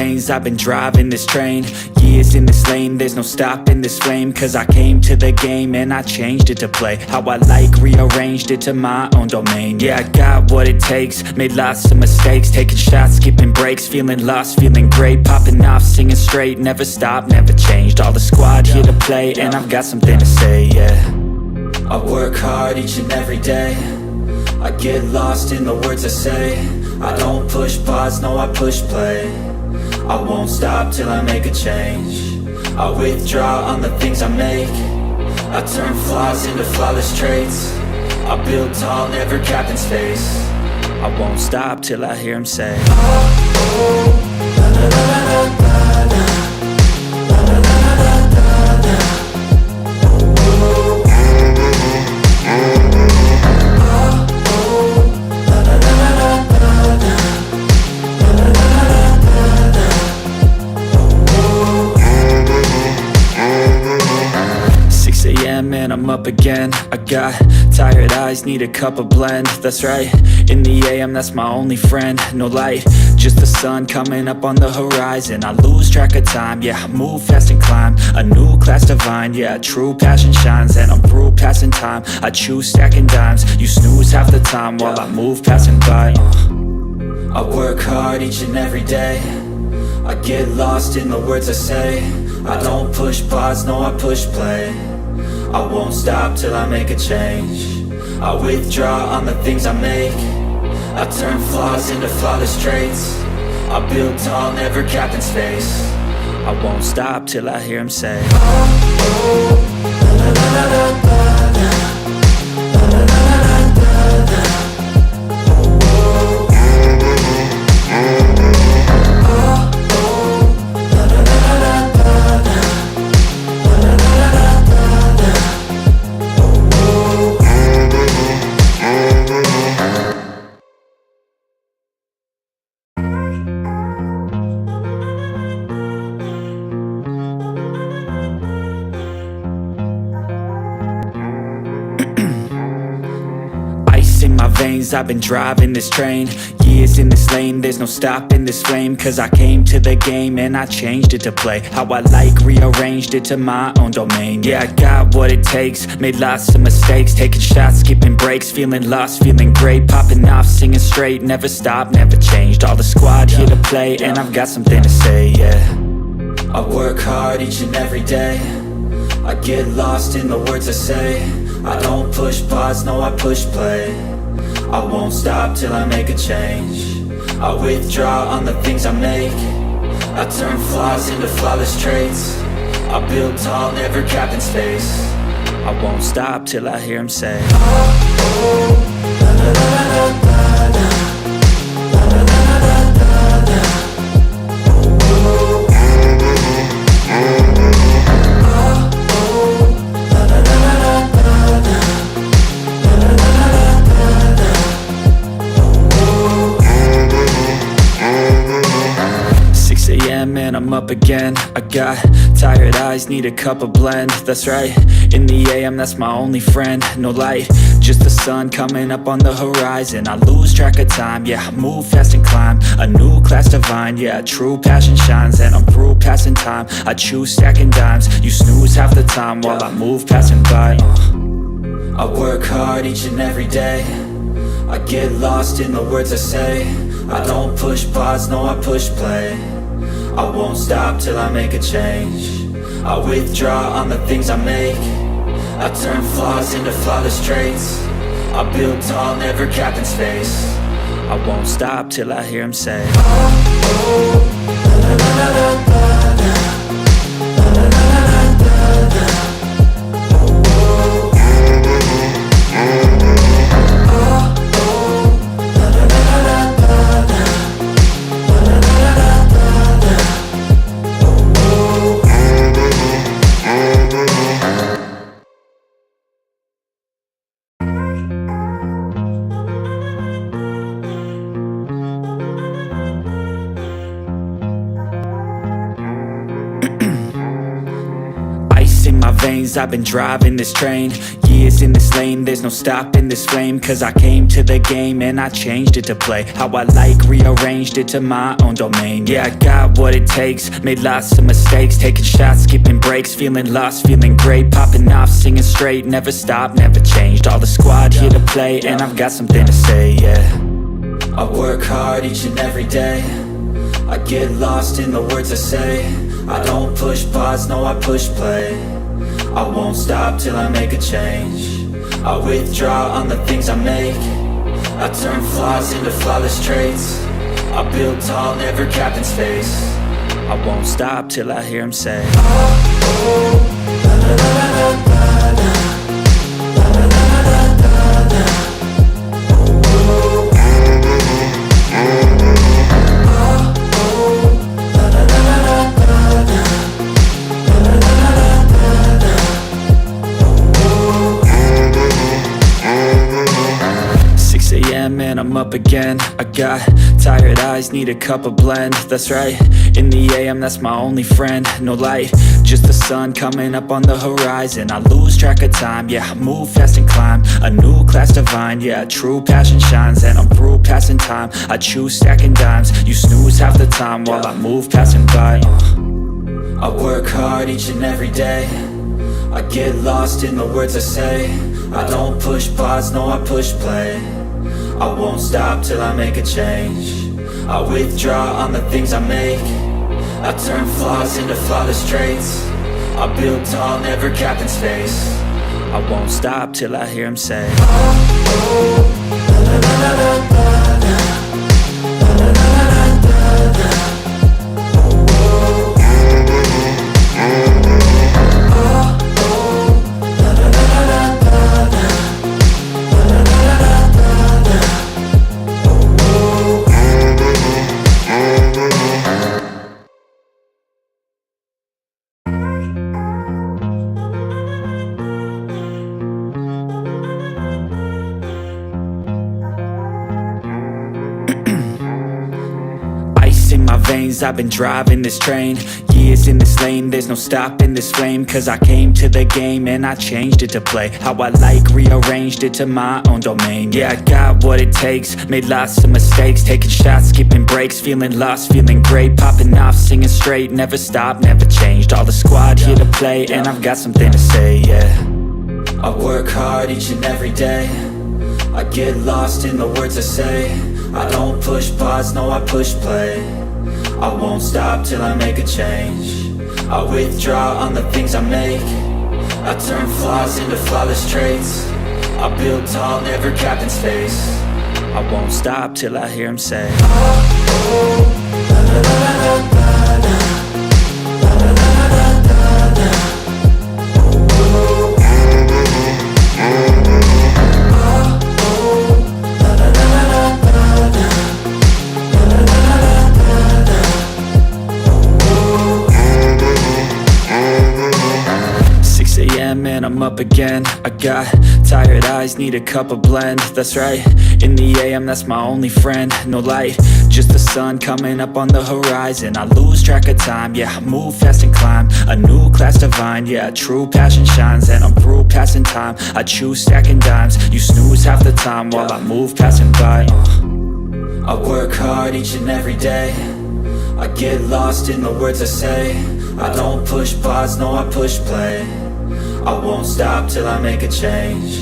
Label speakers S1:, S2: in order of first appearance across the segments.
S1: veins, I've been driving this train. Years in this lane, there's no stopping this flame. Cause I came to the game and I changed it to play how I like, rearranged it to my own domain. Yeah, I got what it takes, made lots of mistakes, taking shots, skipping breaks, feeling lost, feeling great, popping off, singing straight, never stopped, never changed. All the squad here to play and I've got something to say, yeah. I work hard each and every day, I get lost in the words I say. I don't push pause, no I push play. I won't stop till I make a change. I withdraw on the things I make. I turn flaws into flawless traits. I build tall, never capped in space. I won't stop till I hear him say, oh, oh, la, la, la, la, la, la. And I'm up again. I got tired eyes, need a cup of blend. That's right, in the AM, that's my only friend. No light, just the sun coming up on the horizon. I lose track of time, yeah, I move fast and climb a new class divine, yeah, true passion shines. And I'm through passing time, I choose stacking dimes. You snooze half the time while I move passing by. I work hard each and every day, I get lost in the words I say. I don't push pause, no I push play. I won't stop till I make a change. I withdraw on the things I make. I turn flaws into flawless traits. I build tall, never capped in space. I won't stop till I hear him say, oh, oh, la, la, la, la, la, la, la, la, la, la, la. I've been driving this train, years in this lane, there's no stopping this flame. Cause I came to the game and I changed it to play how I like, rearranged it to my own domain. Yeah, I got what it takes, made lots of mistakes, taking shots, skipping breaks, feeling lost, feeling great, popping off, singing straight, never stopped, never changed. All the squad here to play and I've got something to say, yeah. I work hard each and every day, I get lost in the words I say. I don't push pause, no I push play. I won't stop till I make a change. I withdraw on the things I make. I turn flaws into flawless traits. I build tall, never capped in space. I won't stop till I hear him say, oh, oh, la, la, la, la, la, la, la, la, la, la, la, la. And I'm up again. I got tired eyes, need a cup of blend. That's right, in the AM, that's my only friend. No light, just the sun coming up on the horizon. I lose track of time, yeah, I move fast and climb a new class divine, yeah, true passion shines. And I'm through passing time, I choose stacking dimes. You snooze half the time while I move passing by. I work hard each and every day, I get lost in the words I say. I don't push pause, no I push play. I won't stop till I make a change. I withdraw on the things I make. I turn flaws into flawless traits. I build tall, never capped in space. I won't stop till I hear him say, oh, oh, la, la, la, la, la, la, la, la, la, la, la. I've been driving this train, Years in this lane, there's no stopping this flame. Cause I came to the game and I changed it to play how I like, rearranged it to my own domain. Yeah, I got what it takes, made lots of mistakes, taking shots, skipping breaks, feeling lost, feeling great, popping off, singing straight, never stopped, never changed. All the squad here to play, and I've got something to say, yeah. I work hard each and every day, I get lost in the words I say. I don't push pause, no, I push play. I won't stop till I make a change. I withdraw on the things I make. I turn flaws into flawless traits. I build tall, never capped in space. I won't stop till I hear him say, oh, oh, la la la la la la, la la la la la la, oh, oh, la la la la la la, la la la la la la, oh, 6 a.m. and I'm up again. I got tired eyes, need a cup of blend. That's right, in the AM, that's my only friend. No light, just the sun coming up on the horizon. I lose track of time, yeah, I move fast and climb a new class divine, yeah, true passion shines. And I'm through passing time, I choose stacking dimes. You snooze half the time while I move passing by. I work hard each and every day, I get lost in the words I say. I don't push pause, no, I push play. I won't stop till I make a change. I withdraw on the things I make. I turn flaws into flawless traits. I build tall, never capped in space. I won't stop till I hear him say, oh, oh, la la la la la la, la la la la la la, oh, oh, oh, la la la la la la, la la la la la la, oh, oh. Ice in my veins, I've been driving this train. Years in this lane, there's no stopping this flame. Cause I came to the game and I changed it to play how I like, rearranged it to my own domain. Yeah, I got what it takes, made lots of mistakes, taking shots, skipping breaks, feeling lost, feeling great, popping off, singing straight, never stopped, never changed. All the squad here to play, and I've got something to say, yeah. I work hard each and every day, I get lost in the words I say. I don't push pause, no, I push play. I won't stop till I make a change. I withdraw on the things I make. I turn flaws into flawless traits. I build tall, never capped in space. I won't stop till I hear him say, oh, oh, la la la la la la, la la la la la la, oh, oh, la la la la la la, la la la la la la, oh, 6 a.m. and I'm up again. I got tired eyes, need a cup of blend. That's right, in the AM, that's my only friend. No light, just the sun coming up on the horizon. I lose track of time, yeah, I move fast and climb a new class divine, yeah, true passion shines. And I'm through passing time, I choose stacking dimes. You snooze half the time while I move passing by. I work hard each and every day, I get lost in the words I say. I don't push pause, no, I push play. I won't stop till I make a change.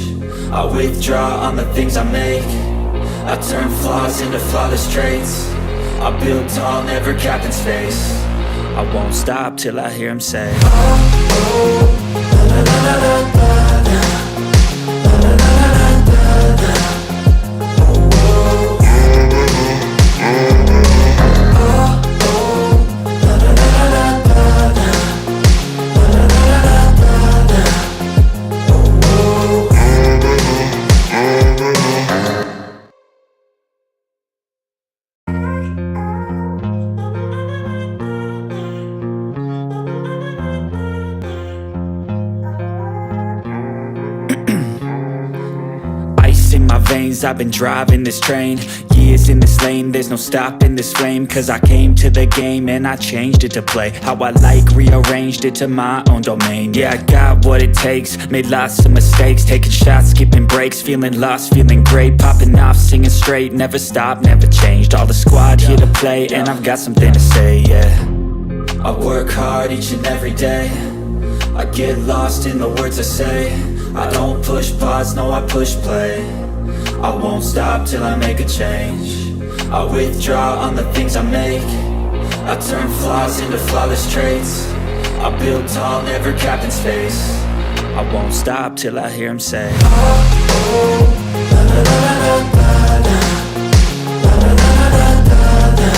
S1: I withdraw on the things I make. I turn flaws into flawless traits. I build tall, never capped in space. I won't stop till I hear him say, oh, oh, la la la la la la, la la la la la la, oh, oh, la la la la la la, la la la la la la, oh, oh. veins, I've been driving this train. Years in this lane, there's no stopping this flame. Cause I came to the game and I changed it to play how I like, rearranged it to my own domain. Yeah, I got what it takes, made lots of mistakes, taking shots, skipping breaks, feeling lost, feeling great, popping off, singing straight, never stopped, never changed. All the squad here to play, and I've got something to say, yeah. I work hard each and every day, I get lost in the words I say. I don't push pause, no, I push play. I won't stop till I make a change. I withdraw on the things I make. I turn flaws into flawless traits. I build tall, never capped in space. I won't stop till I hear him say, oh, oh, la, la, la, la, la, la, la, la, la, la, la, la.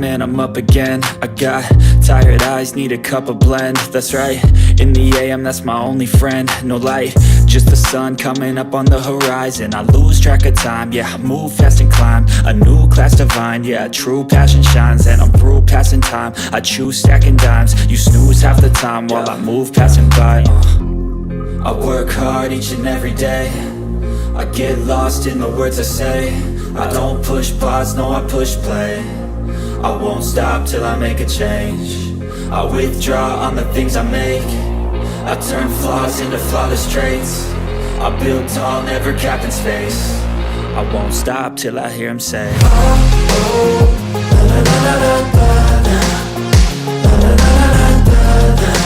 S1: And I'm up again. I got tired eyes, need a cup of blend. That's right, in the AM, that's my only friend. No light, just the sun coming up on the horizon. I lose track of time, yeah, I move fast and climb a new class divine, yeah, true passion shines. And I'm through passing time, I choose stacking dimes. You snooze half the time while I move passing by. I work hard each and every day, I get lost in the words I say. I don't push pause, no, I push play. I won't stop till I make a change. I withdraw on the things I make. I turn flaws into flawless traits. I build tall, never capped in space. I won't stop till I hear him say, oh, oh, la, la, la, la, la, la, la, la, la, la, la, la.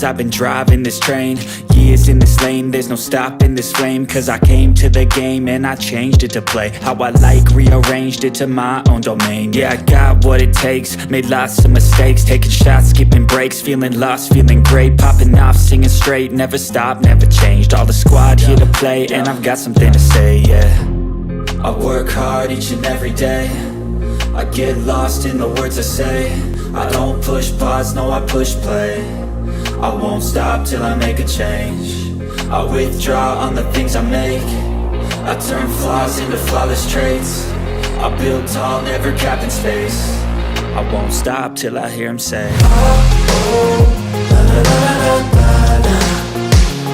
S1: I've been driving this train, years in this lane, there's no stopping this flame. Cause I came to the game and I changed it to play how I like, rearranged it to my own domain. Yeah, I got what it takes, made lots of mistakes, taking shots, skipping breaks, feeling lost, feeling great, popping off, singing straight, never stopped, never changed. All the squad here to play, and I've got something to say, yeah. I work hard each and every day, I get lost in the words I say. I don't push pause, no, I push play. I won't stop till I make a change. I withdraw on the things I make. I turn flaws into flawless traits. I build tall, never capped in space. I won't stop till I hear him say, oh, oh, la, la, la, la, la, la,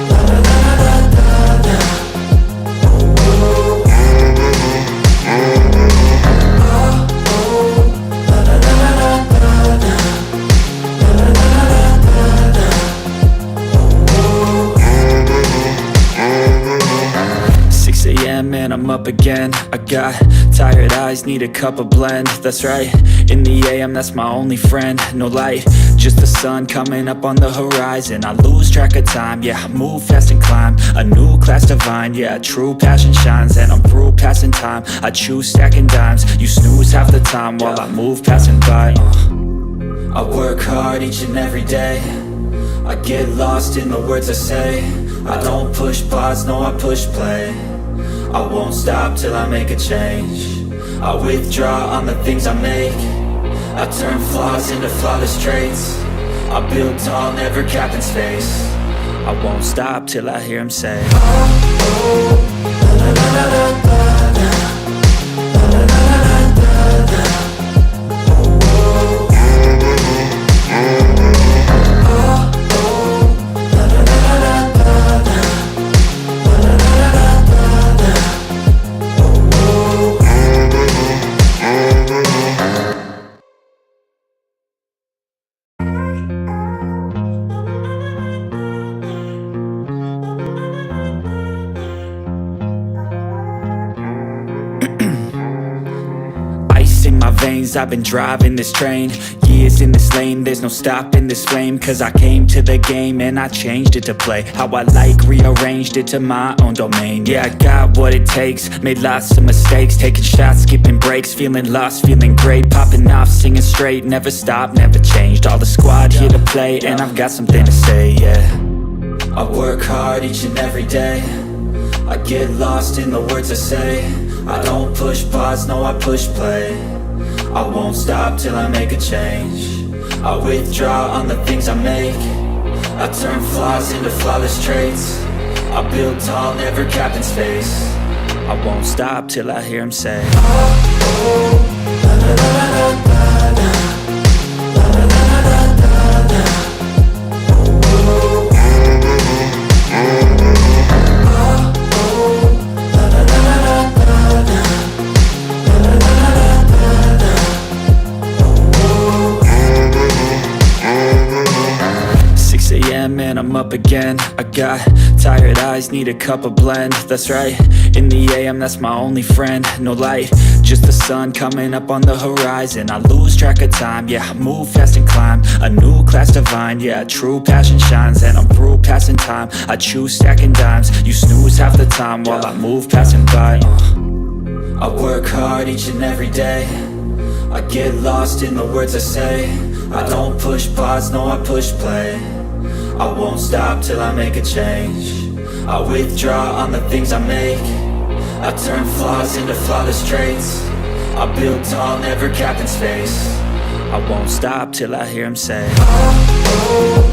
S1: la, la, la, la, la, la. And I'm up again. I got tired eyes, need a cup of blend. That's right, in the AM, that's my only friend. No light, just the sun coming up on the horizon. I lose track of time, yeah, I move fast and climb a new class divine, yeah, true passion shines. And I'm through passing time, I choose stacking dimes. You snooze half the time while I move passing by. I work hard each and every day, I get lost in the words I say. I don't push pause, no, I push play. I won't stop till I make a change. I withdraw on the things I make. I turn flaws into flawless traits. I build tall, never capped in space. I won't stop till I hear him say, oh, oh, la, la, la, la, la, la, la, la, la, la, la, la. I've been driving this train, years in this lane, there's no stopping this flame. Cause I came to the game and I changed it to play how I like, rearranged it to my own domain. Yeah, I got what it takes, made lots of mistakes, taking shots, skipping breaks, feeling lost, feeling great, popping off, singing straight, never stopped, never changed. All the squad here to play, and I've got something to say, yeah. I work hard each and every day, I get lost in the words I say. I don't push pause, no, I push play. I won't stop till I make a change. I withdraw on the things I make. I turn flaws into flawless traits. I build tall, never capped in space. I won't stop till I hear him say, oh, oh, la, la, la, la, la, la, la, la, la, la, la, la. Oh, oh, and I'm up again. I got tired eyes, need a cup of blend. That's right, in the AM, that's my only friend. No light, just the sun coming up on the horizon. I lose track of time, yeah, I move fast and climb a new class divine, yeah, true passion shines. And I'm through passing time, I choose stacking dimes. You snooze half the time while I move passing by. I work hard each and every day, I get lost in the words I say. I don't push pause, no, I push play. I won't stop till I make a change. I withdraw on the things I make. I turn flaws into flawless traits. I build tall, never capped in space. I won't stop till I hear him say, oh, oh,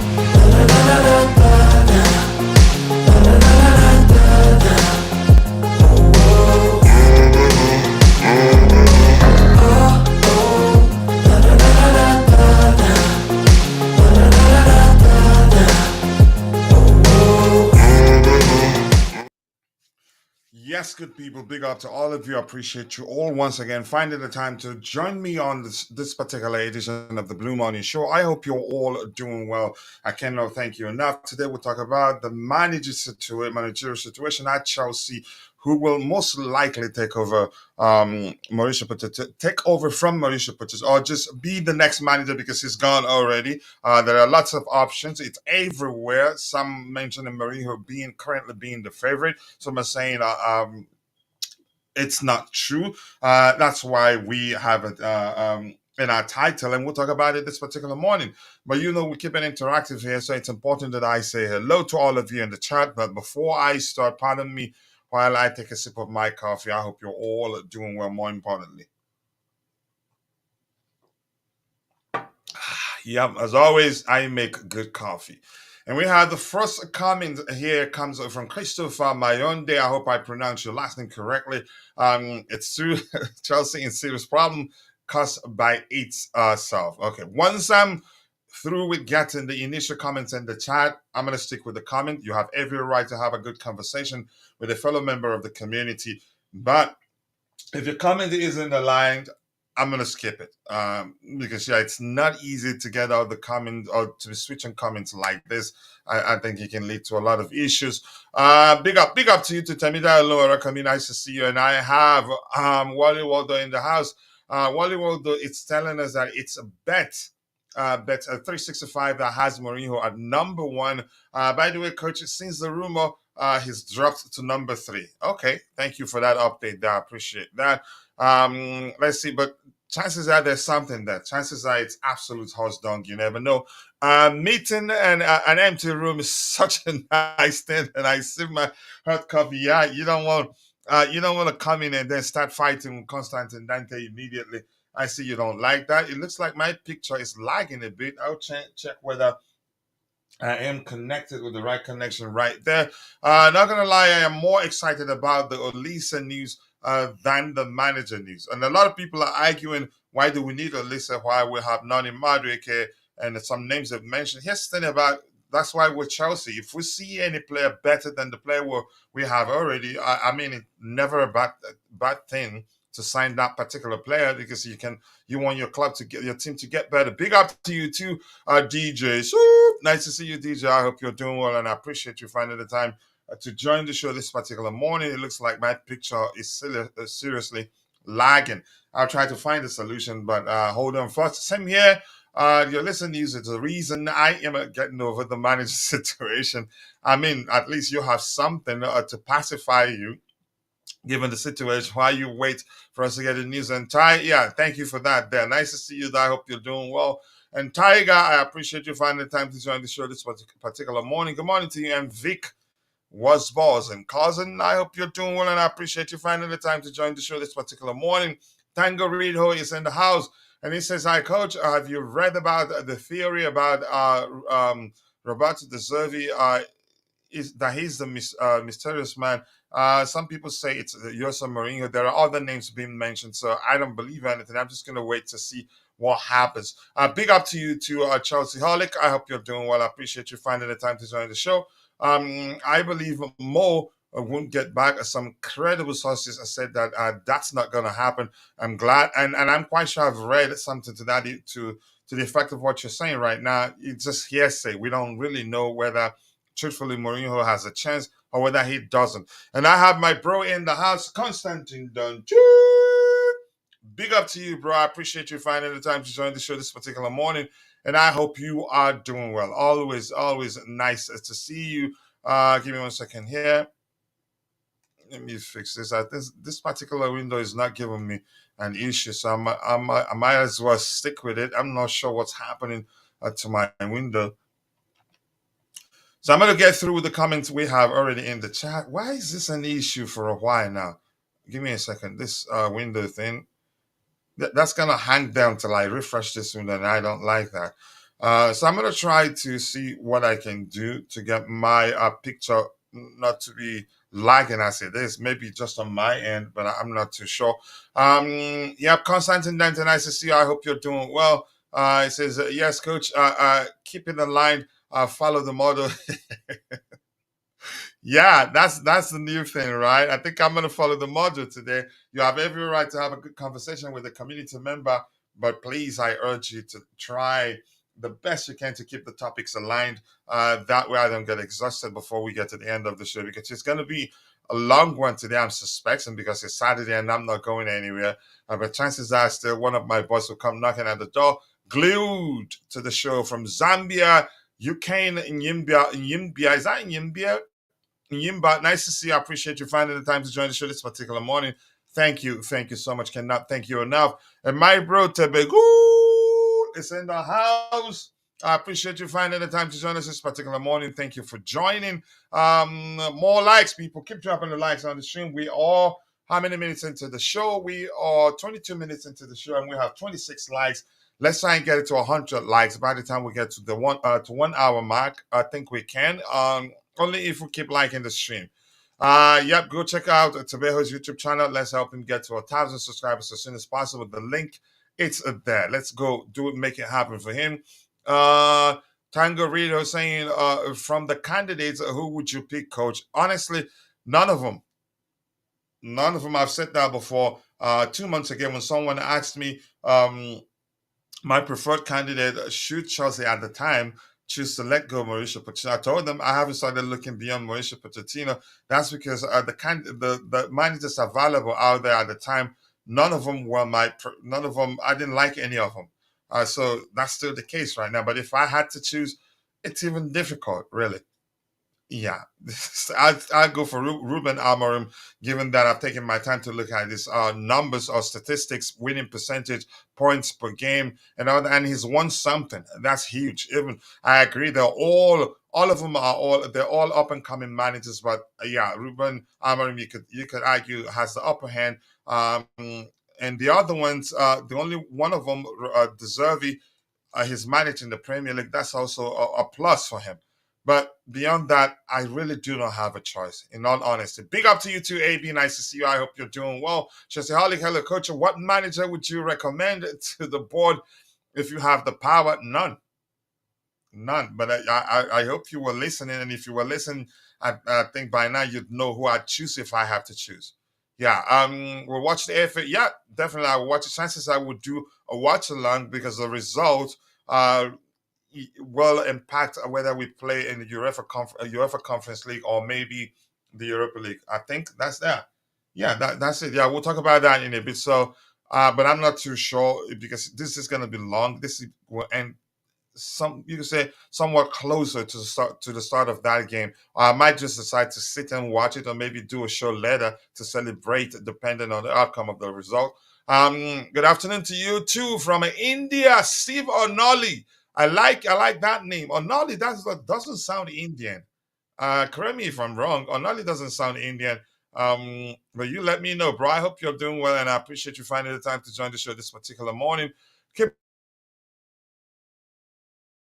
S1: la, la, la, la, la, la, la, la, la, la, la, la.
S2: Yes, good people, big up to all of you. I appreciate you all once again finding the time to join me on this particular edition of the Blue Morning Show. I hope you're all doing well. I cannot thank you enough. Today we'll talk about the managerial situation at Chelsea, who will most likely take over Mauricio Pochettino, take over from Mauricio Pochettino, or just be the next manager because he's gone already. There are lots of options. It's everywhere. Some mentioning Mourinho currently being the favorite. Some are saying it's not true. That's why we have it in our title, and we'll talk about it this particular morning. But we keep it interactive here, so it's important that I say hello to all of you in the chat. But before I start, pardon me while I take a sip of my coffee. I hope you're all doing well, more importantly. Yep, as always, I make good coffee. And we have the first comment here comes from Christopher Mayonde. I hope I pronounced your last name correctly. It's true, Chelsea in serious problem caused by itself. Okay, once I'm through with getting the initial comments in the chat, I'm going to stick with the comment. You have every right to have a good conversation with a fellow member of the community. But if your comment isn't aligned, I'm going to skip it because, it's not easy to get out the comments or to be switching comments like this. I think it can lead to a lot of issues. Big up to you, to Tamida Loa. Nice to see you. And I have Wally Waldo in the house. Wally Waldo, it's telling us that it's a bet 365 that has Mourinho at number one. By the way, coach, since the rumor, he's dropped to number 3. Okay, thank you for that update. I appreciate that. Let's see, but chances are there's something there. Chances are it's absolute horse dung. You never know. Meeting an empty room is such a nice thing, and I sip my hot coffee. Yeah, you don't want to come in and then start fighting with Constantine Dante immediately. I see you don't like that. It looks like my picture is lagging a bit. I'll check whether I am connected with the right connection right there. Not gonna lie, I am more excited about the Olisa news than the manager news. And a lot of people are arguing, why do we need Olisa? Why we have Nani Madueke and some names have mentioned. Here's the thing about that's why we're Chelsea. If we see any player better than the player we have already, I mean, it's never a bad thing to sign that particular player because you want your club to get your team to get better. Big up to you too, DJ. Nice to see you, DJ. I hope you're doing well, and I appreciate you finding the time to join the show this particular morning. It looks like my picture is seriously lagging. I'll try to find a solution, but hold on first. Same here. Your listen news is the reason I am getting over the manager situation. I mean, at least you have something to pacify you given the situation while you wait for us to get the news. And Ty, yeah, thank you for that there. Nice to see you. I hope you're doing well. And Tiger, I appreciate you finding the time to join the show this particular morning. Good morning to you. And Vic was balls and cousin. I hope you're doing well, and I appreciate you finding the time to join the show this particular morning. Tango Reedho is in the house, and he says, "Hi, Coach. Have you read about the theory about Roberto De Zerbi? Is that he's the mysterious man? Some people say it's Jose Mourinho. There are other names being mentioned, so I don't believe anything. I'm just going to wait to see what happens. Big up to you, to Chelsea Holic. I hope you're doing well. I appreciate you finding the time to join the show. I believe Mo won't get back. Some credible sources have said that that's not going to happen. I'm glad, and I'm quite sure I've read something to that to the effect of what you're saying right now. It's just hearsay. We don't really know whether, truthfully, Mourinho has a chance or whether he doesn't. And I have my bro in the house, Constantine Dungy. Big up to you, bro. I appreciate you finding the time to join the show this particular morning. And I hope you are doing well. Always, always nice to see you. Give me 1 second here. Let me fix this. This particular window is not giving me an issue, so I might as well stick with it. I'm not sure what's happening to my window. So I'm going to get through the comments we have already in the chat. Why is this an issue for a while now? Give me a second. This window thing, that's going to hang down till I refresh this window, and I don't like that. So I'm going to try to see what I can do to get my picture not to be lagging as it is. Maybe just on my end, but I'm not too sure. Yep, Constantine, nice to see you. I hope you're doing well. It says, yes, Coach, keep in the line. Follow the model. Yeah, that's the new thing, right? I think I'm going to follow the model today. You have every right to have a good conversation with a community member, but please, I urge you to try the best you can to keep the topics aligned. That way I don't get exhausted before we get to the end of the show, because it's going to be a long one today, I'm suspecting, because it's Saturday and I'm not going anywhere. But chances are still one of my boys will come knocking at the door, glued to the show from Zambia, Ukraine, Nyimbia. Is that Nyimbia? Yimba, nice to see you. I appreciate you finding the time to join the show this particular morning. Thank you so much. Cannot thank you enough. And my bro Tebegu is in the house. I appreciate you finding the time to join us this particular morning. Thank you for joining. More likes, people. Keep dropping the likes on the stream. We are how many minutes into the show? We are 22 minutes into the show, and we have 26 likes. Let's try and get it to 100 likes by the time we get to the 1 hour mark. I think we can. Only if we keep liking the stream. Yep, go check out Tabejo's YouTube channel. Let's help him get to 1,000 subscribers as soon as possible. The link, it's there. Let's go do it, make it happen for him. Tango Rito saying, from the candidates, who would you pick, Coach? Honestly, none of them. None of them. I've said that before. 2 months ago, when someone asked me, my preferred candidate, should Chelsea at the time choose to let go Mauricio Pochettino, I told them I haven't started looking beyond Mauricio Pochettino. That's because the managers available out there at the time, none of them were none of them. I didn't like any of them. So that's still the case right now. But if I had to choose, it's even difficult, really. Yeah, I'd go for Ruben Amorim, given that I've taken my time to look at his numbers or statistics, winning percentage, points per game, and he's won something. That's huge. Even I agree, they're all of them they're all up and coming managers, but yeah, Ruben Amorim, you could argue, has the upper hand. And the other ones, the only one of them, De Zerbi, he's managing the Premier League. That's also a plus for him. But beyond that, I really do not have a choice, in all honesty. Big up to you too, AB. Nice to see you. I hope you're doing well. Chelsea Holly, hello, coach. What manager would you recommend to the board if you have the power? None. But I hope you were listening. And if you were listening, I think by now you'd know who I'd choose if I have to choose. Yeah, we'll watch the FA. Yeah, definitely. I will watch the chances I would do a watch along, because the result will impact whether we play in the UEFA Conference League or maybe the Europa League. I think that's that. Yeah, that's it. Yeah, we'll talk about that in a bit. So but I'm not too sure because this is going to be long. Will end some, you could say, somewhat closer to the start of that game. I might just decide to sit and watch it, or maybe do a show later to celebrate, depending on the outcome of the result. Good afternoon to you too from India, Steve Onoli. I like that name, Onoli. That doesn't sound Indian. Correct me if I'm wrong. Onali doesn't sound Indian. But you let me know, bro. I hope you're doing well, and I appreciate you finding the time to join the show this particular morning. Keep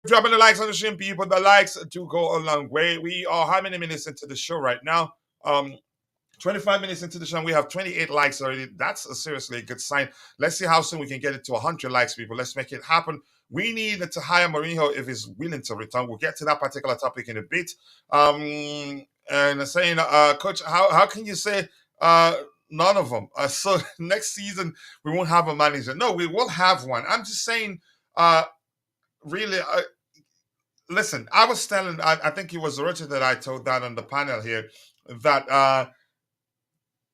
S2: dropping the likes on the stream, people. The likes do go a long way. We are how many minutes into the show right now? 25 minutes into the show, and we have 28 likes already. That's seriously a good sign. Let's see how soon we can get it to 100 likes, people. Let's make it happen. We need to hire Mourinho if he's willing to return. We'll get to that particular topic in a bit. And saying, Coach, how can you say none of them? So next season, we won't have a manager. No, we will have one. I'm just saying, really, listen, I was telling, I think it was Richard that I told that on the panel here, that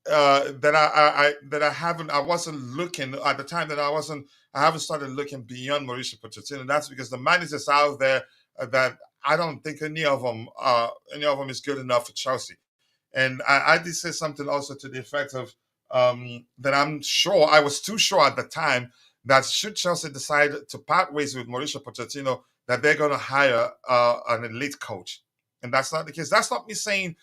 S2: that I haven't, I wasn't looking at the time, that I haven't started looking beyond Mauricio Pochettino. That's because the managers out there, that I don't think any of them is good enough for Chelsea. And I did say something also to the effect of, that I'm sure, I was too sure at the time, that should Chelsea decide to part ways with Mauricio Pochettino, that they're going to hire an elite coach. And that's not the case. That's not me saying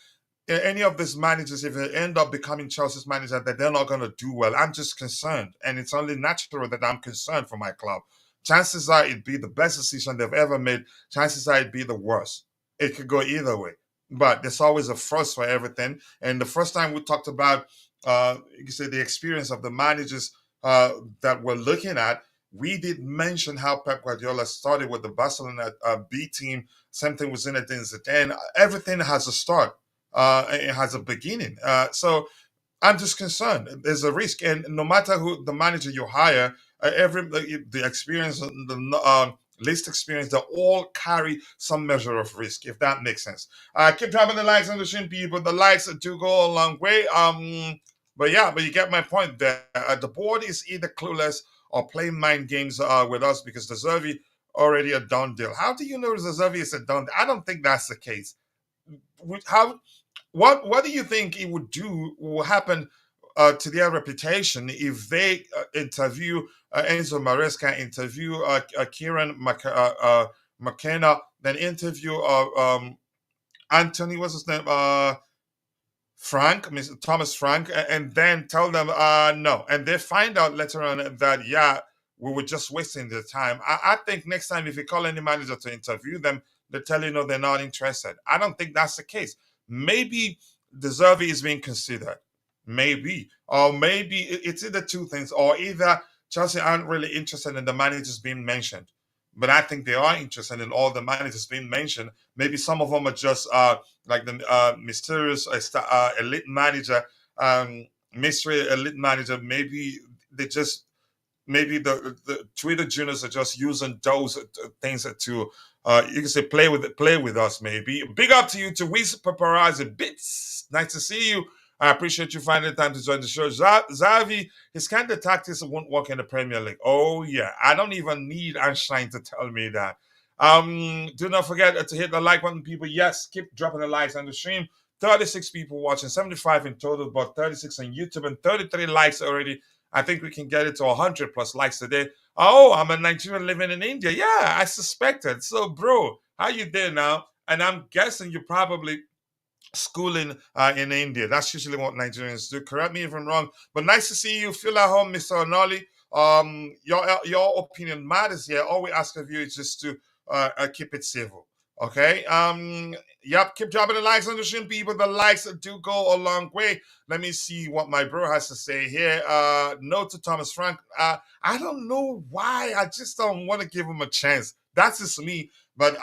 S2: any of these managers, if they end up becoming Chelsea's manager, that they're not going to do well. I'm just concerned. And it's only natural that I'm concerned for my club. Chances are it'd be the best decision they've ever made. Chances are it'd be the worst. It could go either way. But there's always a first for everything. And the first time we talked about, you can say, the experience of the managers that we're looking at, we did mention how Pep Guardiola started with the Barcelona B team. Same thing with Zinedine Zidane. Everything has a start. It has a beginning. So I'm just concerned. There's a risk, and no matter who the manager you hire, the experience, the least experience, they all carry some measure of risk, if that makes sense. Keep dropping the likes on the stream, people. The likes do go a long way. But you get my point there. The board is either clueless or playing mind games with us, because the Zervi already a done deal. How do you know the Zervi is a done deal? I don't think that's the case. How what do you think it would do, will happen to their reputation if they interview Enzo Maresca, interview Kieran McKenna, then interview Anthony, what's his name, Frank, Mr. Thomas Frank, and then tell them no, and they find out later on that, yeah, we were just wasting their time. I think next time, if you call any manager to interview them, they tell you no, they're not interested. I don't think that's the case. Maybe the survey is being considered, maybe, or maybe it's either two things, or either Chelsea aren't really interested in the managers being mentioned, but I think they are interested in all the managers being mentioned. Maybe some of them are just like the mysterious elite manager, mystery elite manager. Maybe they just, maybe the Twitter juniors are just using those things to you can say play with us. Maybe big up to you, to Wiz Paparazzi Bits. Nice to see you. I appreciate you finding the time to join the show. Xavi, his kind of tactics won't work in the Premier League. Oh yeah, I don't even need Einstein to tell me that. Do not forget to hit the like button, people. Yes, keep dropping the likes on the stream. 36 people watching, 75 in total, but 36 on YouTube and 33 likes already. I think we can get it to 100 plus likes today. Oh, I'm a Nigerian living in India. Yeah, I suspected. So, bro, how you there now? And I'm guessing you're probably schooling in India. That's usually what Nigerians do. Correct me if I'm wrong. But nice to see you. Feel at home, Mr. Onoli. Your opinion matters here. All we ask of you is just to keep it civil. Okay. Yep. Keep dropping the likes on the stream, people. The likes do go a long way. Let me see what my bro has to say here. No to Thomas Frank. I don't know why. I just don't want to give him a chance. That's just me. But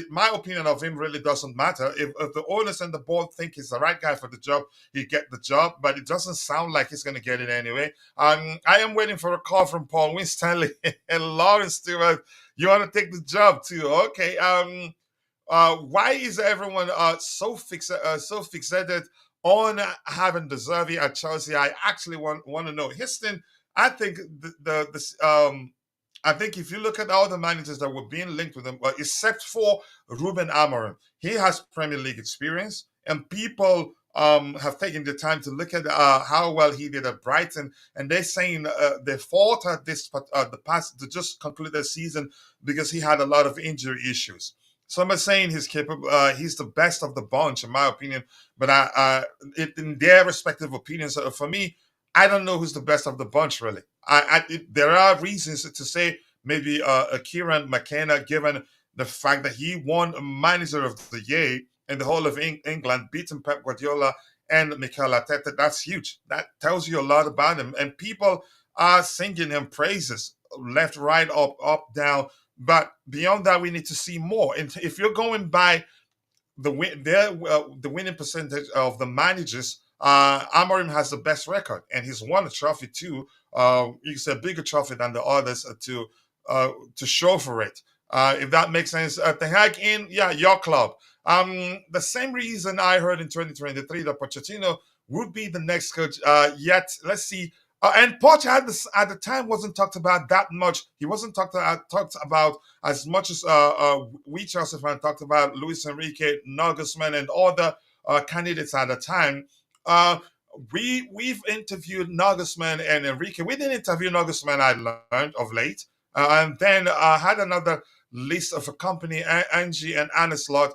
S2: my opinion of him really doesn't matter. If the owners and the board think he's the right guy for the job, he get the job. But it doesn't sound like he's going to get it anyway. I am waiting for a call from Paul Winstanley and Lawrence Stewart. You want to take the job too? Okay. Why is everyone so fixated on having the Zervi at Chelsea? I actually want to know. Houston, I think I think if you look at all the managers that were being linked with him, well, except for Ruben Amorim, he has Premier League experience, and people have taken the time to look at how well he did at Brighton, and they're saying they fought at the past the just concluded season because he had a lot of injury issues. Some are saying he's capable. He's the best of the bunch, in my opinion. But in their respective opinions, for me, I don't know who's the best of the bunch, really. There are reasons to say maybe a Kieran McKenna, given the fact that he won Manager of the Year in the whole of England, beating Pep Guardiola and Mikel Arteta. That's huge. That tells you a lot about him. And people are singing him praises left, right, up, down. But beyond that, we need to see more. And if you're going by the winning percentage of the managers, Amorim has the best record, and he's won a trophy too. You can say a bigger trophy than the others to show for it. If that makes sense, the Hag in, yeah, your club. The same reason I heard in 2023 that Pochettino would be the next coach. Yet, let's see. And Poch had this, at the time wasn't talked about that much. He wasn't talked about as much as we Chelsea fans talked about Luis Enrique, Nagelsmann, and other candidates at the time. Uh, we've interviewed Nagelsmann and Enrique. We didn't interview Nagelsmann, I learned of late, and then had another list of a company, Angie and Anislot.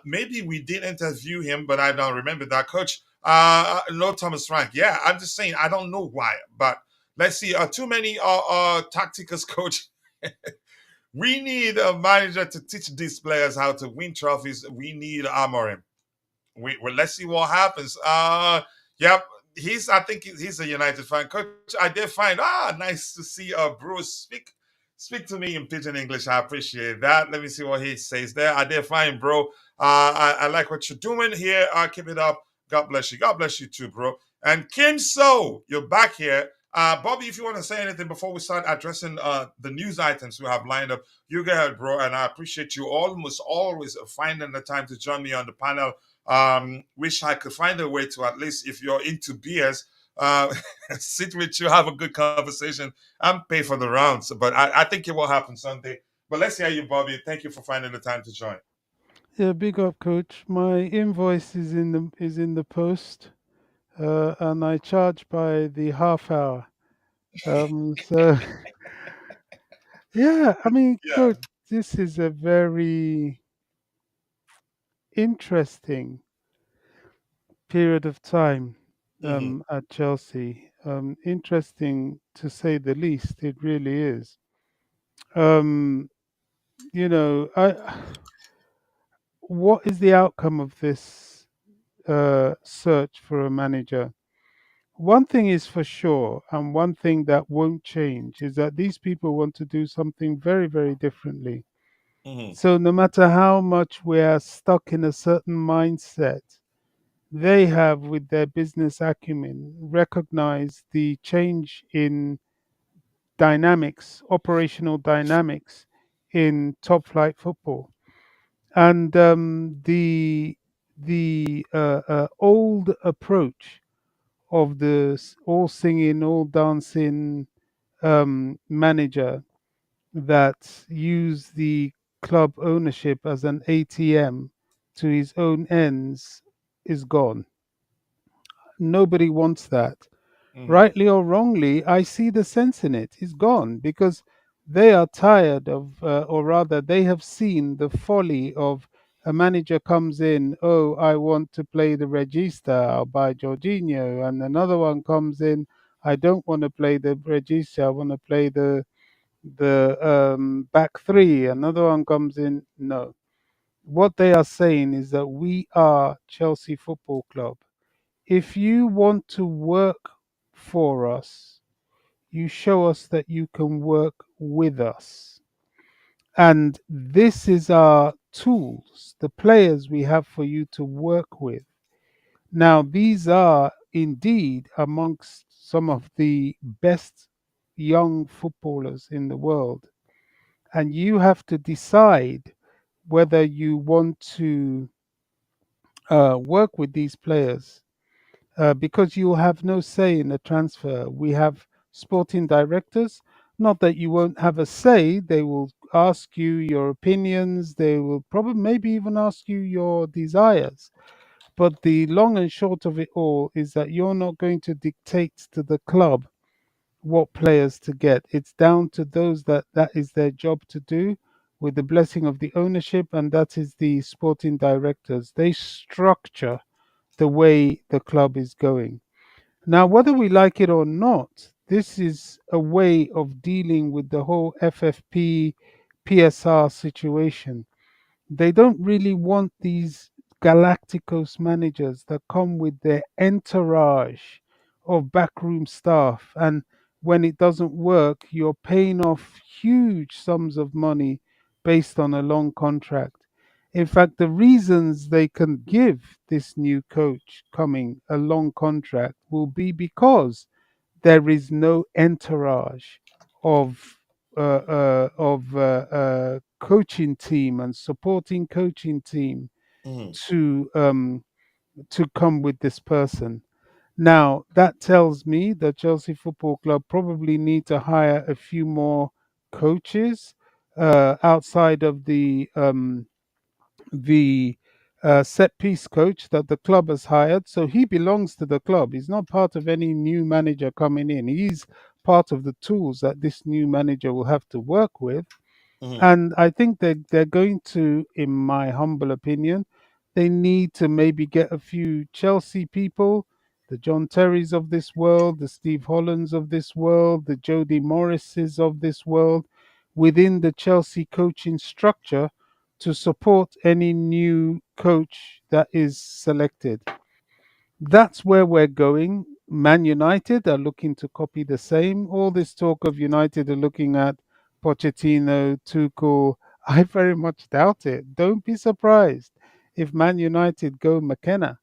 S2: Maybe we did interview him, but I don't remember that. Coach, no Thomas Frank. Yeah, I'm just saying, I don't know why, but let's see. Too many tacticals, coach. We need a manager to teach these players how to win trophies. We need Amorim. Well, let's see what happens. Yep, he's. I think he's a United fan. Coach, I did find nice to see Bruce speak to me in pidgin English. I appreciate that. Let me see what he says there. I did find, bro. I like what you're doing here. Keep it up. God bless you. God bless you too, bro. And Kim So, you're back here. Bobby, if you want to say anything before we start addressing the news items we have lined up, you go ahead, bro. And I appreciate you almost always finding the time to join me on the panel. Wish I could find a way to, at least if you're into beers, sit with you, have a good conversation, and pay for the rounds. But I think it will happen Sunday. But let's hear you, Bobby. Thank you for finding the time to join.
S3: Yeah, big up, coach. My invoice is in the post, and I charge by the half hour. So yeah, I mean,
S2: Yeah.
S3: coach, this is a very interesting period of time
S2: Hmm.
S3: at Chelsea. Interesting to say the least. It really is. Um, I what is the outcome of this search for a manager? One thing is for sure, and one thing that won't change is that these people want to do something very, very differently.
S2: Hmm.
S3: So, no matter how much we are stuck in a certain mindset, they have, with their business acumen, recognized the change in dynamics, operational dynamics in top flight football. And the old approach of the all singing, all dancing manager that used the club ownership as an ATM to his own ends is gone. Nobody wants that.
S2: Hmm.
S3: Rightly or wrongly, I see the sense in it. It's gone because they are tired of, or rather, they have seen the folly of a manager comes in, oh, I want to play the Regista, I'll buy Jorginho, and another one comes in, I don't want to play the Regista, I want to play the back three. Another one comes in, no. What they are saying is that we are Chelsea Football Club. If you want to work for us, you show us that you can work with us. And this is our tools, the players we have for you to work with. Now, these are indeed amongst some of the best young footballers in the world. And you have to decide whether you want to work with these players because you'll have no say in the transfer. We have sporting directors. Not that you won't have a say, they will ask you your opinions, they will probably maybe even ask you your desires. But the long and short of it all is that you're not going to dictate to the club what players to get. It's down to those that is their job to do with the blessing of the ownership, and that is the sporting directors. They structure the way the club is going. Now, whether we like it or not, this is a way of dealing with the whole FFP PSR situation. They don't really want these Galacticos managers that come with their entourage of backroom staff. And when it doesn't work, you're paying off huge sums of money based on a long contract. In fact, the reasons they can give this new coach coming a long contract will be because there is no entourage of coaching team and supporting coaching team
S2: Mhm.
S3: to come with this person. Now that tells me that Chelsea Football Club probably need to hire a few more coaches outside of the set piece coach that the club has hired. So he belongs to the club. He's not part of any new manager coming in. He's part of the tools that this new manager will have to work with.
S2: Mhm.
S3: And I think they're going to, in my humble opinion, they need to maybe get a few Chelsea people, the John Terrys of this world, the Steve Hollands of this world, the Jody Morrises of this world, within the Chelsea coaching structure to support any new coach that is selected. That's where we're going. Man United are looking to copy the same. All this talk of United are looking at Pochettino, Tuchel. I very much doubt it. Don't be surprised if Man United go McKenna,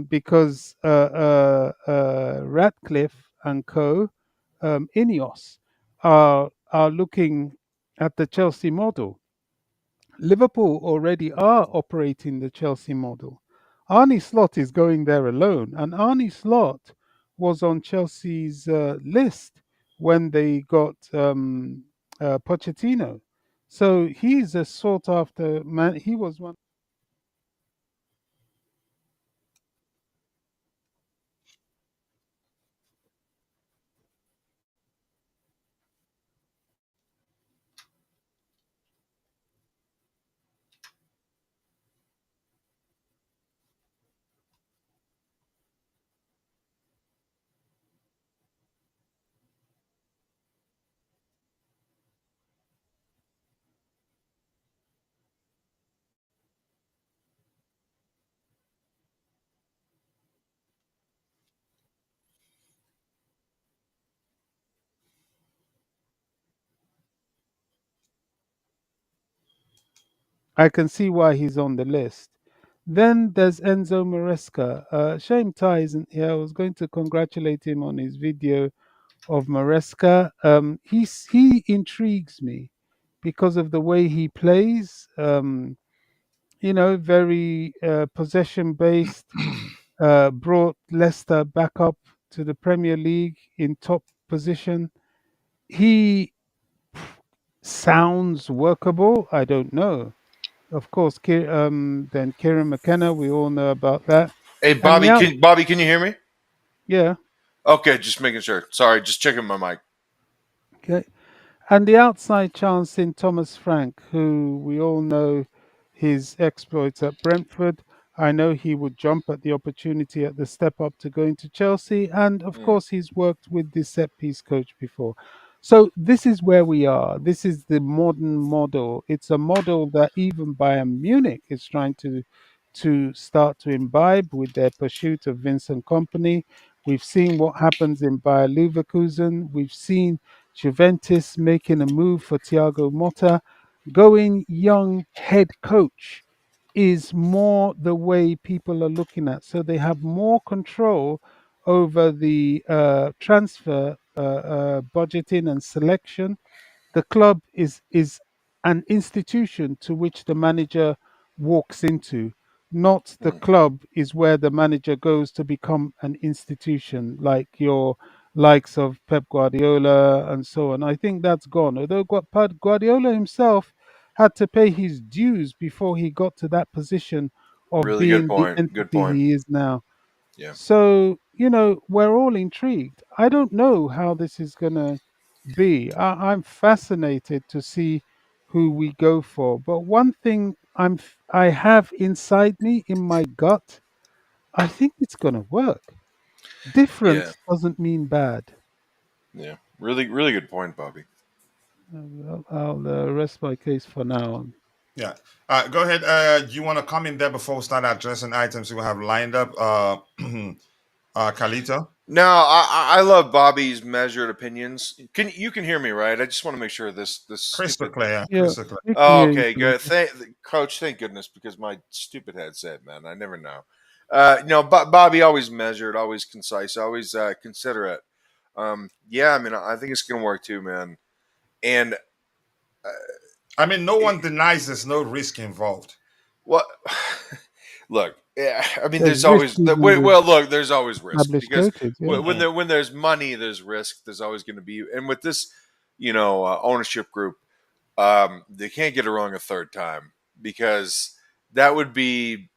S3: because Ratcliffe and co, Ineos, are looking at the Chelsea model. Liverpool already are operating the Chelsea model. Arnie Slot is going there alone, and Arnie Slot was on Chelsea's list when they got Pochettino. So he's a sought after man. He was one. I can see why he's on the list. Then there's Enzo Maresca. Shame Ty isn't here. I was going to congratulate him on his video of Maresca. He intrigues me because of the way he plays. Very possession based. Brought Leicester back up to the Premier League in top position. He sounds workable. I don't know. Of course, then Kieran McKenna. We all know about that.
S4: Hey,
S3: And
S4: Bobby,
S3: yeah,
S4: can you hear me?
S3: yeah.
S4: Okay, just making sure. Sorry, just checking my mic.
S3: Okay. And the outside chance in Thomas Frank, who we all know his exploits at Brentford. I know he would jump at the opportunity at the step up to going to Chelsea. And of
S4: Mm,
S3: course, he's worked with the set piece coach before. So this is where we are. This is the modern model. It's a model that even Bayern Munich is trying to start to imbibe with their pursuit of Vincent Company. We've seen what happens in Bayer Leverkusen. We've seen Juventus making a move for Thiago Motta. Going young head coach is more the way people are looking at. So they have more control over the transfer budgeting and selection. The club is an institution to which the manager walks into, not the
S4: mm,
S3: club is where the manager goes to become an institution, like your likes of Pep Guardiola and so on. I think that's gone. Although Guardiola himself had to pay his dues before he got to that position of
S4: Really good
S3: being the
S4: point. Good
S3: entity
S4: point.
S3: he is now.
S4: Yeah.
S3: So, we're all intrigued. I don't know how this is going to be. I'm fascinated to see who we go for. But one thing I have inside me, in my gut, I think it's going to work.
S4: Yeah.
S3: Different doesn't mean bad.
S4: Yeah. Really, really good point, Bobby.
S3: I'll rest my case for now.
S2: Yeah. Go ahead. Do you want to comment there before we start addressing items we have lined up? Kalito?
S4: No, I love Bobby's measured opinions. You can hear me, right? I just want to make sure this
S2: Crystal
S4: stupid.
S2: clear.
S3: Yeah,
S2: Crystal clear.
S3: we can
S4: Oh,
S3: hear you,
S4: okay, good.
S3: Felicia.
S4: Coach, thank goodness, because my stupid headset, man, I never know. Bobby always measured, always concise, always considerate. Yeah, I mean, I think it's gonna work too, man. And uh,
S2: I mean, no one denies there's no risk involved.
S4: what? Look, yeah, I mean,
S3: There's
S4: there's
S3: risk
S4: always
S3: even
S4: wait.
S3: with
S4: Well, look, there's always risk
S3: established
S4: because
S3: coaches. Yeah.
S4: when there's money, there's risk. There's always going to be, and with this, ownership group, they can't get it wrong a third time because that would be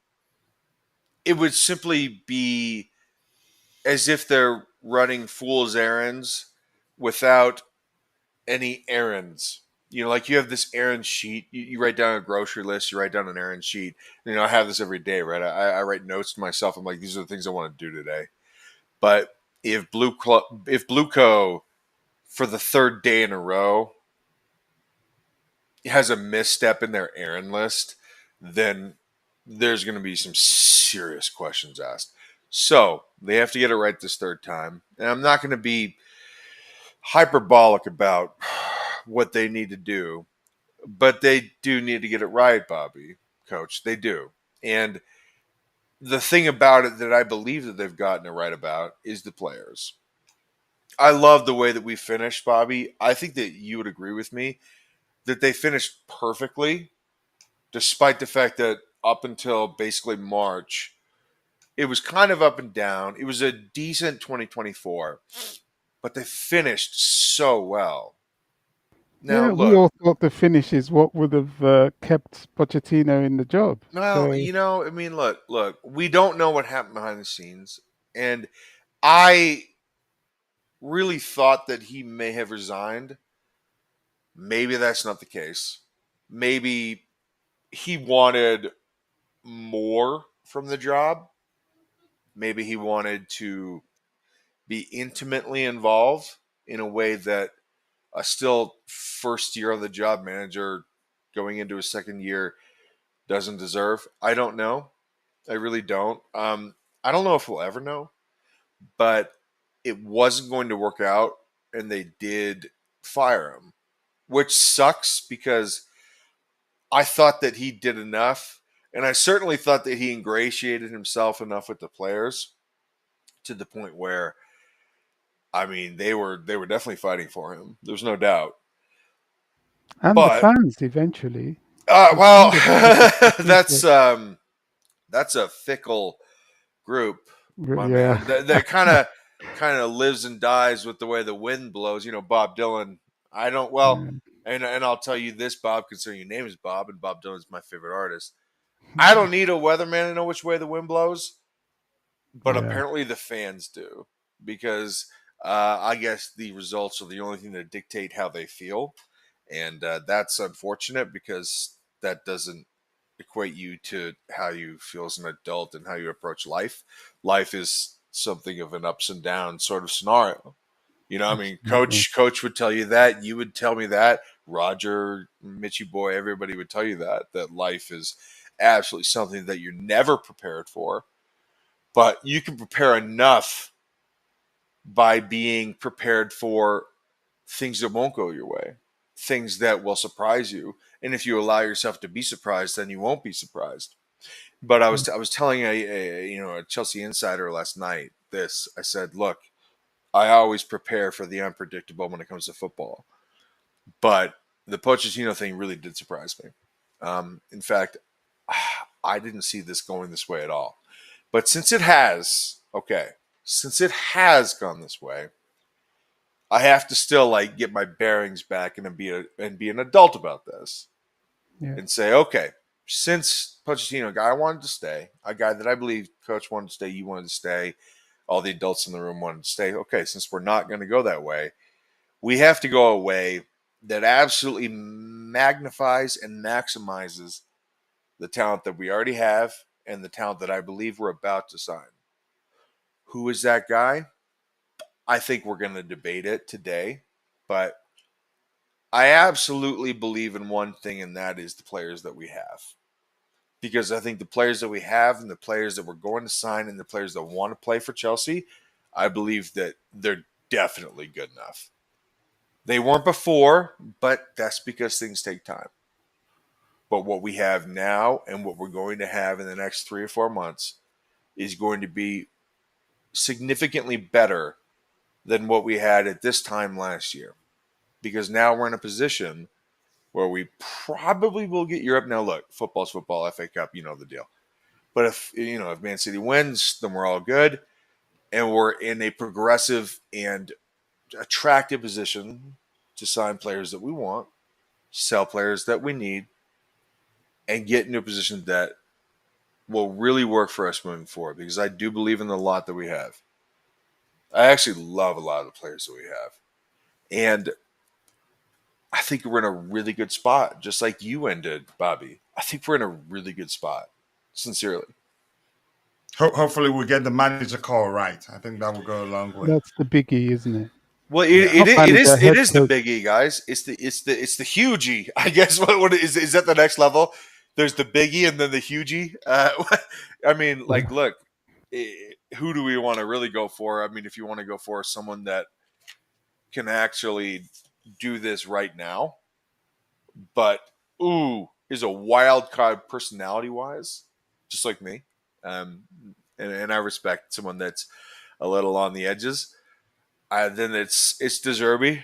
S4: it would simply be as if they're running fool's errands without any errands. Like you have this errand sheet. You write down a grocery list. You write down an errand sheet. I have this every day, right? I write notes to myself. I'm like, these are the things I want to do today. But if Blueco for the third day in a row has a misstep in their errand list, then there's going to be some serious questions asked. So they have to get it right this third time. And I'm not going to be hyperbolic about what they need to do, but they do need to get it right, Bobby, coach. They do. And the thing about it that I believe that they've gotten it right about is the players. I love the way that we finished, Bobby. I think that you would agree with me that they finished perfectly, despite the fact that up until basically March, it was kind of up and down. It was a decent 2024, but they finished so well. Now,
S3: Yeah, we
S4: look,
S3: all thought the finish is what would have kept Pochettino in the job.
S4: well,
S3: So,
S4: I mean, look, we don't know what happened behind the scenes, and I really thought that he may have resigned. Maybe that's not the case. Maybe he wanted more from the job. Maybe he wanted to be intimately involved in a way that a still first year on the job manager going into his second year doesn't deserve. I don't know. I really don't. I don't know if we'll ever know, but it wasn't going to work out, and they did fire him, which sucks because I thought that he did enough, and I certainly thought that he ingratiated himself enough with the players to the point where, I mean, they were definitely fighting for him. There's no doubt.
S3: and the
S4: But
S3: fans eventually. The
S4: well,
S3: kind of fans
S4: that's
S3: appreciate.
S4: that's a fickle group, my
S3: Yeah.
S4: man. That kind of lives and dies with the way the wind blows. Bob Dylan. I don't well,
S3: Yeah.
S4: and I'll tell you this, Bob. Considering your name is Bob, and Bob Dylan's my favorite artist. I don't need a weatherman to know which way the wind blows, but
S3: Yeah.
S4: apparently the fans do because I guess the results are the only thing that dictate how they feel, and that's unfortunate because that doesn't equate you to how you feel as an adult and how you approach life. Life is something of an ups and downs sort of scenario. I mean,
S3: Absolutely.
S4: coach would tell you that. You would tell me that. Roger, Mitchy boy, everybody would tell you that life is absolutely something that you're never prepared for, but you can prepare enough by being prepared for things that won't go your way, things that will surprise you. And if you allow yourself to be surprised, then you won't be surprised. But I was telling a Chelsea insider last night this. I said, look, I always prepare for the unpredictable when it comes to football, but the Pochettino thing really did surprise me. In fact, I didn't see this going this way at all. But since it has gone this way, I have to still like get my bearings back and be an adult about this
S3: Yeah.
S4: and say, okay, since Pochettino, a guy I wanted to stay, a guy that I believe coach wanted to stay, you wanted to stay, all the adults in the room wanted to stay. Okay, since we're not going to go that way, we have to go a way that absolutely magnifies and maximizes the talent that we already have and the talent that I believe we're about to sign. Who is that guy? I think we're going to debate it today, but I absolutely believe in one thing, and that is the players that we have. Because I think the players that we have and the players that we're going to sign and the players that want to play for Chelsea, I believe that they're definitely good enough. They weren't before, but that's because things take time. But what we have now and what we're going to have in the next 3 or 4 months is going to be significantly better than what we had at this time last year. Because now we're in a position where we probably will get Europe. Now, look, football's football, FA Cup, you know the deal. But if Man City wins, then we're all good. And we're in a progressive and attractive position to sign players that we want, sell players that we need, and get into a position that will really work for us moving forward. Because I do believe in the lot that we have. I actually love a lot of the players that we have. And I think we're in a really good spot, just like you ended, Bobby. I think we're in a really good spot, sincerely.
S2: Hopefully, we'll get the manager call right. I think that will go a long way.
S3: That's the biggie, isn't it?
S4: Well,
S2: Yeah.
S3: Not manager,
S4: it
S3: head
S4: is the
S3: coach.
S4: big E, guys. It's the huge E. I guess what is that the next level? There's the big E and then the huge E. I mean, like, look, who do we want to really go for? I mean, if you want to go for someone that can actually do this right now, but is a wild card personality wise, just like me, and I respect someone that's a little on the edges. Then it's De Zerbi.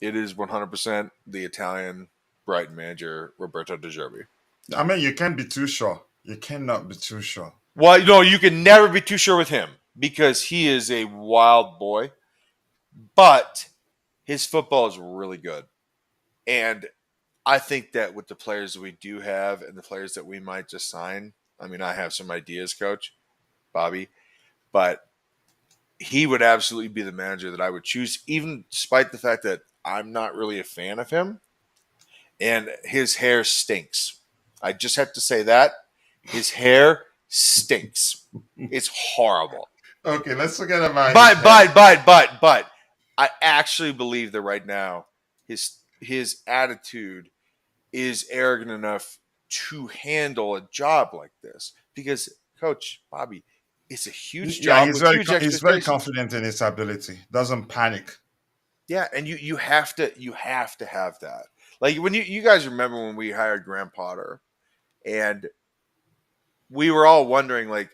S4: It is 100% the Italian Brighton manager Roberto De Zerbi.
S2: I mean, you can't be too sure. You cannot be too sure.
S4: Well, you can never be too sure with him because he is a wild boy, but his football is really good. And I think that with the players that we do have and the players that we might just sign, I mean, I have some ideas, Coach Bobby, but he would absolutely be the manager that I would choose, even despite the fact that I'm not really a fan of him. And his hair stinks. I just have to say that. His hair stinks. It's horrible.
S2: Okay, let's forget about
S4: But I actually believe that right now his attitude is arrogant enough to handle a job like this. Because, Coach Bobby, it's a huge job with huge expectations.
S2: He's very confident in his ability. Doesn't panic.
S4: Yeah, and you have to have that. Like when you guys remember when we hired Graham Potter, and we were all wondering, like,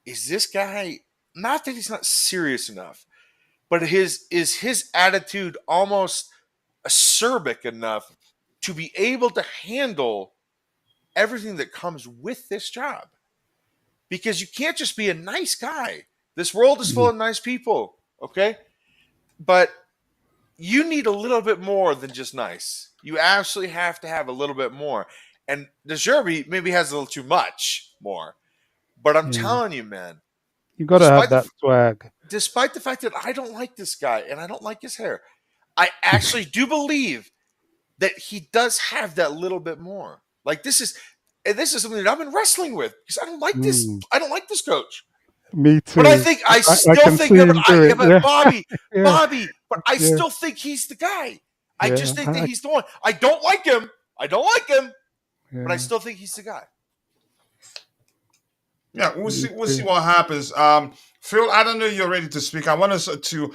S4: is this guy, not that he's not serious enough, but is his attitude almost acerbic enough to be able to handle everything that comes with this job? Because you can't just be a nice guy. This world is full of nice people, okay? But you need a little bit more than just nice. You absolutely have to have a little bit more. And De Zerbi maybe has a little too much more. But I'm telling you, man,
S3: You got to have that swag.
S4: despite the fact that I don't like this guy and I don't like his hair, I actually do believe that he does have that little bit more. Like this is something that I've been wrestling with because I don't like this. I don't like this coach.
S3: Me too.
S4: But I think I still think Bobby,
S3: Yeah.
S4: Bobby. But I still think he's the guy. I just think that he's the one. I don't like him. But I still think he's the guy.
S2: Yeah, we'll see what happens. Phil, I don't know if you're ready to speak. I want us to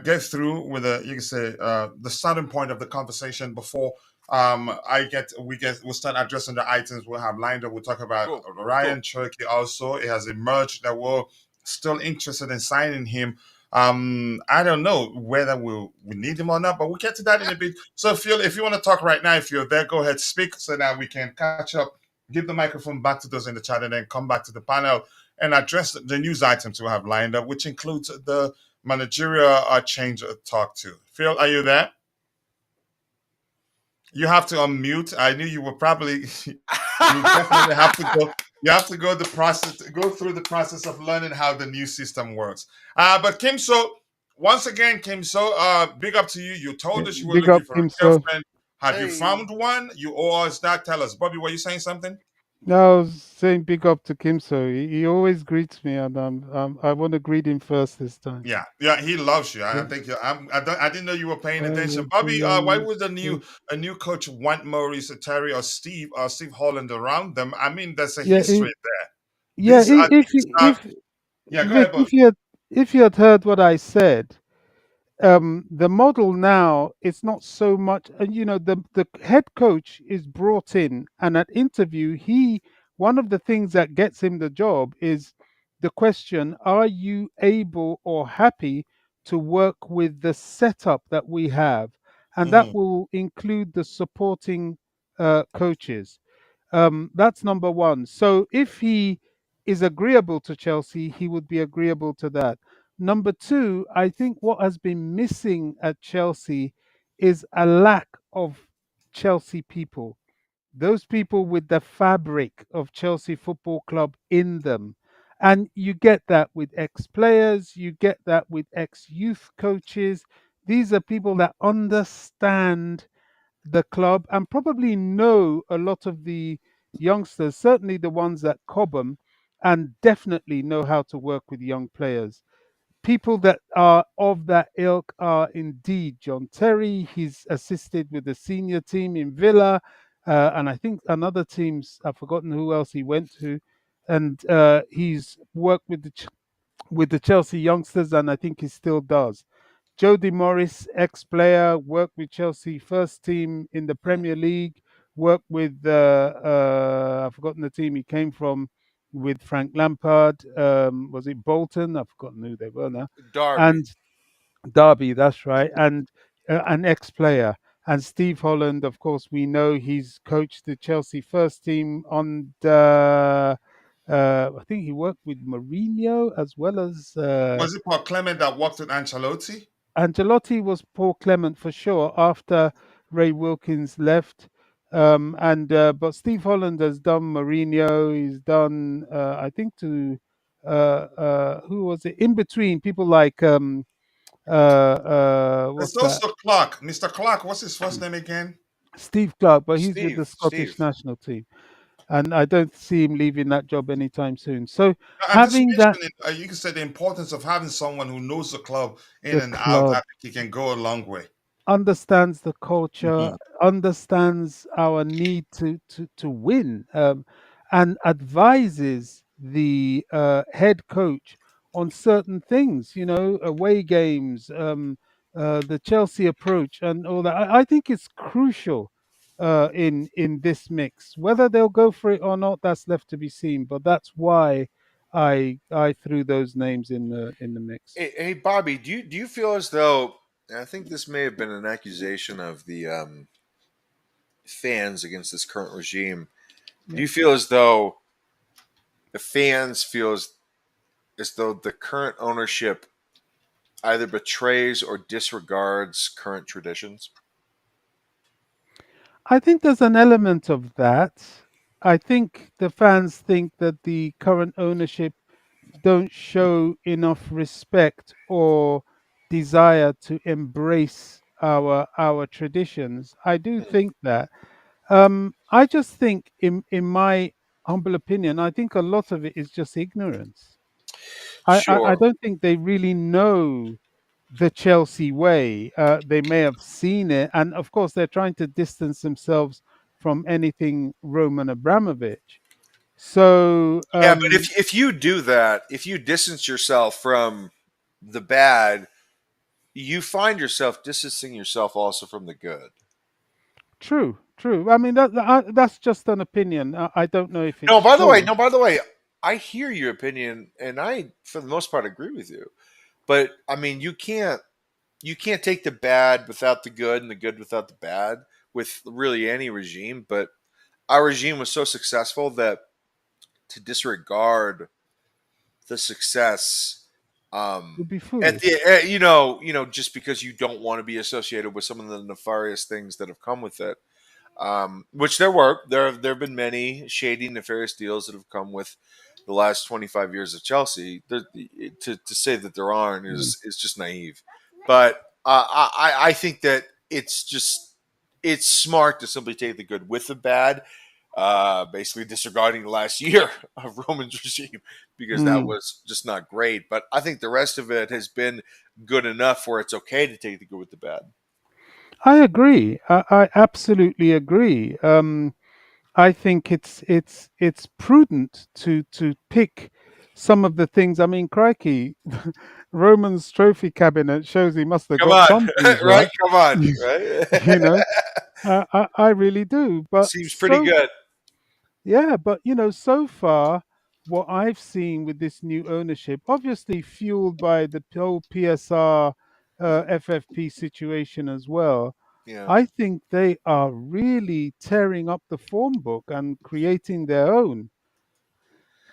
S2: get through with the starting point of the conversation before we'll start addressing the items we'll have lined up. We'll talk about Ryan Cherky also. It has emerged that we're still interested in signing him. I don't know whether we need him or not, but we'll get to that in a bit. So Phil, if you want to talk right now, if you're there, go ahead, speak so that we can catch up. Give the microphone back to those in the chat and then come back to the panel and address the news items we have lined up, which includes the managerial change talk to. Phil, are you there? You have to unmute. I knew you were probably you definitely have to go. You have to go the process, go through the process of learning how the new system works. But Kim, so once again, Kim, so big up to you. You told us you were
S3: Big
S2: looking
S3: up
S2: for a
S3: him, so.
S2: girlfriend. Have you
S4: Hey.
S2: found one? You owe us that. Tell us, Bobby. Were you saying something?
S3: No, I was saying big up to Kimso. He always greets me, and I want to greet him first this time.
S2: Yeah, yeah, he loves you. I
S3: Yeah.
S2: think I didn't know you were paying
S3: I
S2: attention,
S3: will
S2: Bobby.
S3: be
S2: Why
S3: on
S2: would a new coach want Maurice Terry or Steve Holland around them? I mean, there's a
S3: yeah,
S2: history there.
S3: yeah.
S2: These are yeah. Go
S3: Vic,
S2: ahead, Bobby.
S3: if you had heard what I said, the model now it's not so much, and the head coach is brought in, and at interview he one of the things that gets him the job is the question: are you able or happy to work with the setup that we have? And that
S2: Hmm.
S3: will include the supporting coaches. That's number one. So if he is agreeable to Chelsea, he would be agreeable to that. Number two, I think what has been missing at Chelsea is a lack of Chelsea people. Those people with the fabric of Chelsea Football Club in them. And you get that with ex players, you get that with ex youth coaches. These are people that understand the club and probably know a lot of the youngsters, certainly the ones at Cobham, and definitely know how to work with young players. People that are of that ilk are indeed John Terry. He's assisted with the senior team in Villa, and I think another teams. I've forgotten who else he went to, and he's worked with the Chelsea youngsters, and I think he still does. Jody Morris, ex-player, worked with Chelsea first team in the Premier League. Worked with I've forgotten the team he came from with Frank Lampard. Was it Bolton? I've forgotten who they were now.
S4: Darby.
S3: And Derby, that's right, and an ex-player. And Steve Holland, of course, we know he's coached the Chelsea first team on the. I think he worked with Mourinho as well as
S2: Was it Paul Clement that worked with Ancelotti?
S3: Ancelotti was Paul Clement for sure after Ray Wilkins left. And but Steve Holland has done Mourinho. He's done I think to who was it in between people like
S2: There's
S3: what's that?
S2: also Clark, Mr. Clark. What's his first name again?
S3: Steve Clark, but he's with the Scottish
S4: Steve.
S3: national team, and I don't see him leaving that job anytime soon. So
S2: I'm just
S3: having that
S2: mentioning. You can say the importance of having someone who knows the club in
S3: the
S2: and out. I
S3: club
S2: think he can go a long way.
S3: understands the culture,
S2: Mhm.
S3: understands our need to win, and advises the head coach on certain things, away games, the Chelsea approach, and all that. I think it's crucial in this mix. Whether they'll go for it or not, that's left to be seen. But that's why I threw those names in the mix.
S4: Hey, Bobby, do you feel as though, and I think this may have been an accusation of the fans against this current regime? Do
S3: Yeah.
S4: you feel as though the fans feel as though the current ownership either betrays or disregards current traditions?
S3: I think there's an element of that. I think the fans think that the current ownership don't show enough respect or desire to embrace our traditions. I do
S4: Hmm.
S3: think that. I just think, in my humble opinion, I think a lot of it is just ignorance. I
S4: Sure.
S3: don't think they really know the Chelsea way. They may have seen it, and of course, they're trying to distance themselves from anything Roman Abramovich. So,
S4: Yeah, but if you do that, if you distance yourself from the bad, you find yourself distancing yourself also from the good.
S3: true, true. I mean, that's just an opinion. I don't know if
S4: No,
S3: it's
S4: by the way,
S3: true.
S4: no, by the way, I hear your opinion, and I, for the most part, agree with you. But I mean, you can't take the bad without the good, and the good without the bad with really any regime. But our regime was so successful that to disregard the success
S3: Would be
S4: At
S3: foolish.
S4: the you know, just because you don't want to be associated with some of the nefarious things that have come with it. Which there have been many shady, nefarious deals that have come with the last 25 years of Chelsea. To say that there aren't
S3: Mm.
S4: is just naive. But I think that it's smart to simply take the good with the bad. Basically disregarding the last year of Roman's regime because that
S3: Mm.
S4: was just not great. But I think the rest of it has been good enough where it's okay to take the good with the bad.
S3: I agree. I absolutely agree. I think it's prudent to pick some of the things. I mean, crikey, Roman's trophy cabinet shows he must have
S4: Come
S3: got
S4: on,
S3: some things
S4: right?
S3: right.
S4: Come on, right?
S3: You know, I really do. But
S4: Seems pretty
S3: so
S4: good.
S3: yeah, but so far, what I've seen with this new ownership, obviously fueled by the whole PSR, FFP situation as well,
S4: Yeah.
S3: I think they are really tearing up the form book and creating their own.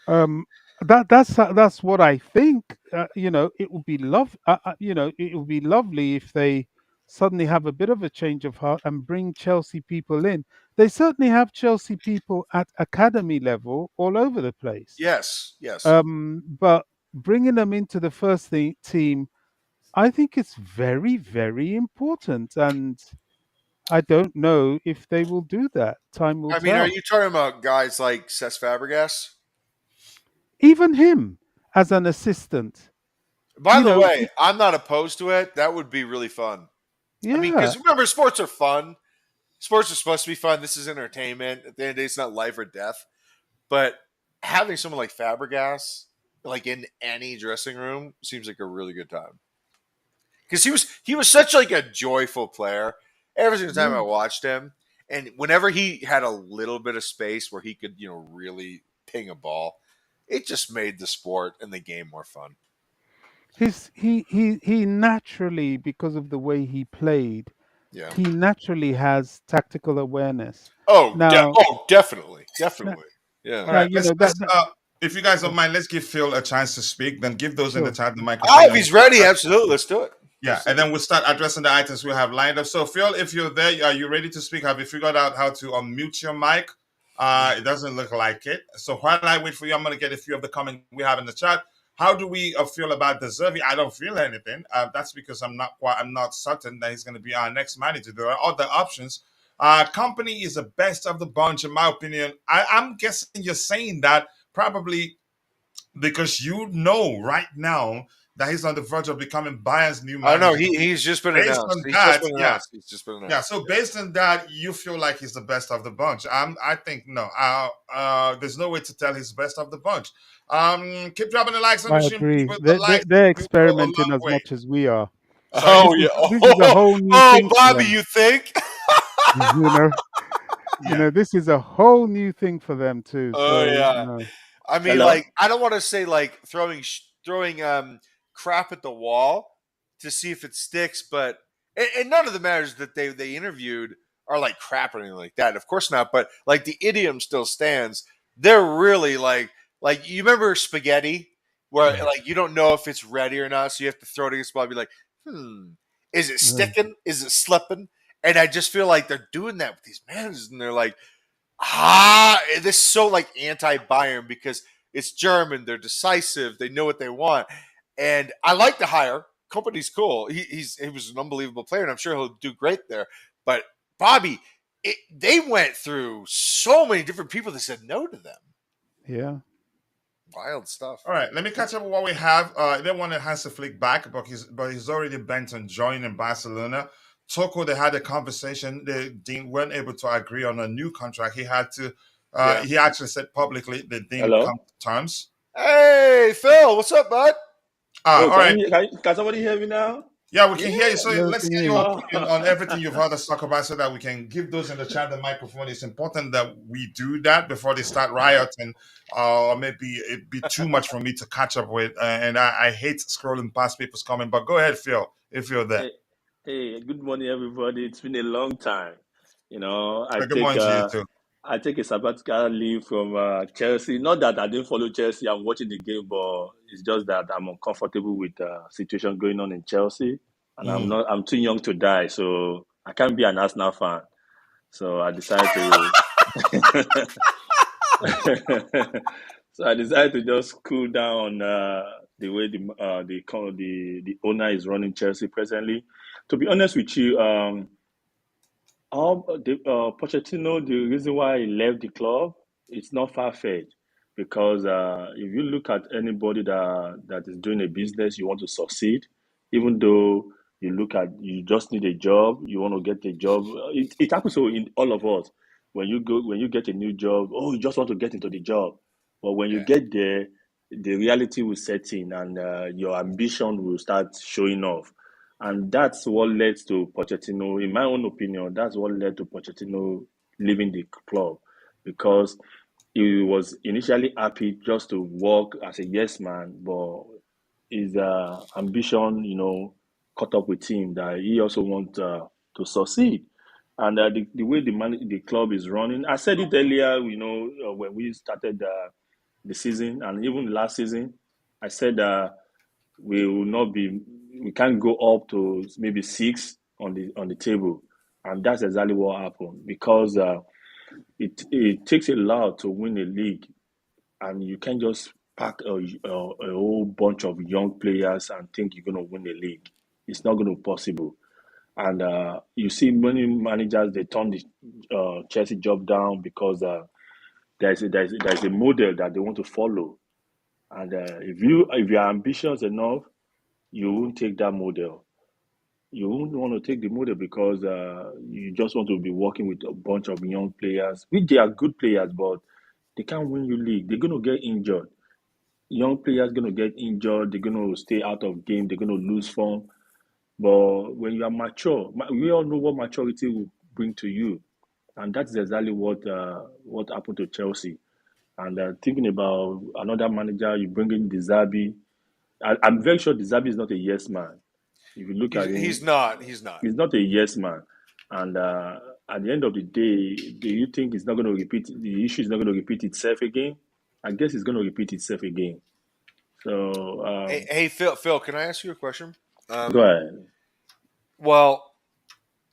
S3: Um, that's what I think. It would be it would be lovely if they suddenly have a bit of a change of heart and bring Chelsea people in. They certainly have Chelsea people at academy level all over the place.
S4: Yes. Yes.
S3: But bringing them into the first team, I think it's very, very important. And I don't know if they will do that. Time will
S4: I mean, are
S3: tell.
S4: you talking about guys like Cesc Fabregas?
S3: Even him as an assistant,
S4: By
S3: you
S4: the
S3: know,
S4: way, I'm not opposed to it. That would be really fun. I mean,
S3: yeah,
S4: because remember, sports are fun. Sports are supposed to be fun. This is entertainment. At the end of the day, it's not life or death. But having someone like Fabregas, like in any dressing room, seems like a really good time. Because he was such like a joyful player. Every single time I
S3: yeah.
S4: watched him, and whenever he had a little bit of space where he could, really ping a ball, it just made the sport and the game more fun.
S3: He naturally, because of the way he played,
S4: Yeah.
S3: he naturally has tactical awareness.
S4: Oh,
S3: Now,
S4: definitely,
S3: now,
S4: definitely. Yeah.
S2: All
S3: now
S2: right,
S3: you
S2: let's
S3: know
S2: let's
S3: that.
S2: if you guys don't
S3: Oh,
S2: mind, let's give Phil a chance to speak. Then give those in the
S3: sure.
S2: chat the
S4: Ah,
S2: microphone.
S4: if
S2: Then
S4: he's ready, absolutely, let's do it.
S2: yeah, and then we'll start addressing the items we have lined up. So, Phil, if you're there, are you ready to speak? Have you figured out how to unmute your mic? It doesn't look like it. So, while I wait for you, I'm going to get a few of the comments we have in the chat. How do we feel about Deserving? I don't feel anything. That's because I'm not certain that he's going to be our next manager. There are other options. Company is the best of the bunch, in my opinion. I'm guessing you're saying that probably because you know right now that he's on the verge of becoming Bayern's new
S4: Oh no,
S2: manager.
S4: he's just been
S2: Based
S4: announced.
S2: on that, yeah,
S4: He's just been
S2: yeah.
S4: announced.
S2: So based on that, you feel like he's the best of the bunch. I think no. There's no way to tell he's the best of the bunch. Keep dropping the likes on the
S3: I
S2: stream,
S3: agree.
S2: people. The likes
S3: They're
S2: do go a
S3: experimenting
S2: long
S3: as
S2: way.
S3: much as we are.
S2: Sorry.
S4: Oh yeah.
S3: This is a whole new
S4: Oh,
S3: thing for
S4: Bobby,
S3: them.
S4: you think?
S3: You know,
S2: Yeah.
S3: this is a whole new thing for them too.
S4: Oh
S3: So
S4: yeah. I mean,
S5: Hello?
S4: like, I don't want to say like throwing crap at the wall to see if it sticks, but and none of the matters that they interviewed are like crap or anything like that. Of course not. But like the idiom still stands. They're really like you remember spaghetti, where like you don't know if it's ready or not, so you have to throw it against the wall and be like, is it
S3: uh,
S4: sticking? Is it slipping? And I just feel like they're doing that with these managers, and they're like, this is so like anti-Bayern because it's German. They're decisive. They know what they want, and I like the hire. Company's cool. He was an unbelievable player, and I'm sure he'll do great there. But Bobby, they went through so many different people that said no to them.
S3: yeah.
S4: Wild stuff.
S2: All right, let me catch up with what we have. They wanted Hans to flick back, but he's already bent on joining Barcelona. Toko, they had a conversation. They weren't able to agree on a new contract. He had to.
S4: Yeah.
S2: He actually said publicly they didn't
S5: Hello?
S2: come to terms.
S4: Hey, Phil, what's up, bud?
S5: Oh,
S2: All right.
S5: can somebody hear me now?
S2: Yeah, we can
S4: Yeah.
S2: hear you. So
S3: Yeah, we
S2: let's
S3: can
S2: get
S3: hear
S2: your
S3: you.
S2: opinion on everything you've heard us talk about so that we can give those in the chat the microphone. It's important that we do that before they start rioting. Or maybe it'd be too much for me to catch up with. And I hate scrolling past people's comments. But go ahead, Phil, if you're there.
S5: Hey, good morning, everybody. It's been a long time. I
S2: Good
S5: take
S2: morning to you too.
S5: I take a sabbatical leave from Chelsea. Not that I didn't follow Chelsea. I'm watching the game, but it's just that I'm uncomfortable with the situation going on in Chelsea, and I'm
S2: Mm.
S5: not. I'm too young to die, so I can't be an Arsenal fan. So I decided to. So I decided to just cool down the way the owner is running Chelsea presently. To be honest with you, Pochettino, the reason why he left the club, it's not far-fetched because if you look at anybody that is doing a business, you want to succeed, even though you just need a job, you want to get a job. It happens so in all of us. When you get a new job, oh, you just want to get into the job, but when you
S4: Yeah.
S5: get there, the reality will set in, and your ambition will start showing off. And that's what led to Pochettino, in my own opinion, that's what led to Pochettino leaving the club because he was initially happy just to work as a yes man, but his ambition, caught up with him that he also wants to succeed. And the way the club is running, I said it earlier, when we started the season and even last season, I said we will not be we can't go up to maybe six on the table, and that's exactly what happened because it takes a lot to win a league, and you can't just pack a whole bunch of young players and think you're going to win the league. It's not going to be possible. And you see many managers they turn the Chelsea job down because there's a model that they want to follow, and if you're ambitious enough, you won't take that model. You won't want to take the model because you just want to be working with a bunch of young players, which they are good players, but they can't win you league. They're going to get injured. Young players going to get injured. They're going to stay out of game. They're going to lose form. But when you are mature, we all know what maturity will bring to you, and that's exactly what happened to Chelsea. And thinking about another manager, you bring in Dizabi. I'm very sure Dizabi is not a yes man. If you look at
S4: He's
S5: him,
S4: not. He's not.
S5: he's not a yes man. And at the end of the day, do you think it's not going to repeat? The issue is not going to repeat itself again. I guess it's going to repeat itself again. So
S4: Hey, Phil, can I ask you a question?
S5: go ahead.
S4: Well,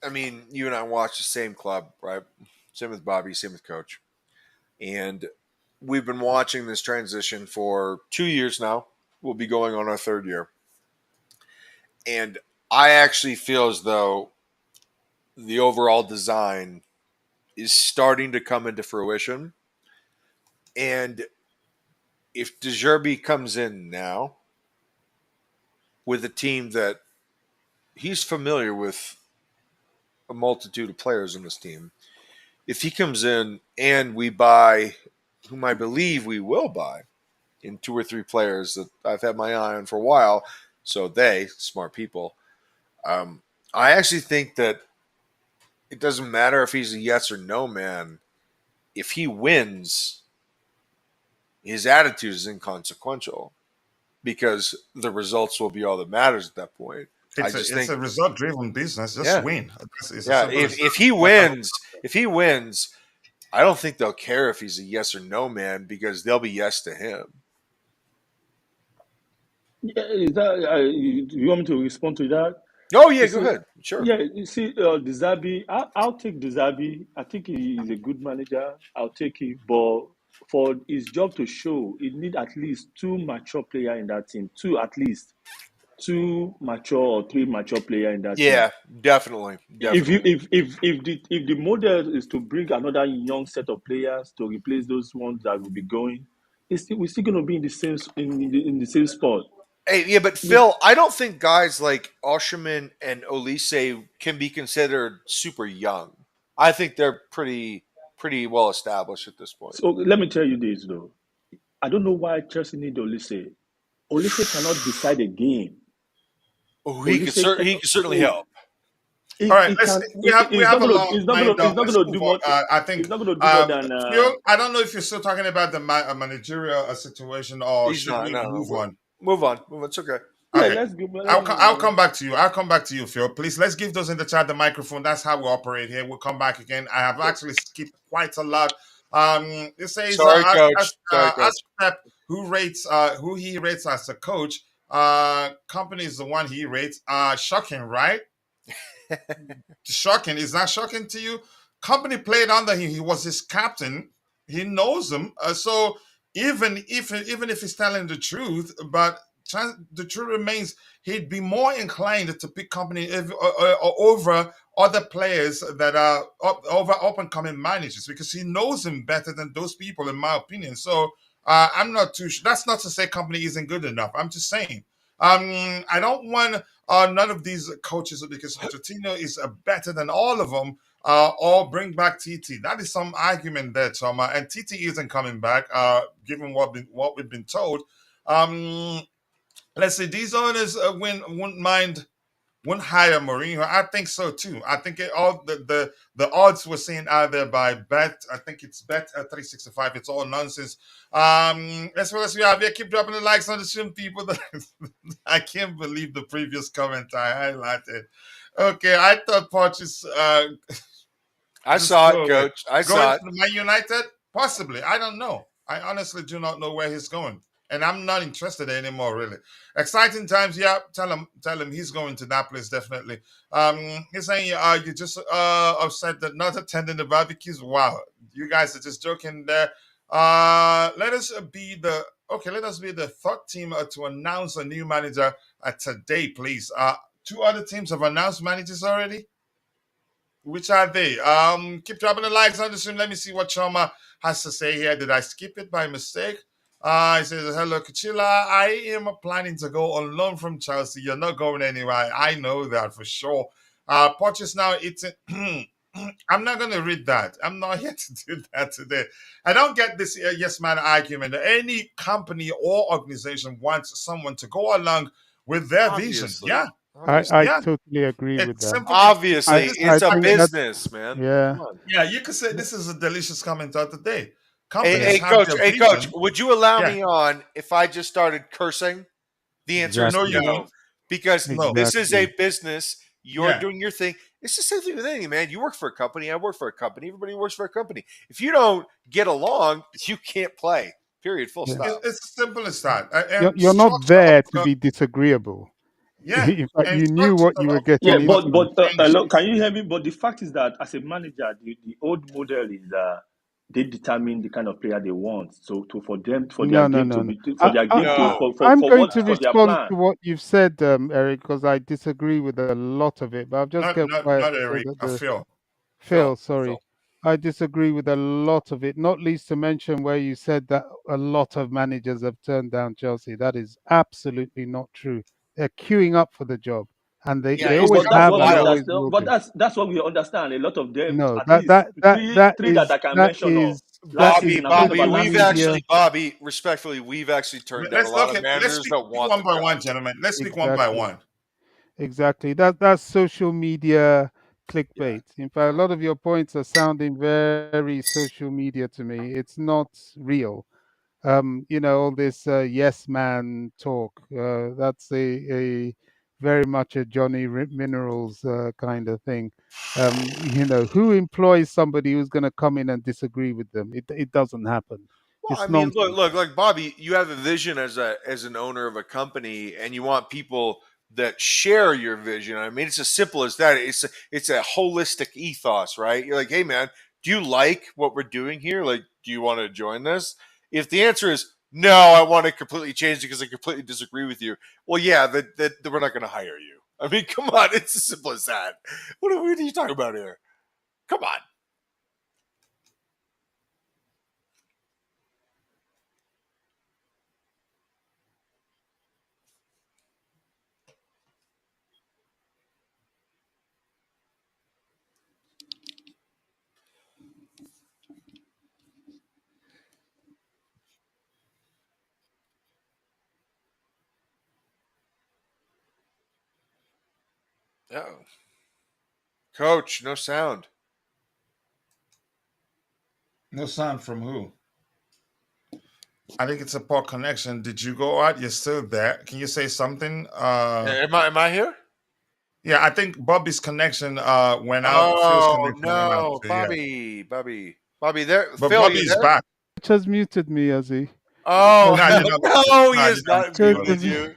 S4: I mean, you and I watch the same club, right? Same with Bobby, same with Coach, and we've been watching this transition for 2 years now. We'll be going on our third year, and I actually feel as though the overall design is starting to come into fruition. And if De Zerbi comes in now with a team that he's familiar with a multitude of players in this team, if he comes in and we buy, whom I believe we will buy, in two or three players that I've had my eye on for a while, so they, smart people, I actually think that it doesn't matter if he's a yes or no man. If he wins, his attitude is inconsequential because the results will be all that matters at that point. I just
S2: It's
S4: think,
S2: a result driven business. Just
S4: yeah,
S2: win. It's as
S4: yeah.
S2: simple as
S4: If he wins, I don't think they'll care if he's a yes or no man because they'll be yes to him.
S5: Yeah, is that, you want me to respond to that?
S4: Oh yeah,
S5: You
S4: go
S5: see,
S4: ahead. Sure.
S5: yeah, you see, Dizabi, I'll take Dizabi. I think he is a good manager. I'll take him, but for his job to show, he need at least two mature player in that team. Two at least, two mature or three mature player in that team.
S4: Yeah, definitely.
S5: If you if the model is to bring another young set of players to replace those ones that will be going, we're still going to be in the same in the same spot.
S4: Hey, yeah, but Phil, I don't think guys like Osherman and Olise can be considered super young. I think they're pretty well established at this point.
S5: So let me tell you this though. I don't know why Chelsea need Olise. Olise cannot decide a game.
S4: Oh,
S5: Olise can,
S4: he could certainly help.
S2: All right,
S5: he
S2: let's.
S5: can.
S2: We
S5: He's
S2: have
S5: not
S2: a
S5: gonna.
S2: lot
S5: He's not gonna.
S2: lined
S5: He's
S2: up.
S5: not
S2: Let's
S5: gonna
S2: move
S5: do
S2: on.
S5: more.
S2: I
S5: He's
S2: think
S5: not gonna do more than.
S2: Phil. I don't know if you're still talking about the managerial situation, or
S4: He's
S2: should
S4: not.
S2: we
S4: No,
S2: move on?
S4: move on. It's okay.
S5: Yeah,
S2: Okay.
S5: let's go.
S2: I'll come back to you. I'll come back to you, Phil. Please, let's give those in the chat the microphone. That's how we operate here. We'll come back again. I have actually skipped quite a lot. It says
S4: Sorry, coach. Sorry,
S2: ask
S4: coach.
S2: Pep who he rates as a coach. Company is the one he rates. Shocking, right? Shocking. Is that shocking to you? Company played under him. He was his captain. He knows him. So even if he's telling the truth, but the truth remains, he'd be more inclined to pick company over other players that are over up and coming managers because he knows him better than those people, in my opinion. So I'm not too. That's not to say company isn't good enough. I'm just saying. I don't want none of these coaches because Pochettino is better than all of them. Or bring back TT. That is some argument there, Tom. And TT isn't coming back, given what we've been told. Um, let's say these owners wouldn't hire Mourinho. I think so too. I think all the odds we're seeing out there by Bet. I think it's Bet 365. It's all nonsense. As well as we have here, keep dropping the likes on the stream, people. That I can't believe the previous comment I highlighted. Okay, I thought Poch is
S4: I
S2: just
S4: saw
S2: go
S4: it,
S2: away.
S4: coach. I
S2: Going
S4: saw
S2: to
S4: it.
S2: Man United? Possibly. I don't know. I honestly do not know where he's going. And I'm not interested anymore, really. Exciting times, yeah. Tell him he's going to that place, definitely. He's saying you just upset that not attending the barbecues. Wow. You guys are just joking there. Let us be the third team to announce a new manager today, please. Two other teams have announced managers already. Which are they? Keep dropping the likes on the stream. Let me see what Choma has to say here. Did I skip it by mistake? He says, hello, Kachila. I am planning to go on loan from Chelsea. You're not going anywhere. I know that for sure. Poch is now eating. I'm not going to read that. I'm not here to do that today. I don't get this yes man argument. Any company or organization wants someone to go along with their vision.
S4: Obviously.
S2: Yeah.
S4: Obviously.
S3: I
S2: Yeah.
S3: totally agree with
S2: It's
S3: that.
S2: simple.
S4: Obviously,
S3: I
S4: it's a
S3: think that
S4: business, man.
S3: yeah.
S4: Come on.
S2: Yeah, you could say this is a delicious comment of the day.
S4: Hey,
S2: Companies
S4: hey,
S2: have
S4: coach.
S2: their
S4: Hey, coach.
S2: vision.
S4: Would you allow
S2: Yeah,
S4: me on if I just started cursing? The answer is
S2: no, you
S3: Exactly.
S4: no,
S2: won't.
S4: because
S2: No.
S4: this is a
S3: Exactly.
S4: business. You're
S2: Yeah,
S4: doing your thing. It's the same thing with anything, man. You work for a company. I work for a company. Everybody works for a company. If you don't get along, you can't play. Period. Full
S3: Yeah.
S4: stop.
S2: it's as simple as that. And
S3: You're not
S2: structure
S3: there to
S2: of
S3: be disagreeable.
S2: yeah,
S3: In fact,
S2: and
S3: you knew
S2: structure
S3: what you were
S2: of
S5: Yeah,
S3: getting
S2: companies
S3: into.
S5: but
S2: have changed.
S5: hello, can you hear me? But the fact is that as a manager, the old model is they determine the kind of player they want. So for them for their
S3: No, no,
S5: game
S3: no,
S5: to
S3: no.
S5: be for their game to
S4: No.
S3: I'm
S5: for
S3: going
S5: what
S3: to
S5: for their
S3: respond
S5: plan.
S3: to what you've said, Eric, because I disagree with a lot of it. But I've just kept quiet
S2: Not
S3: so
S2: Eric,
S3: that
S2: I
S3: the
S2: feel.
S3: Phil,
S4: Phil.
S3: sorry. I disagree with a lot of it, not least to mention where you said that a lot of managers have turned down Chelsea. That is absolutely not true. They're queuing up for the job, and they,
S4: Yeah,
S3: they
S5: No,
S4: it's
S3: always
S5: but
S4: come a
S5: that's
S3: have
S5: what we
S3: and
S4: while.
S3: always
S5: understand.
S3: will
S5: But
S3: do.
S5: that's what we understand. A lot of them,
S3: No,
S5: at
S3: that
S5: least
S3: that that that
S5: three that
S3: is
S5: I can
S3: that
S5: mention of
S3: is that
S5: last
S3: is
S4: Bobby,
S5: season. I'm talking
S4: Bobby,
S5: about
S3: social
S5: last
S4: we've
S5: season.
S3: media.
S4: actually, Bobby, respectfully, we've actually turned down a
S2: Let's
S4: lot of
S2: okay. Let's
S4: managers
S2: speak
S4: that want
S2: one
S4: the
S2: by
S4: job.
S2: one, gentlemen. Let's speak one by
S3: Exactly.
S2: one.
S3: Exactly. That's social media
S5: Yeah.
S3: clickbait. In fact, a lot of your points are sounding very social media to me. It's not real. All this yes man talk. That's a very much a Minerals kind of thing. Who employs somebody who's going to come in and disagree with them? It doesn't happen.
S4: Well, I
S3: It's
S4: mean,
S3: nonsense.
S4: like Bobby, you have a vision as an owner of a company, and you want people that share your vision. I mean, it's as simple as that. It's a holistic ethos, right? You're like, hey, man, do you like what we're doing here? Like, do you want to join this? If the answer is no, I want to completely change it because I completely disagree with you. Well, yeah, that we're not going to hire you. I mean, come on, it's as simple as that. What are you talking about here? Come on. Oh, coach, no sound.
S2: No sound from who? I think it's a poor connection. Did you go out? You're still there. Can you say something?
S4: Am I here?
S2: Yeah, I think Bobby's connection went out. Phil's
S4: Oh
S2: connection went out
S4: no,
S2: too. Yeah,
S4: Bobby. There,
S2: but
S4: Phil, you
S2: Bobby's
S4: there?
S2: back.
S3: Coach has muted me, has he?
S4: Oh
S3: Coach,
S2: No,
S3: has-
S2: you're not muted.
S4: no, he
S2: No,
S4: is
S2: you're not
S4: not
S2: muted,
S3: Coach,
S2: buddy.
S4: muted
S3: has,
S4: you.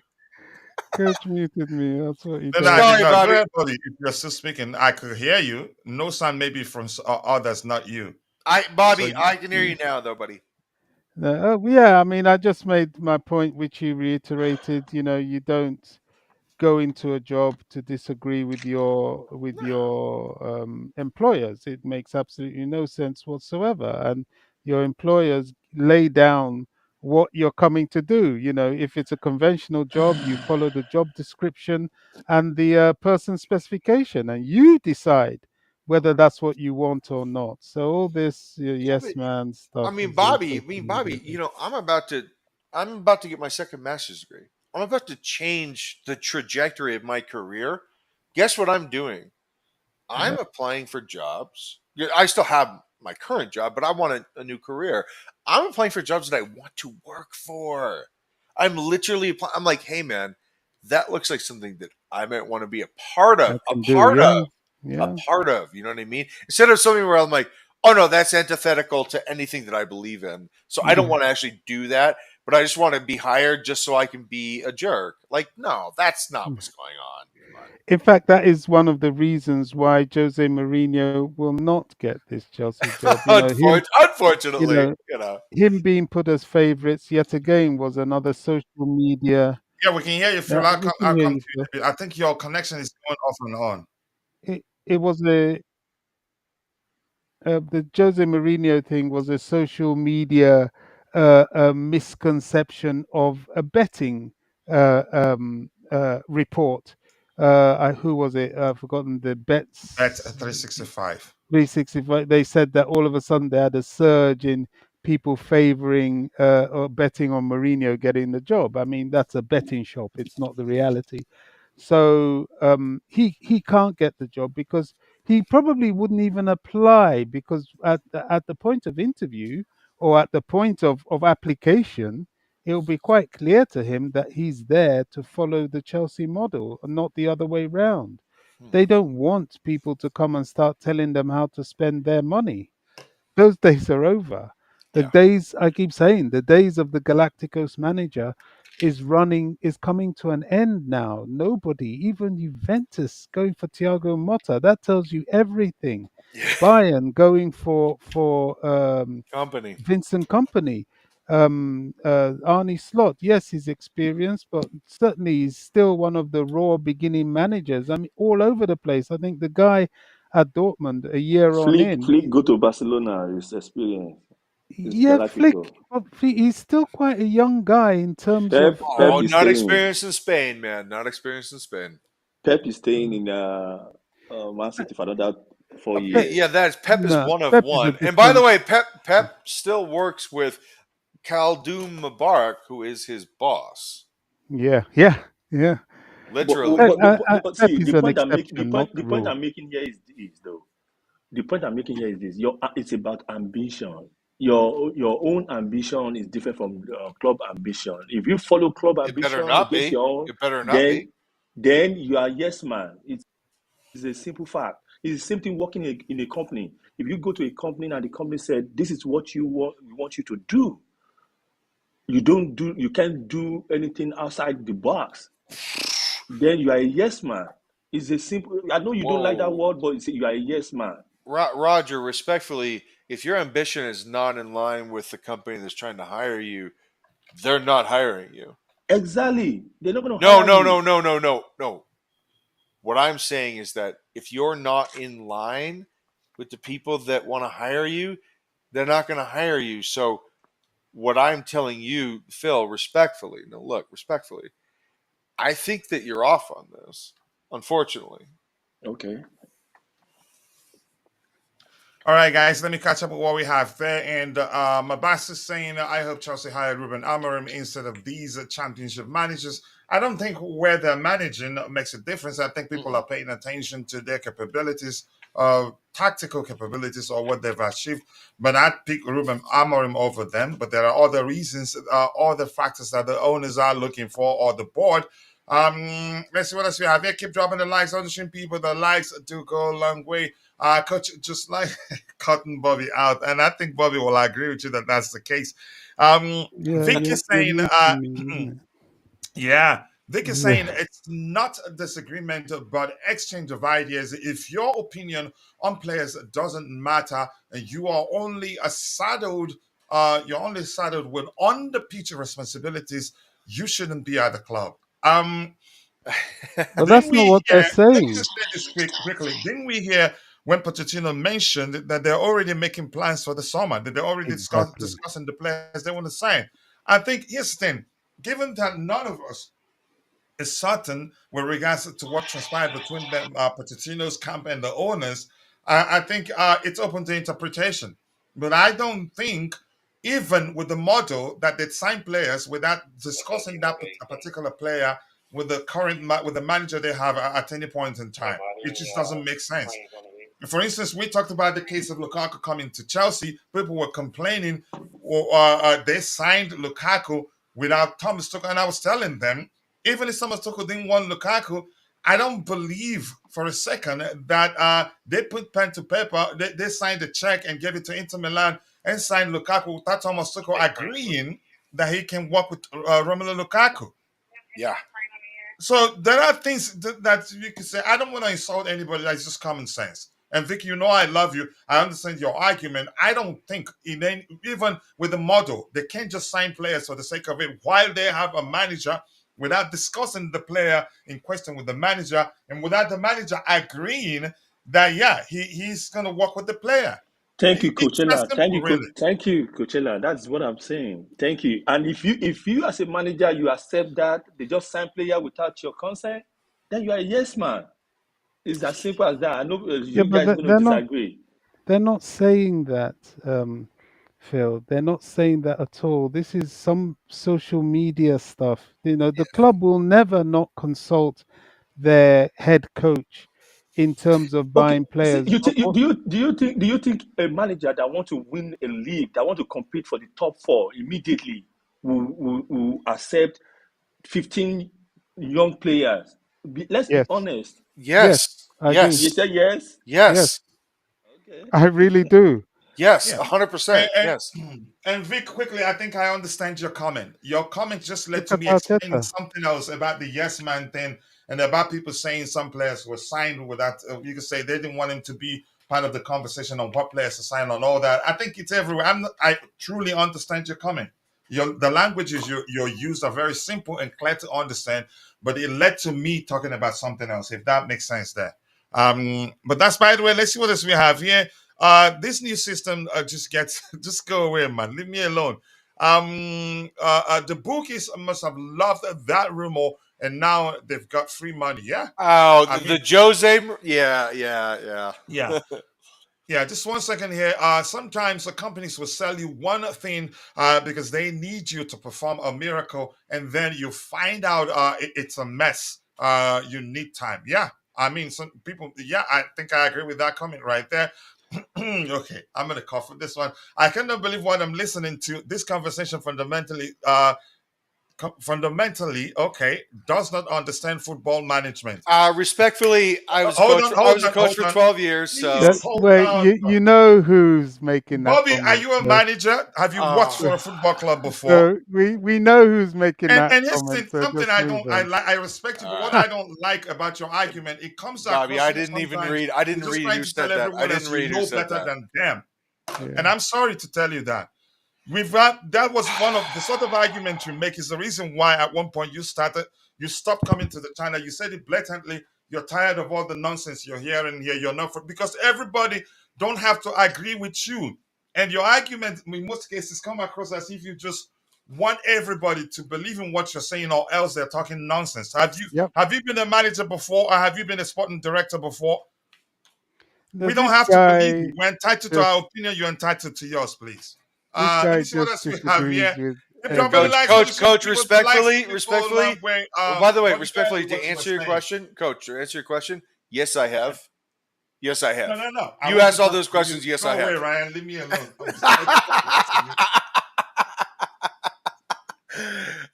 S3: Coach muted me. That's what he
S2: No, no, I
S3: does.
S2: did
S4: Sorry,
S2: not. Go
S4: Bobby.
S2: ahead, buddy. If you're still speaking, I could hear you. No sound maybe from others, not you. So
S4: Bobby,
S2: you,
S4: I can hear you now, though, buddy.
S3: No, yeah, I mean, I just made my point, which you reiterated. You know, you don't go into a job to disagree with your employers. It makes absolutely no sense whatsoever. And your employers lay down what you're coming to do. You know, if it's a conventional job, you follow the job description and the person's specification, and you decide whether that's what you want or not. So all this
S4: Yeah, but
S3: yes man
S4: I
S3: stuff
S4: mean,
S3: is all
S4: Bobby. I
S3: social
S4: mean,
S3: media
S4: Bobby. I'm about to get my second master's degree. I'm about to change the trajectory of my career. Guess what I'm doing?
S3: thing.
S4: I'm applying for jobs. Yeah, I still have my current job, but I want a new career. I'm applying for jobs that I want to work for. I'm literally applying. I'm like, hey, man, that looks like something that I might want to be a part of.
S3: I can do. Yeah,
S4: A
S3: yeah.
S4: part of. You know what I mean? Instead of something where I'm like, oh no, that's antithetical to anything that I believe in. So I don't want to actually do that, but I just want to be hired just so I can be a jerk. Like, no, that's not what's going on. Come
S3: In fact, that is one of the reasons why Jose Mourinho will not get this Chelsea job. You
S4: on.
S3: know, him, you
S4: Unfortunately,
S3: know, him being put as favourites yet again was another social media.
S2: yeah, we can hear you, Phil.
S3: Yeah, we can
S2: I'll
S3: hear
S2: come
S3: you,
S2: to you in
S3: Phil.
S2: a bit. I think your connection is going off and on.
S3: It was the Jose Mourinho thing was a social media misconception of a betting report. Who was it? I've forgotten the
S2: Bet
S3: bets.
S2: 365.
S3: 365, they said that all of a sudden they had a surge in people favoring or betting on Mourinho getting the job. I mean, that's a betting shop. It's not the reality. So he can't get the job because he probably wouldn't even apply because at the point of interview or at the point of application, it will be quite clear to him that he's there to follow the Chelsea model and not the other way round. They don't want people to come and start telling them how to spend their money. Those days are over. The
S4: Yeah.
S3: days, I keep saying, the days of the Galacticos manager is coming to an end now. Nobody, even Juventus going for Thiago Motta, that tells you everything.
S4: Yeah.
S3: Bayern going for
S4: Company.
S3: Vincent Company, Arnie Slot. Yes, he's experienced, but certainly he's still one of the raw beginning managers. I mean, all over the place. I think the guy at Dortmund a year on in,
S5: Flick go to Barcelona is experience. Is
S3: yeah,
S5: Galactico.
S3: He's still quite a young guy in terms of
S5: Pep
S4: Oh,
S5: is
S4: not
S5: staying.
S4: experienced in Spain, man. Not experienced in Spain.
S5: Pep is staying in Man City for another four
S3: Pep.
S5: years.
S4: Yeah, that's Pep is
S3: No,
S4: one of
S3: Pep is a
S4: one. And by the
S3: different.
S4: way, Pep still works with Khaldoum Mubarak, who is his boss.
S3: Yeah, yeah, yeah.
S4: Literally.
S5: But
S3: Pep
S5: see,
S3: is an exception, not
S5: the
S3: the
S5: point
S3: rule.
S5: I'm making here is this though. The point I'm making here is this: it's about ambition. Your own ambition is different from club ambition. If you follow club
S4: It better
S5: ambition
S4: not
S5: against
S4: be.
S5: your own,
S4: It better not be.
S5: then you are yes man. It's a simple fact. It's the same thing working in a company. If you go to a company and the company said this is what we want you to do, you can't do anything outside the box. Then you are a yes man. It's a simple. I know you don't like that
S4: Whoa.
S5: word, but you are a yes man.
S4: Roger, respectfully, if your ambition is not in line with the company that's trying to hire you, they're not hiring you.
S5: Exactly. They're not going to
S4: No,
S5: hire
S4: no, no,
S5: you.
S4: no, no, no, no. What I'm saying is that if you're not in line with the people that want to hire you, they're not going to hire you. So, what I'm telling you, Phil, respectfully, no, look, respectfully, I think that you're off on this, unfortunately.
S5: Okay.
S2: All right, guys, let me catch up with what we have there. And Mabas is saying, I hope Chelsea hired Ruben Amorim instead of these championship managers. I don't think where they're managing makes a difference. I think people
S4: Mm-mm.
S2: are paying attention to their capabilities tactical capabilities or what they've achieved, but I'd pick Ruben Amorim over them. But there are other reasons, other factors that the owners are looking for or the board. Let's see what else we have here. Keep dropping the likes, audition people. The likes do go a long way. Coach, just like cutting Bobby out, and I think Bobby will agree with you that that's the case.
S3: Yeah,
S2: Vic is
S3: you're
S2: saying,
S3: muting me, isn't
S2: yeah, Vic is
S3: it?
S2: saying it's not a disagreement, but exchange of ideas. If your opinion on players doesn't matter, and you are only you're only saddled with on the pitch responsibilities, you shouldn't be at the club.
S3: But
S2: Didn't
S3: that's not
S2: we
S3: what they're
S2: hear? Let me
S3: saying.
S2: just say this quickly. Didn't we hear when Pochettino mentioned that they're already making plans for the summer? That they're already
S3: Exactly.
S2: discussing the players they want to sign? I think here's the thing: given that none of us is certain with regards to what transpired between them, Pochettino's camp and the owners, I think it's open to interpretation. But I don't think, even with the model that they sign players without discussing that a particular player with the with the manager they have at any point in time, it just doesn't make sense. For instance, we talked about the case of Lukaku coming to Chelsea. People were complaining they signed Lukaku without Thomas Tuchel, and I was telling them, even if Thomas Tuchel didn't want Lukaku, I don't believe for a second that they put pen to paper, they signed a check and gave it to Inter Milan and signed Lukaku without Thomas Tuchel agreeing that he can work with Romelu Lukaku.
S4: Yeah.
S2: So there are things that you can say. I don't want to insult anybody. That's just common sense. And Vicky, you know I love you. I understand your argument. I don't think even with the model, they can't just sign players for the sake of it while they have a manager without discussing the player in question with the manager and without the manager agreeing that he's gonna work with the player.
S5: Thank you,
S2: It's that
S5: Coachella.
S2: simple, really.
S5: Thank you, Coachella. That's what I'm saying. Thank you. And if you as a manager you accept that they just sign player without your consent, then you are a yes man. It's as simple as that. I know
S3: Yeah,
S5: you
S3: but
S5: guys going to
S3: they're not.
S5: disagree.
S3: They're not saying that, Phil. They're not saying that at all. This is some social media stuff. The club will never not consult their head coach in terms of
S5: Okay,
S3: buying
S5: see,
S3: players.
S5: you,
S3: But
S5: thi- you do you think a manager that want to win a league, that want to compete for the top four immediately, will accept 15 young players? Let's be
S3: yes,
S5: honest.
S3: yes,
S4: Yes.
S3: I do.
S5: You
S4: Yes.
S5: say yes.
S3: Yes,
S4: Yes.
S5: Okay.
S3: I really do.
S4: Yes.
S2: Yeah.
S4: 100%. Yes.
S2: And Vic, quickly, I think I understand your comment. Your comment just led
S3: Look
S2: to
S3: at
S2: me explaining
S3: Arteta.
S2: something else about the yes man thing and about people saying some players were signed without, you could say they didn't want him to be part of the conversation on what players to sign on all that. I think it's everywhere. I truly understand your comment. The languages you used are very simple and clear to understand, but it led to me talking about something else, if that makes sense there. But that's, by the way, let's see what else we have here. This new system just gets just go away, man. Leave me alone. The bookies must have loved that rumor, and now they've got free money. Yeah,
S4: Oh,
S2: I
S4: the
S2: mean,
S4: Jose. Yeah.
S2: yeah. Yeah, just one second here. Sometimes the companies will sell you one thing because they need you to perform a miracle, and then you find out it's a mess. You need time. Yeah, I mean, some people. Yeah, I think I agree with that comment right there. Okay, I'm gonna cough with this one. I cannot believe what I'm listening to. This conversation fundamentally, okay, does not understand football management.
S4: Respectfully, I was a
S2: Hold
S4: coach.
S2: on,
S4: I
S2: hold
S4: was a
S2: on,
S4: coach
S2: hold
S4: for
S2: on.
S4: 12 years.
S2: Please
S4: So,
S2: hold
S3: Wait,
S2: on.
S3: you know who's making that
S2: Bobby, are
S3: comment?
S2: you a manager? Have you worked
S4: uh,
S2: for a football club before?
S3: So we know who's making that
S2: And here's
S3: comment. So
S2: something
S3: just
S2: I
S3: move
S2: don't I
S3: on.
S2: like. I respect you, but what
S4: uh,
S2: I don't like about your argument, it comes
S4: Bobby,
S2: across
S4: I
S2: to me
S4: didn't even
S2: sometimes
S4: read. I
S2: you're
S4: didn't
S2: just
S4: read
S2: trying
S4: who
S2: to tell
S4: said that. I
S2: everyone
S4: didn't
S2: else you
S4: read who
S2: know
S4: said
S2: better
S4: that.
S2: than them. And
S3: Yeah.
S2: I'm sorry to tell you that. That was one of the sort of argument you make is the reason why at one point you stopped coming to the channel. You said it blatantly. You're tired of all the nonsense you're hearing here. You're not for because everybody don't have to agree with you. And your argument in most cases come across as if you just want everybody to believe in what you're saying or else they're talking nonsense.
S3: Yep.
S2: Have you been a manager before or have you been a sporting director before?
S3: No,
S2: We don't have to believe you. We're entitled to
S3: just
S2: our opinion. You're entitled to yours, please.
S3: this
S2: Let
S3: guy
S2: me see what
S3: just
S2: else we have
S3: disagrees
S2: here.
S3: with
S2: Keep dropping the
S3: everything.
S2: likes on the stream,
S4: Coach,
S2: people. The likes
S4: respectfully,
S2: really go a long
S4: respectfully.
S2: way.
S4: By the way,
S2: Bobby, go ahead
S4: respectfully
S2: with
S4: to
S2: what you were
S4: answer your
S2: saying.
S4: question, Coach, to answer your question, yes, I have. Yes, I have.
S2: No.
S4: You asked all those questions. Yes,
S2: Go
S4: I
S2: away,
S4: have.
S2: Ryan. Leave me alone.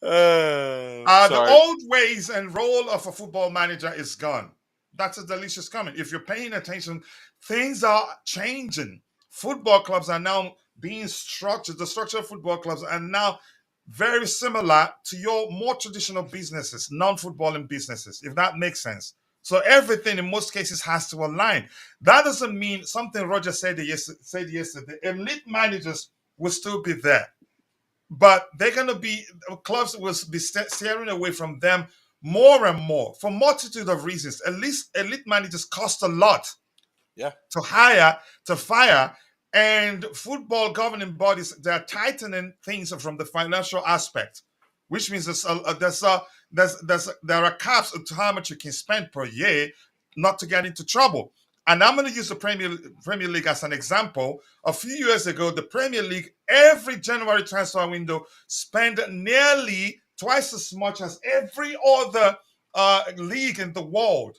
S2: The
S4: Sorry.
S2: old ways and role of a football manager is gone. That's a delicious comment. If you're paying attention, things are changing. Football clubs are now being structured. The structure of football clubs are now very similar to your more traditional businesses, non-footballing businesses, if that makes sense. So everything in most cases has to align. That doesn't mean something Roger said yesterday. Elite managers will still be there, but they're going to be, clubs will be steering away from them more and more for multitude of reasons. At least elite managers cost a lot
S4: Yeah.
S2: to hire, to fire, and football governing bodies, they're tightening things from the financial aspect, which means there are caps to how much you can spend per year, not to get into trouble. And I'm going to use the Premier League as an example. A few years ago, the Premier League, every January transfer window, spent nearly twice as much as every other league in the world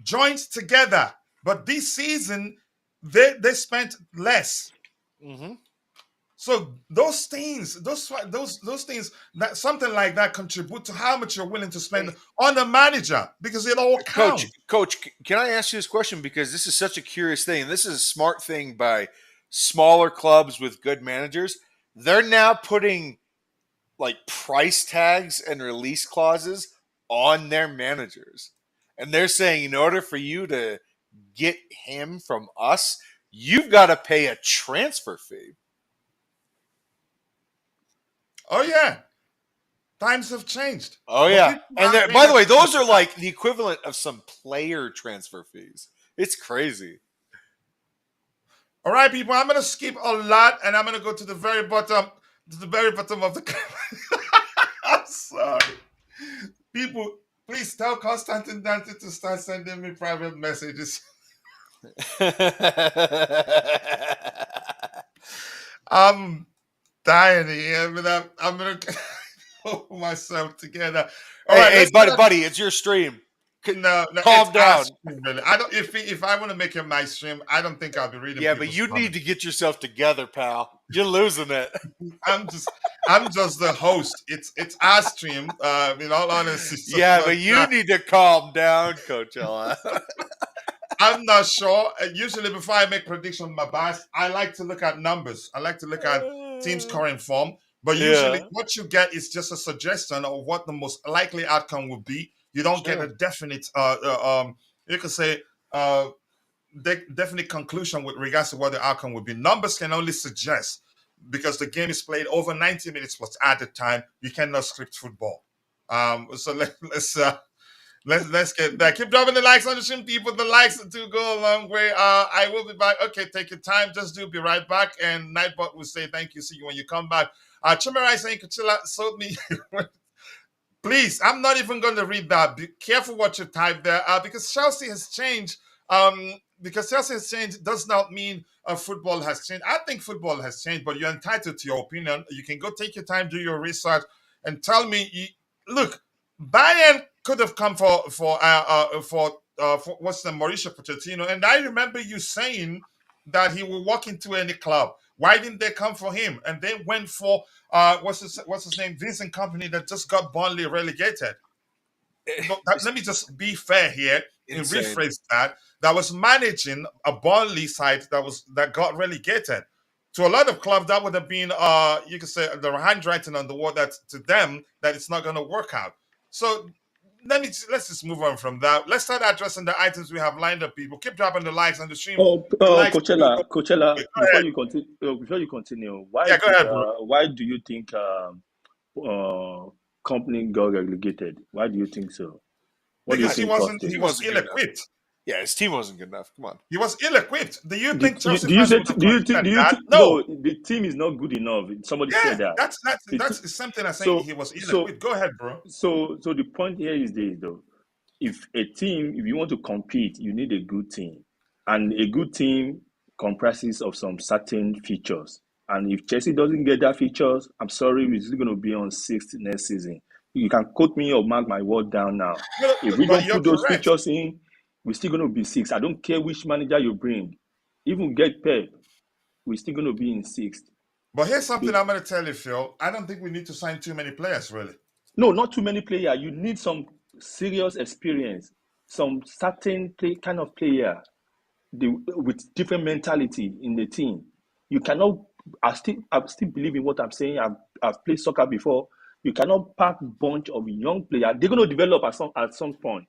S2: joined together. But this season, they spent less.
S4: Mm-hmm.
S2: So those things, those things, that something like that contribute to how much you're willing to spend on a manager, because it all counts.
S4: Coach, can I ask you this question? Because this is such a curious thing. This is a smart thing by smaller clubs with good managers. They're now putting like price tags and release clauses on their managers. And they're saying, in order for you to get him from us, you've got to pay a transfer fee.
S2: Oh yeah, times have changed.
S4: Oh,
S2: But
S4: yeah.
S2: people
S4: And
S2: aren't
S4: by
S2: paying
S4: the way, those
S2: attention.
S4: are like the equivalent of some player transfer fees. It's crazy.
S2: All right, people, I'm gonna skip a lot and I'm gonna go to the very bottom, of the. I'm sorry, people. Please tell Constantine Dante to start sending me private messages. I'm dying here, but I'm gonna hold myself together. All right,
S4: Hey,
S2: let's
S4: buddy, it's your stream.
S2: No,
S4: Calm
S2: it's our
S4: down.
S2: stream, really. I don't. If I want to make it my stream, I don't think I'll be reading.
S4: Yeah, but
S2: people's
S4: you
S2: comments.
S4: need to get yourself together, pal. You're losing it.
S2: I'm just the host. It's our stream. In all honesty, so,
S4: Yeah, but you need to calm down, Coach Ella.
S2: I'm not sure. Usually, before I make prediction on my bias, I like to look at numbers. I like to look at teams' current form. But usually,
S4: Yeah.
S2: what you get is just a suggestion of what the most likely outcome would be. You don't get
S4: Sure.
S2: a definite. You could say definite conclusion with regards to what the outcome would be. Numbers can only suggest, because the game is played over 90 minutes plus added time. You cannot script football. So let's get that. Keep dropping the likes on the stream, people. The likes do go a long way. I will be back. Okay, take your time. Just do be right back. And Nightbot will say thank you. See you when you come back. Chimerai saying Kachila sold me. Please, I'm not even going to read that. Be careful what you type there, because Chelsea has changed. Because Chelsea has changed does not mean football has changed. I think football has changed, but you're entitled to your opinion. You can go take your time, do your research, and tell me. Look, Bayern could have come for what's the Mauricio Pochettino, and I remember you saying that he will walk into any club. Why didn't they come for him? And they went for what's his name, Vincent Company, that just got Burnley relegated. Let me just be fair here and
S4: Insane.
S2: rephrase that. That was managing a Burnley side that got relegated. To a lot of clubs, that would have been you could say the handwriting on the wall that to them that it's not going to work out. So let's just move on from that. Let's start addressing the items we have lined up. People keep dropping the likes on the stream. The likes.
S5: Coachella,
S2: Go
S5: before
S2: ahead.
S5: you continue,
S2: Yeah, go ahead, bro.
S5: why do you think company got relegated? Why do you think so? What do you
S2: Because he
S5: think caused
S2: wasn't.
S5: it?
S2: He was
S4: wasn't good enough.
S2: ill-equipped.
S4: Yeah, his team wasn't good enough. Come on.
S2: He was ill-equipped. Do you think Chelsea
S5: Do you
S2: fans
S5: say
S2: would have
S5: do you think
S2: considered that? No.
S5: no, the team is not good enough? Somebody
S2: Yeah,
S5: said that.
S2: that's something I'm saying. He was ill-equipped. Go ahead, bro.
S5: So the point here is this though. If you want to compete, you need a good team. And a good team comprises of some certain features. And if Chelsea doesn't get that features, I'm sorry, we're still going to be on 6th next season. You can quote me or mark my word down now. If we
S2: But
S5: don't
S2: you're
S5: put those
S2: correct.
S5: features in, we're still going to be sixth. I don't care which manager you bring. Even get Pep, we're still going to be in sixth.
S2: But here's something I'm going to tell you, Phil. I don't think we need to sign too many players, really.
S5: No, not too many players. You need some serious experience, some certain kind of player with different mentality in the team. You cannot. I still believe in what I'm saying. I've played soccer before. You cannot pack a bunch of young players. They're going to develop at some point,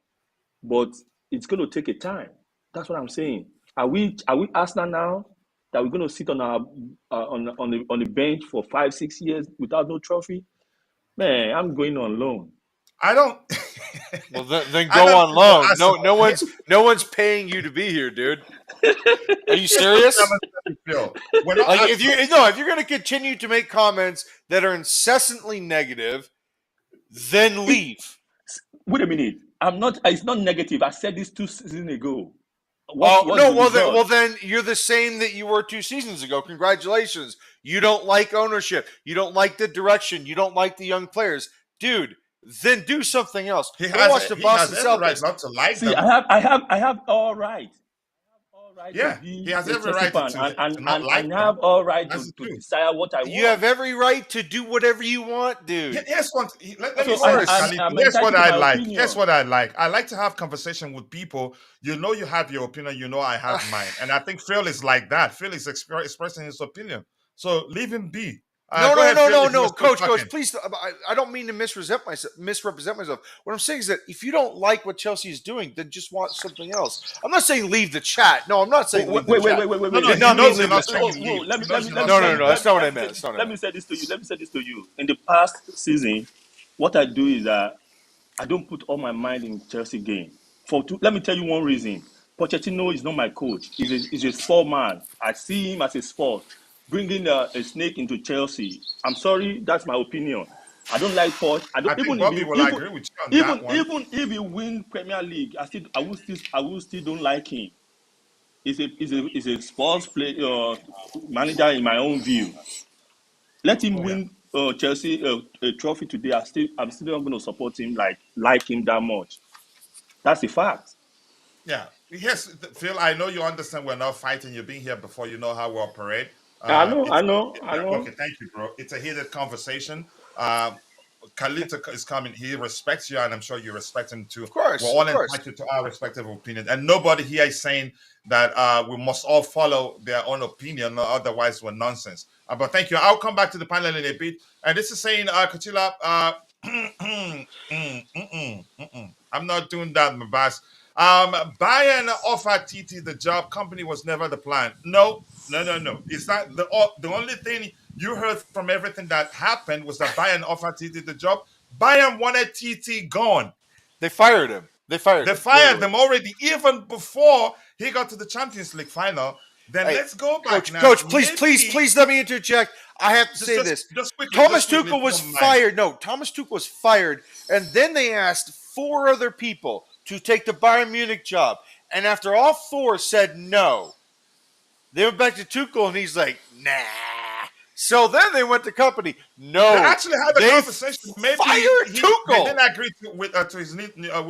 S5: but it's going to take a time. That's what I'm saying. Are we Arsenal now that we're going to sit on our on the bench for 5-6 years without no trophy? Man, I'm going on loan.
S2: I don't.
S4: Well, then
S2: I
S4: go
S2: don't
S4: on
S2: think we'll
S4: loan.
S2: ask
S4: No one's paying you to be here, dude. Are you serious?
S2: Phil. We're not
S4: Like
S2: asking-
S4: if you're going to continue to make comments that are incessantly negative, then leave.
S5: Wait a minute. I'm not. It's not negative. I said this 2 seasons ago.
S4: Well,
S5: What's the result?
S4: well, then you're the same that you were 2 seasons ago. Congratulations. You don't like ownership. You don't like the direction. You don't like the young players, dude. Then do something else.
S2: he
S4: Go watch the
S2: has
S4: Boston
S2: every right
S4: Celtics.
S2: not to like
S5: See,
S2: them.
S5: I have all right. All right
S2: Yeah,
S5: to be
S2: he has
S5: a
S2: every
S5: Chelsea
S2: right
S5: fan
S2: to not like
S5: and
S2: them.
S5: have all right
S2: That's
S5: to
S2: the truth.
S5: decide what I want.
S4: You have every right to do whatever you want, dude.
S2: Here's one. Let me
S5: So
S2: say this,
S4: I'm
S2: Khalid. Here's
S5: entitled
S2: what
S5: to
S2: I
S5: my
S2: like.
S5: opinion.
S2: Here's what I like. I like to have conversation with people. You know, you have your opinion. You know, I have mine. And I think Phil is like that. Phil is expressing his opinion. So leave him be. Go ahead, Phil, if you were still
S4: Coach,
S2: talking.
S4: please. I don't mean to misrepresent myself. What I'm saying is that if you don't like what Chelsea is doing, then just watch something else. I'm not saying leave the chat. No, I'm not saying leave the chat.
S2: No,
S4: Did
S2: he
S4: not
S2: knows
S4: mean
S2: you're
S4: leave
S2: not
S4: the
S2: saying
S4: chat.
S2: you leave.
S5: Let
S2: He
S5: me
S2: knows you're not
S4: No,
S2: saying you
S4: that's
S2: leave.
S4: not what I meant. That's not what I
S5: let me
S4: meant.
S5: say this to you. Let me say this to you. In the past season, what I do is that I don't put all my mind in Chelsea game. Let me tell you one reason. Pochettino is not my coach. He's a sport man. I see him as a sport. Bringing a snake into Chelsea. I'm sorry, that's my opinion. I don't like Poch. I don't
S2: I think
S5: even if
S2: Bobby
S5: he
S2: will agree with you on that one.
S5: even if he win Premier League, I will still don't like him. He's a sports play manager in my own view. Let him
S2: Oh, yeah.
S5: win Chelsea a trophy today. I'm still not going to support him like him that much. That's a fact.
S2: Yeah. Yes, Phil, I know you understand we're not fighting. You've been here before. You know how we operate.
S5: I know,
S2: It's
S5: I know, I know.
S2: okay. Thank you, bro. It's a heated conversation. Khalid is coming. He respects you, and I'm sure you respect him too. We're all
S4: Of course.
S2: entitled to our respective opinion, and nobody here is saying that we must all follow their own opinion, or otherwise we're nonsense. But thank you. I'll come back to the panel in a bit. And this is saying, Kachila, I'm not doing that, my boss. Bayern offered TT the job. Company was never the plan. No. It's not the only thing you heard from everything that happened was that Bayern offered TT the job. Bayern wanted TT gone.
S4: They fired him. They fired
S2: They
S4: him.
S2: fired
S4: literally.
S2: them already, even before he got to the Champions League final. Then
S4: Hey,
S2: let's go back now.
S4: Coach,
S2: Maybe-
S4: please let me interject. I have to say this.
S2: Just quickly,
S4: Thomas
S2: just quickly,
S4: Tuchel
S2: if
S4: was
S2: you don't mind.
S4: fired. No, Thomas Tuchel was fired, and then they asked 4 other people to take the Bayern Munich job, and after all 4 said no, they went back to Tuchel, and he's like, nah. So then they went to company. No,
S2: They actually had a
S4: they
S2: conversation. Maybe
S4: fired
S2: they
S4: Tuchel.
S2: didn't agree to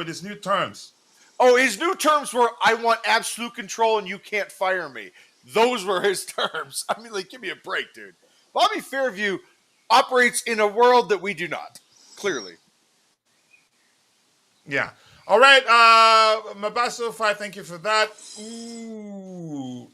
S2: his new terms.
S4: Oh, his new terms were, I want absolute control and you can't fire me. Those were his terms. I mean, like, give me a break, dude. Bobby Fairview operates in a world that we do not, clearly.
S2: Yeah. All right. Mabaso 5, thank you for that. Ooh.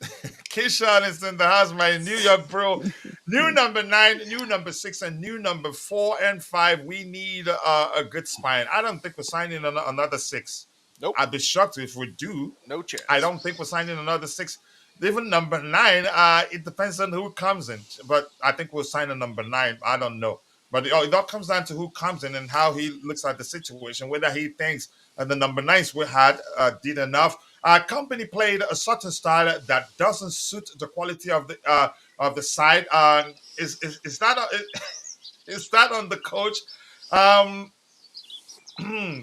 S2: Kishan is in the house, my New York bro. New number 9, new number 6, and new number 4 and 5. We need a good spine. I don't think we're signing another 6.
S4: Nope.
S2: I'd be shocked if we do.
S4: No chance.
S2: I don't think we're signing another 6. Even number 9, it depends on who comes in. But I think we'll sign a number 9. I don't know. But it all comes down to who comes in and how he looks at the situation, whether he thinks the number 9s we had did enough. Our company played a certain style that doesn't suit the quality of the side. Is that on the coach?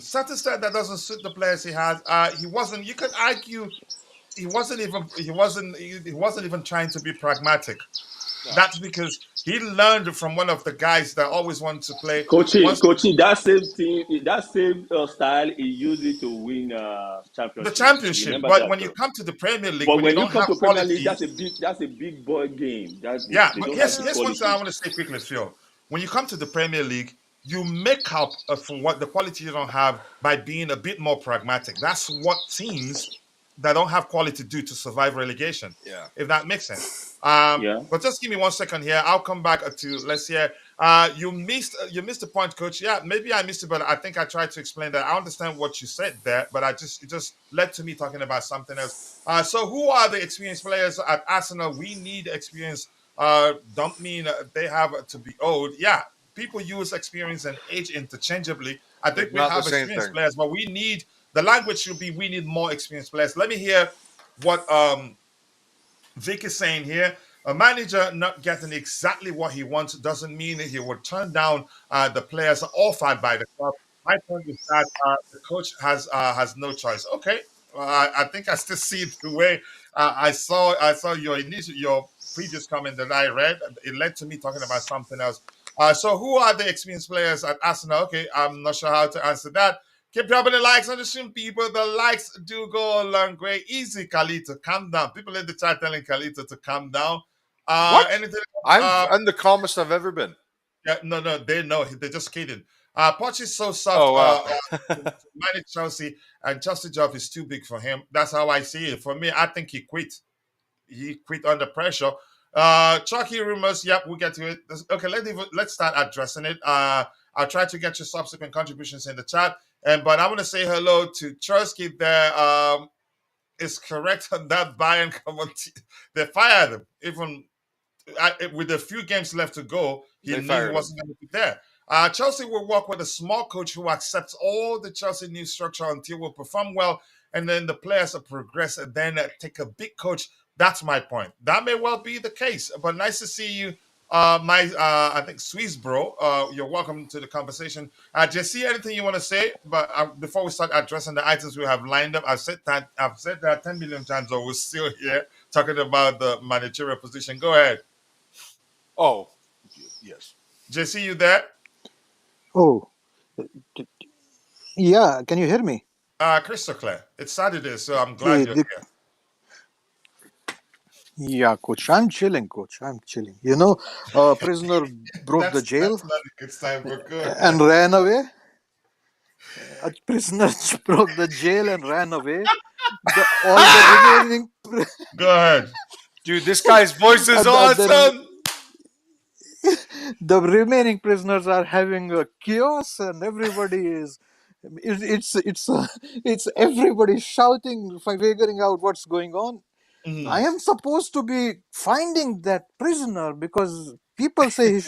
S2: Certain style that doesn't suit the players he has. He wasn't. You could argue he wasn't even trying to be pragmatic.
S4: No.
S2: That's because He learned from one of the guys that always wanted to play.
S5: Coaching,
S2: Once
S5: coaching, that same team, that same style, he used it to win
S2: the
S5: championships.
S2: championship,
S5: Remember
S2: but
S5: that.
S2: when you come to the Premier League,
S5: But
S2: when you
S5: when you
S2: don't
S5: come
S2: have
S5: to Premier League,
S2: quality,
S5: that's a big boy game.
S2: yeah.
S5: They
S2: But
S5: don't have
S2: here's
S5: the
S2: here's one thing I
S5: quality.
S2: want to say quickly, Phil. When you come to the Premier League, you make up for what the quality you don't have by being a bit more pragmatic. That's what teams that don't have quality do to survive relegation,
S4: Yeah.
S2: if that makes sense.
S5: Yeah.
S2: But just give me 1 second here. I'll come back to let's hear. You missed the point, coach. Yeah, maybe I missed it, but I think I tried to explain that. I understand what you said there, but it just led to me talking about something else. So who are the experienced players at Arsenal? We need experience. Don't mean they have to be old. Yeah, people use experience and age interchangeably. I think
S4: It's
S2: we
S4: not the
S2: have
S4: same
S2: experienced
S4: thing.
S2: players, but we need the language should be we need more experienced players. Let me hear what Vic is saying here. A manager not getting exactly what he wants doesn't mean that he will turn down the players offered by the club. My point is that the coach has no choice. Okay, I think I still see it the way I saw your previous comment that I read. It led to me talking about something else. So who are the experienced players at Arsenal? Okay, I'm not sure how to answer that. Keep dropping the likes on the stream, people. The likes do go a long way. Easy, Kalito. Calm down. People in the chat telling Kalito to calm down.
S4: What?
S2: Anything?
S4: I'm the calmest I've ever been.
S2: Yeah, no, they know. They're just kidding. Poch is so soft
S4: Oh wow.
S2: to manage Chelsea, and Chelsea job is too big for him. That's how I see it. For me, I think he quit. He quit under pressure. Chucky rumors. Yep, we'll get to it. Okay, let's start addressing it. I'll try to get your subsequent contributions in the chat. But I want to say hello to Chursky there. Is correct on that Bayern comment. They fired him. Even with a few games left to go, he
S4: They
S2: knew he
S4: fired him.
S2: wasn't going to be there. Chelsea will work with a small coach who accepts all the Chelsea new structure until we perform well, and then the players will progress and then take a big coach. That's my point. That may well be the case, but nice to see you. I think Swiss bro, you're welcome to the conversation. Jesse, anything you want to say? But before we start addressing the items we have lined up, I've said that 10 million times, but we're still here talking about the managerial position. Go ahead.
S4: Oh, yes.
S2: JC, you there?
S6: Oh, yeah. Can you hear me?
S2: Crystal clear. It's Saturday, so I'm glad
S6: Okay.
S2: you're here.
S6: Yeah, coach. I'm chilling, coach. I'm chilling. Prisoner broke the
S2: That's
S6: jail
S2: not a good time, but go
S6: and
S2: ahead.
S6: ran away. A prisoner broke the jail and ran away. All the remaining,
S2: Go ahead.
S4: Dude, this guy's voice is
S6: the, the,
S4: awesome.
S6: the remaining prisoners are having a chaos, and everybody is. It's everybody shouting, figuring out what's going on. I
S2: Mhm.
S6: am supposed to be finding that prisoner because people say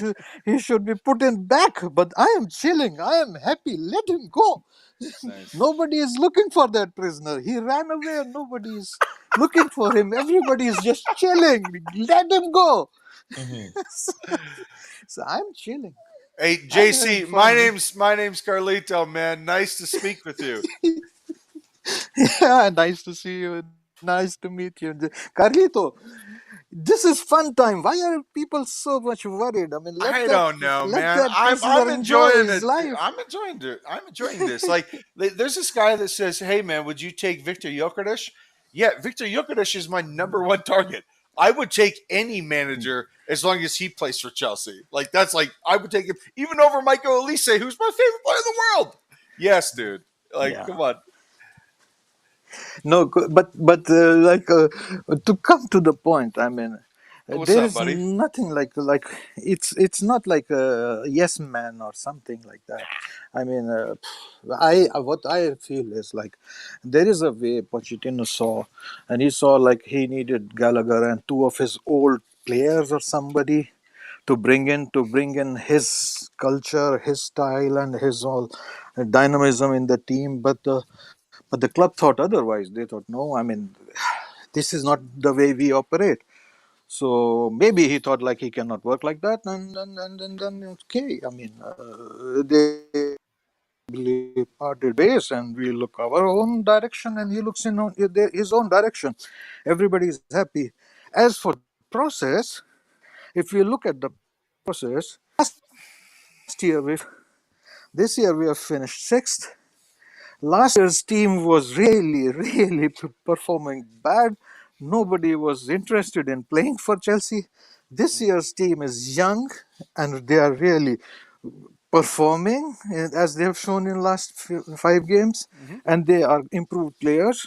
S6: he should be put in back, but I am chilling. I am happy. Let him go.
S4: Nice.
S6: Nobody is looking for that prisoner. He ran away and nobody is looking for him. Everybody is just chilling. Let him go.
S2: Mhm.
S6: So I'm chilling.
S4: Hey
S6: I'm having
S4: JC, my
S6: fun.
S4: name's Carlito, man. Nice to speak with you.
S6: Yeah, nice to see you. Nice to meet you. Carlito, this is fun time. Why are people so much worried? I mean, let
S4: I
S6: that
S4: don't know,
S6: let
S4: man.
S6: that
S4: I'm
S6: prisoner enjoy
S4: enjoying
S6: his
S4: it.
S6: life.
S4: I'm enjoying it. I'm enjoying this. Like, there's this guy that says, "Hey, man, would you take Victor Jokic?" Yeah, Victor Jokic is my number one target. I would take any manager as long as he plays for Chelsea. Like, that's like I would take him even over Michael Elise, who's my favorite player in the world. Yes, dude. Like,
S6: Yeah.
S4: come on.
S6: No, to come to the point. I mean,
S4: What's
S6: there
S4: up,
S6: is
S4: buddy?
S6: nothing like it's not like a yes man or something like that. I mean, I what I feel is like there is a way Pochettino saw, and he saw like he needed Gallagher and two of his old players or somebody to bring in his culture, his style, and his all dynamism in the team. But the club thought otherwise. They thought, no, I mean, this is not the way we operate. So maybe he thought like he cannot work like that, and then okay. I mean, they parted ways, and we look our own direction, and he looks in his own direction. Everybody is happy. As for the process, if you look at the process. Last year, this year we have finished sixth. Last year's team was really, really performing bad. Nobody was interested in playing for Chelsea. This year's team is young and they are really performing as they have shown in last 5 games, and they are improved players.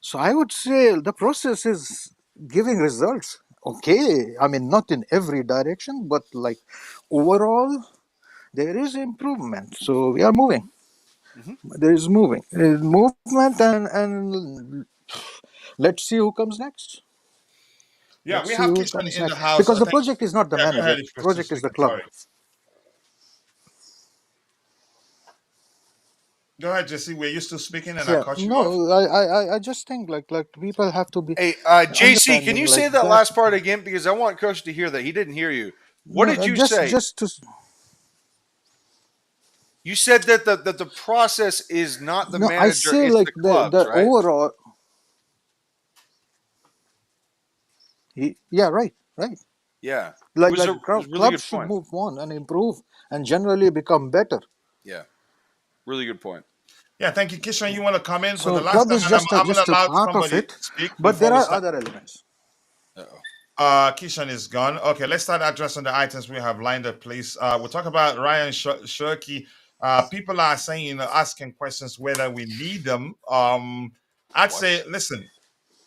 S6: So I would say the process is giving results. Okay, I mean not in every direction, but like overall there is improvement. So we are moving. There is movement, and let's see who comes next.
S2: Yeah,
S6: Let's
S2: we
S6: see
S2: have
S6: who
S2: Kishan
S6: comes
S2: in the
S6: next
S2: house.
S6: because
S2: I
S6: the
S2: think.
S6: project is not the
S2: Yeah, go
S6: manager.
S2: ahead if you're still
S6: Project is the
S2: speaking.
S6: club.
S2: Sorry. Go ahead, Jesse. Were you still speaking and I
S6: Yeah,
S2: cut you off?
S6: no, I just think like people have to be
S4: Hey, JC, can
S6: understanding
S4: you
S6: like
S4: say that
S6: that.
S4: last part again? Because I want Coach to hear that. He didn't hear you. What
S6: No,
S4: did you
S6: just
S4: say?
S6: just to
S4: You said that the process is not the
S6: no, I
S4: manager,
S6: say
S4: it's
S6: like
S4: the clubs,
S6: the
S4: right?
S6: overall. Yeah, right.
S4: Yeah.
S6: Like
S4: It was a really
S6: clubs
S4: good
S6: should
S4: point.
S6: move on and improve and generally become better.
S4: Yeah. Really good point.
S2: Yeah, thank you, Kishan. You want to come in for the
S6: So
S2: last
S6: club
S2: time,
S6: is
S2: and I'm going
S6: just
S2: to
S6: a
S2: allow
S6: part of
S2: somebody
S6: it,
S2: to speak
S6: but
S2: before
S6: there
S2: we
S6: are
S2: start.
S6: other elements.
S4: Uh-oh.
S2: Kishan is gone. Okay, let's start addressing the items we have lined up, please. We'll talk about Ryan Shirky. People are saying, asking questions whether we need them. I'd
S4: What?
S2: say, listen,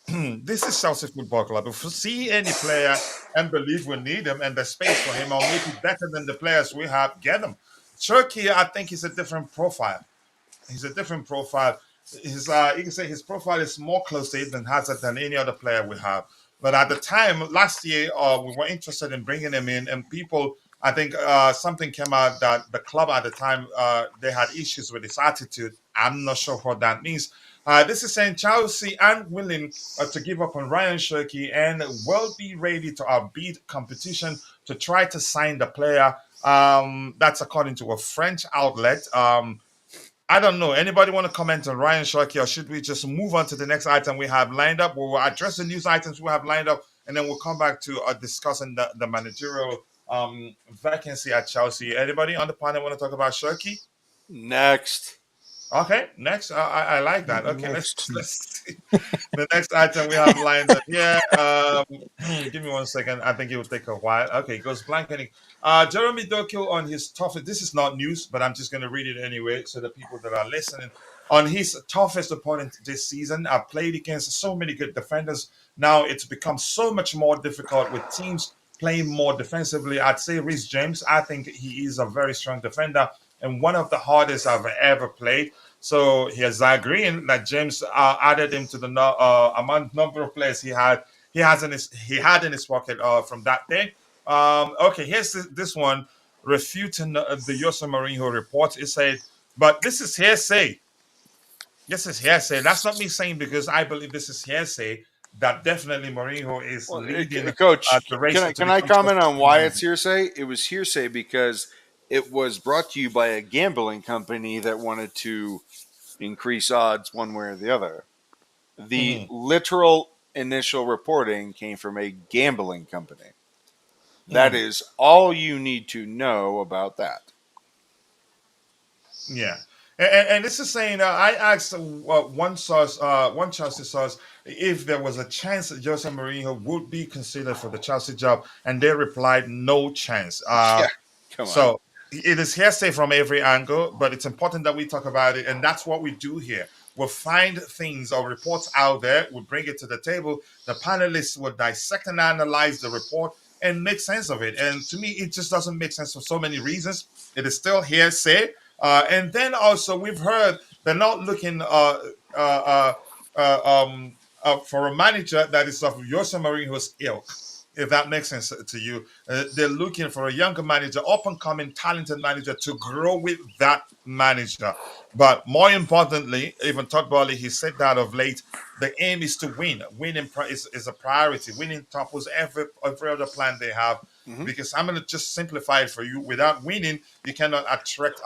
S2: this is Chelsea Football Club. If we see any player and believe we need him and the space for him, or maybe better than the players we have, get them. Shirky, I think, is a different profile. He's a different profile. His you can say his profile is more close to Eden Hazard than any other player we have. But at the time last year, we were interested in bringing him in, and people, I think, something came out that the club at the time they had issues with his attitude. I'm not sure what that means. This is saying Chelsea aren't willing to give up on Ryan Shirky and will be ready to outbeat competition to try to sign the player. That's according to a French outlet. I don't know. Anybody want to comment on Ryan Sharkey, or should we just move on to the next item we have lined up? We'll address the news items we have lined up, and then we'll come back to discussing the managerial vacancy at Chelsea. Anybody on the panel want to talk about Sharkey?
S4: Next.
S2: Okay, next. I like that. Okay, let's
S6: Next.
S2: let's see. The next item we have lined up here. Give me 1 second. I think it will take a while. Okay, it goes blank. Jeremy Doku on his toughest. This is not news, but I'm just going to read it anyway, so the people that are listening on his toughest opponent this season. I've played against so many good defenders. Now it's become so much more difficult with teams playing more defensively. I'd say Reece James. I think he is a very strong defender and one of the hardest I've ever played. So he is agreeing that James added him to the amount number of players he had in his pocket from that day. Okay, here's this one refuting the Jose Mourinho report. It said, but this is hearsay. This is hearsay. That's not me saying because I believe this is hearsay. That definitely Mourinho is
S4: Well,
S2: leading
S4: Coach,
S2: the race to
S4: can I
S2: become
S4: comment
S2: Chelsea's
S4: on
S2: new
S4: why
S2: manager.
S4: it's hearsay? It was hearsay because it was brought to you by a gambling company that wanted to increase odds one way or the other. The
S2: Mhm.
S4: literal initial reporting came from a gambling company. That
S2: Mhm.
S4: is all you need to know about that.
S2: Yeah. And this is saying, I asked one Chelsea source, if there was a chance that Jose Mourinho would be considered for the Chelsea job, and they replied, no chance.
S4: Yeah, come on.
S2: So it is hearsay from every angle, but it's important that we talk about it, and that's what we do here. We'll find things or reports out there, we'll bring it to the table. The panelists will dissect and analyze the report and make sense of it. And to me, it just doesn't make sense for so many reasons. It is still hearsay. And then also, we've heard they're not looking uh, for a manager that is of Jose Mourinho's ilk, if that makes sense to you. They're looking for a younger manager, up and coming, talented manager to grow with that manager. But more importantly, even Todd Bowley, he said that of late, the aim is to win. Winning is a priority. Winning topples every other plan they have.
S4: Hmm.
S2: Because I'm going to just simplify it for you. Without winning, you cannot attract.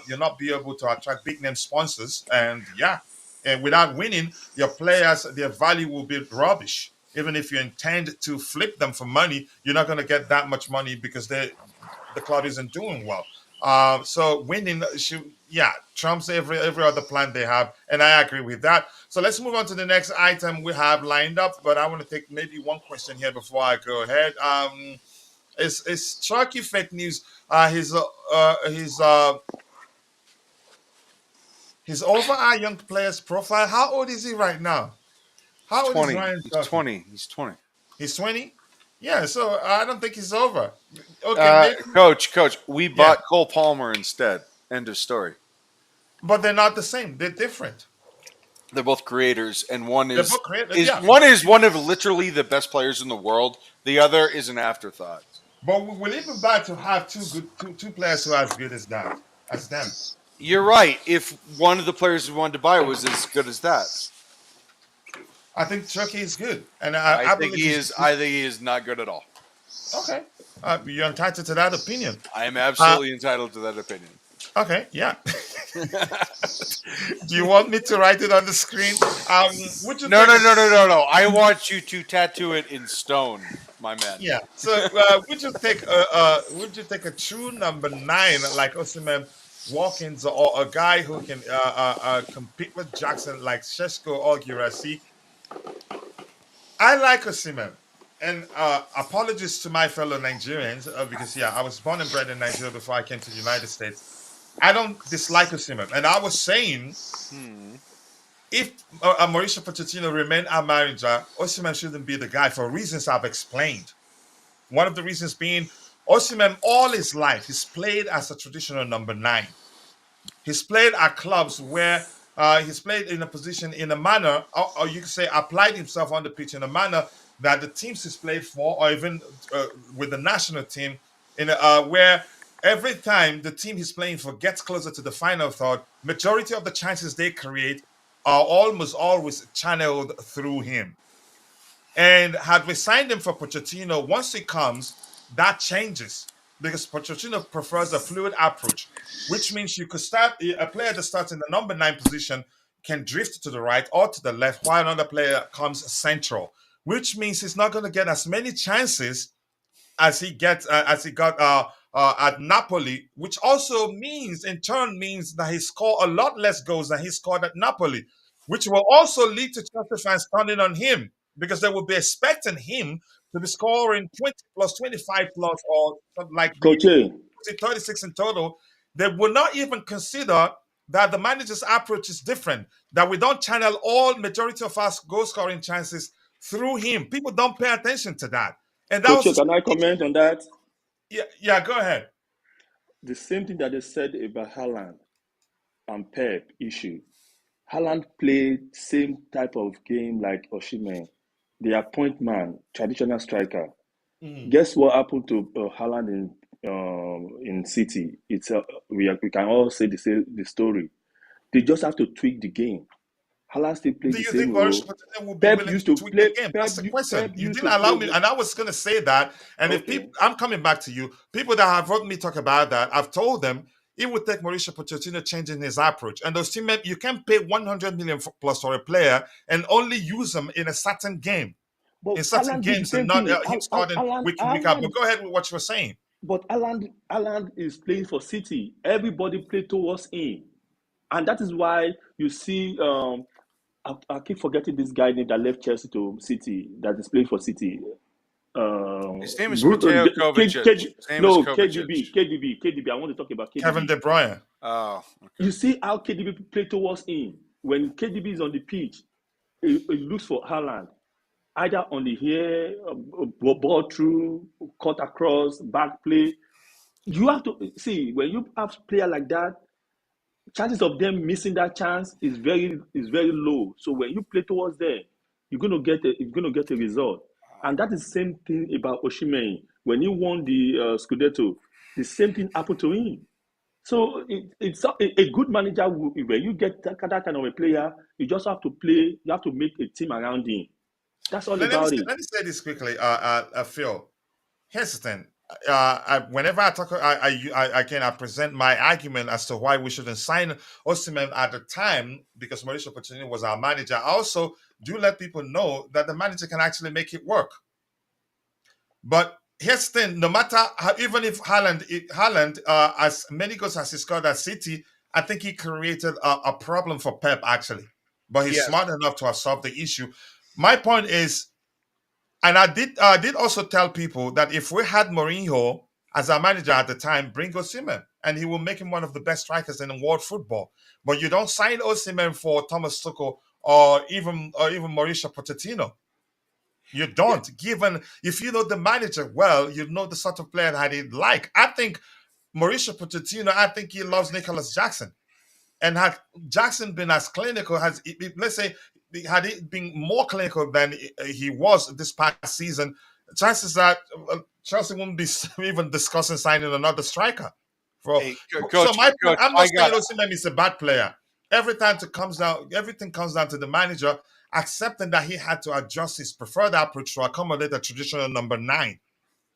S2: You'll not be able to attract big name sponsors. And yeah, and without winning, your players, their value will be rubbish. Even if you intend to flip them for money, you're not going to get that much money because the club isn't doing well. So winning should, yeah, trumps every other plan they have, and I agree with that. So let's move on to the next item we have lined up. But I want to take maybe one question here before I go ahead. Is Chucky fake news? His over our young players profile. How old is he right now?
S4: He's
S2: How old is
S4: 20.
S2: Ryan
S4: He's
S2: Chucky?
S4: 20. He's 20.
S2: He's 20. Yeah, so I don't think he's over. Okay, maybe.
S4: Coach, we
S2: Yeah,
S4: bought Cole Palmer instead. End of story.
S2: but they're not the same. They're different.
S4: They're both creators, and one
S2: They're
S4: is
S2: both creative.
S4: is
S2: Yeah,
S4: one is one of literally the best players in the world. The other is an afterthought.
S2: but will it be bad to have two players who are as good as that as them?
S4: You're right. If one of the players we wanted to buy was as good as that,
S2: I think Chucky is good, and
S4: I
S2: I
S4: think
S2: believe
S4: he is. I think he is not good at all.
S2: okay. You're entitled to that opinion.
S4: I am absolutely entitled to that opinion.
S2: Okay, yeah. Do you want me to write it on the screen? Would you
S4: No,
S2: take
S4: no. I want you to tattoo it in stone, my man.
S2: Yeah. So would you take a true number 9 like Osimhen, Watkins, or a guy who can compete with Jackson like Sheshko or Girassi? I like Osimhen. And apologies to my fellow Nigerians because yeah, I was born and bred in Nigeria before I came to the United States. I don't dislike Osimhen, and I was saying if Mauricio Pochettino remained our manager, Osimhen shouldn't be the guy for reasons I've explained. One of the reasons being Osimhen all his life he's played as a traditional number 9. He's played at clubs where he's played in a position in a manner, or you could say applied himself on the pitch in a manner that the teams he's played for, or even with the national team, in where every time the team he's playing for gets closer to the final third, majority of the chances they create are almost always channeled through him. And had we signed him for Pochettino, once he comes, that changes because Pochettino prefers a fluid approach, which means you could start a player that starts in the number 9 position can drift to the right or to the left, while another player comes central, which means he's not going to get as many chances as he got at Napoli, which also means in turn means that he scored a lot less goals than he scored at Napoli, which will also lead to Chelsea fans turning on him because they will be expecting him to be scoring 20 plus, 25 plus, or something like the
S5: Coach A,
S2: 36 in total. They will not even consider that the manager's approach is different, that we don't channel all majority of our goal scoring chances through him. People don't pay attention to that. And that
S5: Coach A,
S2: was
S5: can I comment on that?
S2: yeah, go ahead.
S5: The same thing that they said about Haaland and Pep issue. Haaland played same type of game like Osimhen, the appoint man, traditional striker. Guess what happened to Haaland in City? It's we can all say the story. They just have to tweak the game. Haaland still plays
S2: Do
S5: the
S2: you
S5: same
S2: think Mauricio
S5: role.
S2: Pochettino will be
S5: Pep
S2: willing
S5: used
S2: to
S5: to
S2: tweak the
S5: play.
S2: game? That's the question.
S5: Pep
S2: You
S5: used
S2: didn't
S5: to
S2: allow
S5: play.
S2: me, and I was going to say that. And if
S5: Okay.
S2: people, I'm coming back to you. People that have heard me talk about that, I've told them it would take Mauricio Pochettino changing his approach. And those teammates, you can't pay 100 million plus for a player and only use them in a certain game, in
S5: But
S2: certain
S5: Haaland did the
S2: games, and
S5: same
S2: not
S5: thing.
S2: him starting week in week out. But go ahead with what you were saying.
S5: But Haaland is playing for City. Everybody play towards him, and that is why you see. I keep forgetting this guy name that left Chelsea to City that is playing for City.
S4: His name is Mateo Kovacic. His name is
S5: No,
S4: Kovacic.
S5: KDB. I want to talk about
S2: Kevin
S5: KDB.
S2: De Bruyne.
S4: Oh, okay.
S5: You see how KDB play towards him. When KDB is on the pitch, he looks for Haaland. Either on the hair, ball through, cut across, back play. You have to see when you have player like that, chances of them missing that chance is very low. So when you play towards them, you're gonna get a result. And that is the same thing about Osimhen. When he won the Scudetto, the same thing happened to him. So it's a good manager. When you get that kind of a player, you just have to play. You have to make a team around him. That's all
S2: Let me
S5: about
S2: say,
S5: it.
S2: let me say this quickly, Phil. Here's the thing. whenever I talk, I present my argument as to why we shouldn't sign Osimhen at the time because Mauricio Pochettino was our manager. I also do let people know that the manager can actually make it work. But here's the thing: no matter how, even if Haaland, as many goals as he scored at City, I think he created a problem for Pep actually. But he's
S4: Yes.
S2: smart enough to have solved the issue. My point is, and I did also tell people that if we had Mourinho as our manager at the time, bring Osimhen, and he will make him one of the best strikers in world football. But you don't sign Osimhen for Thomas Tuchel or even Mauricio Pochettino. You don't. Given if you know the manager well, you know the sort of player that he'd like. I think Mauricio Pochettino, I think he loves Nicholas Jackson. And had Jackson been as clinical, let's say, had he been more clinical than he was this past season, chances that Chelsea wouldn't be even discussing signing another striker.
S4: Hey,
S2: So
S4: coach,
S2: my point, I'm not saying
S4: got
S2: Osimhen is a bad player. Everything comes down to the manager accepting that he had to adjust his preferred approach to accommodate a traditional number 9.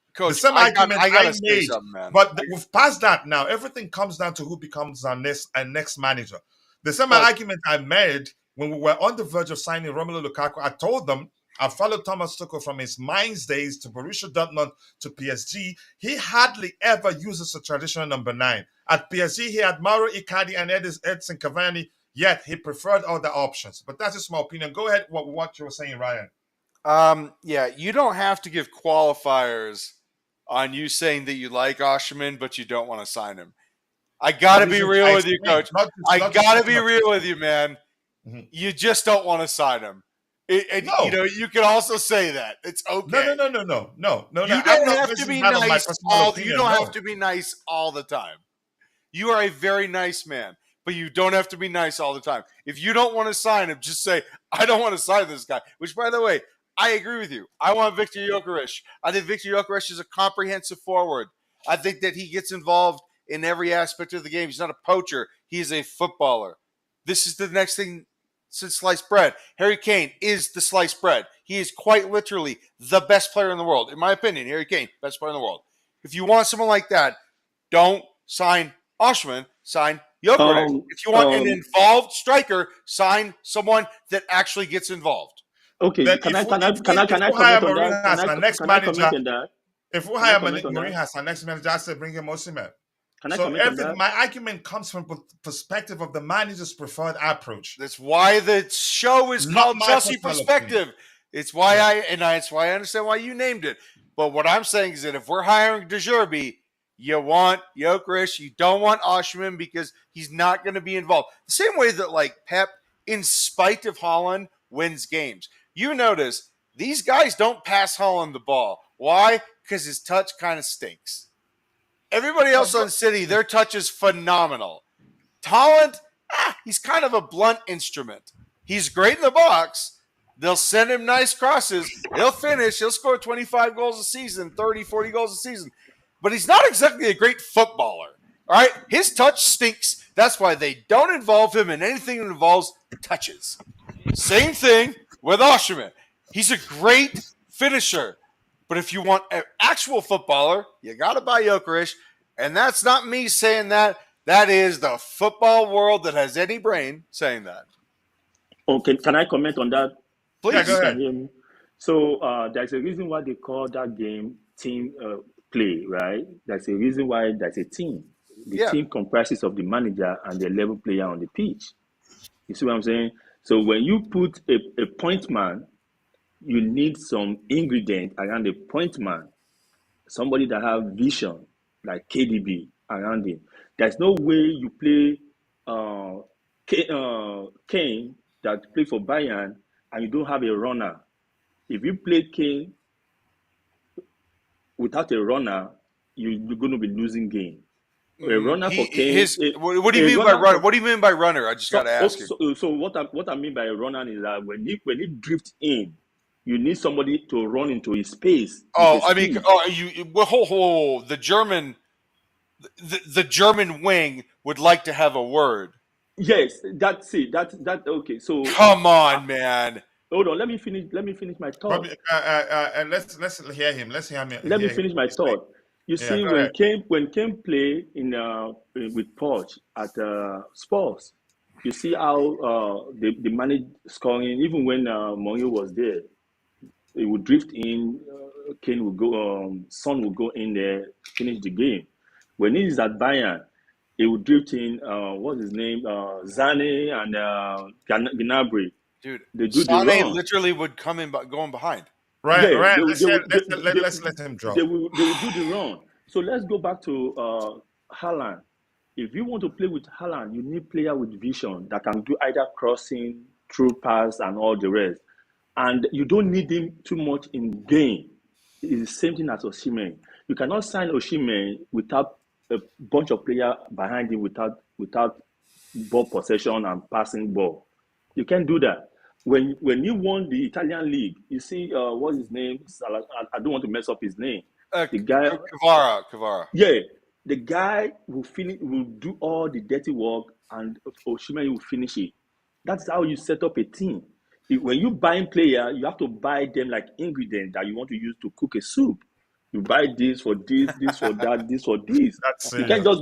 S2: The
S4: coach.
S2: same
S4: I
S2: argument
S4: gotta
S2: I
S4: say
S2: made,
S4: something, man.
S2: but we've passed that now. Everything comes down to who becomes our next manager. The same
S4: Coach,
S2: argument I made when we were on the verge of signing Romelu Lukaku. I told them I followed Thomas Tuchel from his Mainz days to Borussia Dortmund to PSG. He hardly ever uses a traditional number 9. At PSG, he had Mauro Icardi and Edson Cavani, yet he preferred other options. But that's just my opinion. Go ahead, what you were saying, Ryan.
S4: yeah, you don't have to give qualifiers on you saying that you like Osimhen, but you don't want to sign him. I gotta be real with you, coach. I gotta be real with you, man.
S2: Mhm.
S4: You just don't want to sign him.
S2: No.
S4: You know, you can also say that it's okay.
S2: No.
S4: You
S2: I'm
S4: don't
S2: not
S4: have to
S2: basing
S4: be
S2: that on my
S4: nice
S2: personal opinion.
S4: You don't
S2: no.
S4: have to be nice all the time. You are a very nice man, but you don't have to be nice all the time. If you don't want to sign him, just say, I don't want to sign this guy. Which, by the way, I agree with you. I want Victor Gyökeres. I think Victor Gyökeres is a comprehensive forward. I think that he gets involved in every aspect of the game. He's not a poacher. He is a footballer. This is the next thing since sliced bread. Harry Kane is the sliced bread. He is quite literally the best player in the world. In my opinion, Harry Kane, best player in the world. If you want someone like that, don't sign Osimhen, sign Gyökeres. If you want an involved striker, sign someone that actually gets involved.
S5: Okay,
S2: Then
S5: can
S2: if
S5: I
S2: we
S5: comment on that?
S2: as our next
S5: Can I
S2: manager,
S5: comment on that?
S2: if we
S5: Can I
S2: hire
S5: comment on
S2: Mourinho
S5: that?
S2: as our next manager, I say bring him Osimhen.
S5: Can I
S2: So
S5: comment on that?
S2: my argument comes from perspective of the manager's preferred approach.
S4: That's why the show is
S2: Not
S4: called
S2: my
S4: Chelsea
S2: personal
S4: Perspective. It's why it's why I understand why you named it. But what I'm saying is that if we're hiring De Zerbi, you want Gyökeres, you don't want Osimhen because he's not going to be involved. The same way that like Pep, in spite of Haaland, wins games. You notice these guys don't pass Haaland the ball. Why? Because his touch kind of stinks. Everybody else on City, their touch is phenomenal. Haaland, he's kind of a blunt instrument. He's great in the box. They'll send him nice crosses. He'll finish. He'll score 25 goals a season, 30, 40 goals a season. But he's not exactly a great footballer. All right? His touch stinks. That's why they don't involve him in anything that involves touches. Same thing with Osimhen. He's a great finisher. But if you want an actual footballer, you got to buy Gyökeres. And that's not me saying that. That is the football world that has any brain saying that.
S5: Okay, can I comment on that?
S4: Please.
S2: Yeah, go
S5: You
S2: ahead.
S5: can hear me. So there's a reason why they call that game team play, right? There's a reason why there's a team. The team comprises of the manager and the 11 player on the pitch. You see what I'm saying? So when you put a point man, you need some ingredient around the point man. Somebody that have vision, like KDB around him. There's no way you play Kane that play for Bayern and you don't have a runner. If you play Kane without a runner, you're going to be losing game. A runner for Kane.
S4: What do you mean by runner? What do you mean by runner? I just got to ask you.
S5: So what I mean by a runner is that when he drifts in, you need somebody to run into his space.
S4: The German wing would like to have a word.
S5: Yes, that's it. That okay. So
S4: come on, man.
S5: Hold on. Let me finish my thought.
S2: And let's hear him.
S5: Let me finish my thought. You
S2: Yeah,
S5: see,
S2: go ahead.
S5: when Kane play in with Poch at Spurs, you see how they managed scoring. Even when Mourinho was there, he would drift in. Kane would go. Son would go in there, finish the game. When he's at Bayern, he would drift in. What's his name? Zane and Gnabry.
S4: Dude,
S5: They do the
S4: Sane
S5: run.
S4: literally would come in going behind.
S2: Right,
S5: Yeah,
S2: right.
S5: they would,
S2: Let's
S5: they
S2: hear,
S5: would, they, they,
S2: let's let him drop.
S5: they would do the run. So let's go back to Haaland. If you want to play with Haaland, you need player with vision that can do either crossing, through pass, and all the rest. And you don't need him too much in game. It's the same thing as Osimhen. You cannot sign Osimhen without a bunch of players behind him without ball possession and passing ball. You can't do that. When you won the Italian league, you see what's his name? I don't want to mess up his name. The guy,
S4: Kvara.
S5: yeah, the guy will do all the dirty work, and Osimhen will finish it. That's how you set up a team. When you buy a player, you have to buy them like ingredients that you want to use to cook a soup. You buy this for this for that, this for this.
S2: That's
S5: You can't
S2: serious.
S5: just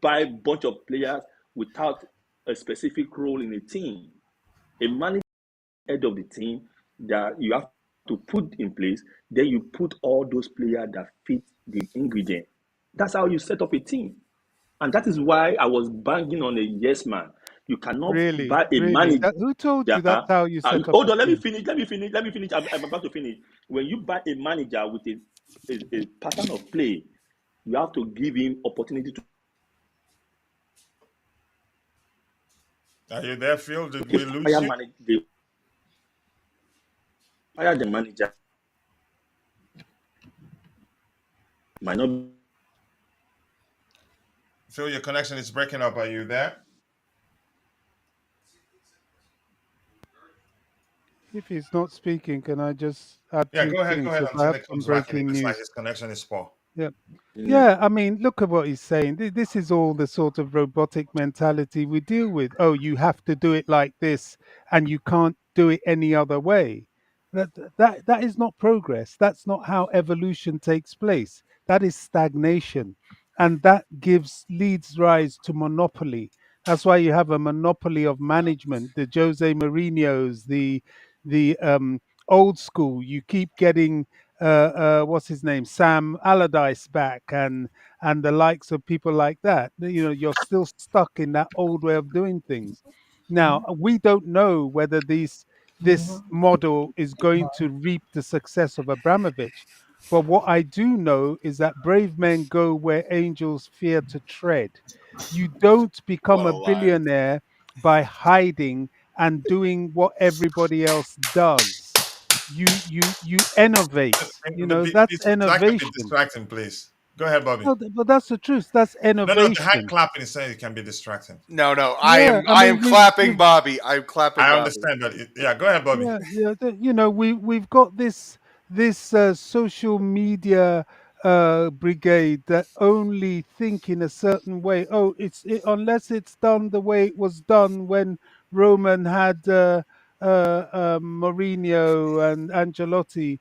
S5: buy a bunch of players without a specific role in a team. A manager head of the team that you have to put in place, then you put all those players that fit the ingredient. That's how you set up a team. And that is why I was banging on a yes man. You cannot
S3: Really,
S5: buy a
S3: really.
S5: manager.
S3: Who told you that's how you set up
S5: Hold
S3: a
S5: on, let me
S3: team?
S5: finish. I'm about to finish. When you buy a manager with a pattern of play, you have to give him opportunity to
S2: Are you there, Phil? Did we lose
S5: fire
S2: you?
S5: manage. They fire the manager. Might not.
S2: Phil, your connection is breaking up. Are you there?
S3: If he's not speaking, can I just add
S2: Yeah,
S3: two
S2: go
S3: things?
S2: ahead
S3: Because I
S2: until
S3: have
S2: it
S3: some
S2: comes back. It
S3: breaking
S2: looks like
S3: news.
S2: his connection is poor.
S3: Yeah.
S5: Mm.
S3: Yeah, I mean, look at what he's saying. This is all the sort of robotic mentality we deal with. Oh, you have to do it like this, and you can't do it any other way. That is not progress. That's not how evolution takes place. That is stagnation, and that leads rise to monopoly. That's why you have a monopoly of management. The Jose Mourinho's, the old school. You keep getting what's his name, Sam Allardyce back, and the likes of people like that. You know, you're still stuck in that old way of doing things. Now, we don't know whether this model is going to reap the success of Abramovich. But what I do know is that brave men go where angels fear to tread. You don't become
S4: What
S3: a
S4: a line.
S3: billionaire by hiding and doing what everybody else does. You innovate. You know, that's
S2: That can be
S3: innovation.
S2: distracting, please. Go ahead, Bobby.
S3: No, but that's the truth. That's
S2: No, the hand
S3: innovation.
S2: clapping is saying it can be distracting.
S4: No.
S3: Yeah, I
S4: I am
S3: mean,
S4: clapping Bobby. I'm clapping
S2: I
S4: Bobby.
S2: understand, but yeah, go ahead, Bobby.
S3: yeah. You know, we've got this social media brigade that only think in a certain way. Oh, unless it's done the way it was done when Roman had Mourinho and Ancelotti,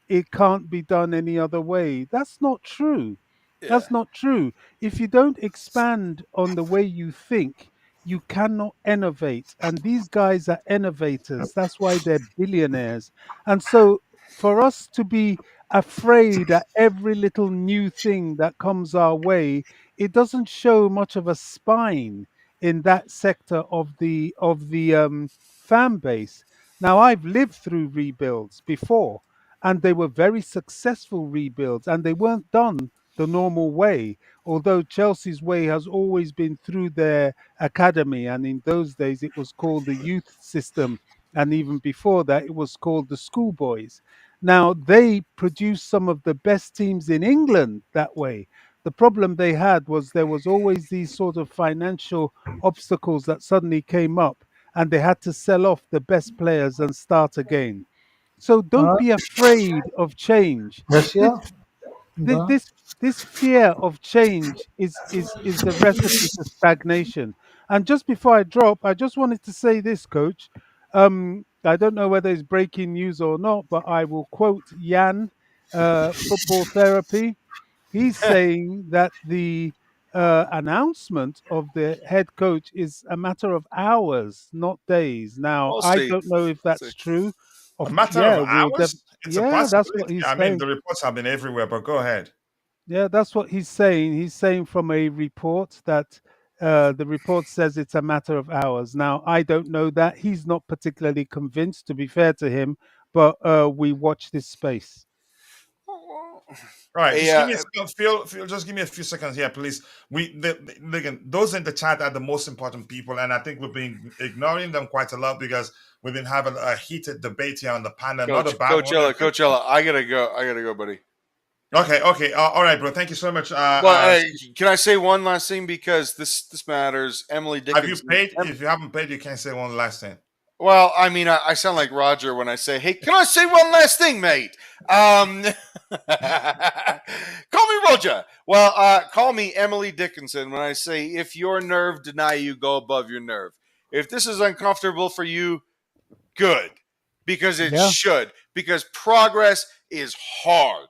S3: it can't be done any other way. That's not true.
S4: Yeah.
S3: That's not true. If you don't expand on the way you think, you cannot innovate. And these guys are innovators. That's why they're billionaires. And so for us to be afraid at every little new thing that comes our way, it doesn't show much of a spine in that sector of the fan base. Now I've lived through rebuilds before, and they were very successful rebuilds, and they weren't done the normal way. Although Chelsea's way has always been through their academy, and in those days it was called the youth system, and even before that it was called the schoolboys. Now they produced some of the best teams in England that way. The problem they had was there was always these sort of financial obstacles that suddenly came up, and they had to sell off the best players and start again. So don't be afraid of change. This
S7: Russia,
S3: thi-
S7: да.
S3: this this fear of change is the recipe to stagnation. And just before I drop, I just wanted to say this, Coach. I don't know whether it's breaking news or not, but I will quote Jan, football therapy. He's saying that the announcement of the head coach is a matter of hours, not days. Now,
S4: We'll
S3: I
S4: see.
S3: don't know if
S4: We'll see.
S3: that's true.
S2: A matter of
S3: Yeah,
S2: hours? It's a
S3: yeah, that's what
S2: possibility.
S3: he's
S2: I mean,
S3: saying.
S2: the reports have been everywhere, but go ahead.
S3: Yeah, that's what he's saying. He's saying from a report that the report says it's a matter of hours. Now, I don't know that. He's not particularly convinced, to be fair to him, but we watch this space.
S2: All right,
S4: Hey,
S2: just give me a second, Phil, just give me a few seconds here, please. Again, those in the chat are the most important people, and I think we've been ignoring them quite a lot because we've been having a heated debate here on the panel. Not a bad one.
S4: Coachella, I gotta go, buddy.
S2: Okay. All right, bro. Thank you so much.
S4: Well, hey, can I say one last thing because this matters? Emily
S2: have you
S4: Dickinson.
S2: paid? If you haven't paid, you can't say one last thing.
S4: Well, I mean, I sound like Roger when I say, "Hey, can I say one last thing, mate?" Call me Roger. Well, call me Emily Dickinson when I say, "If your nerve deny you, go above your nerve." If this is uncomfortable for you, good, because it
S3: Yeah.
S4: should. Because progress is hard.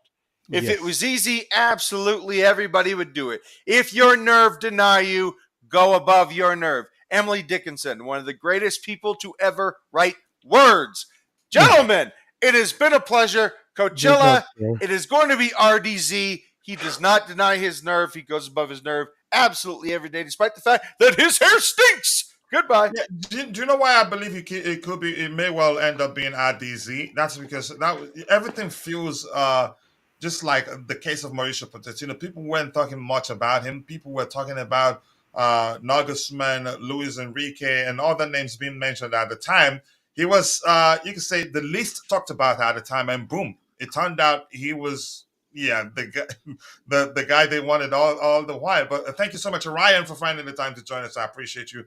S4: If it
S3: Yes.
S4: was easy, absolutely everybody would do it. If your nerve deny you, go above your nerve. Emily Dickinson, one of the greatest people to ever write words. Gentlemen, it has been a pleasure.
S3: Big
S4: Coachella,
S3: ups, bro.
S4: it is going to be RDZ. He does not deny his nerve. He goes above his nerve absolutely every day, despite the fact that his hair stinks. Goodbye.
S2: Yeah, do you know why I believe it could be? It may well end up being RDZ. That's because everything feels just like the case of Mauricio Pochettino. People weren't talking much about him. People were talking about Nagelsmann, Luis Enrique, and all the names being mentioned at the time. He was, you could say, the least talked about at the time, and boom, it turned out he was, yeah, the guy, the guy they wanted all the while. But thank you so much, Ryan, for finding the time to join us. I appreciate you.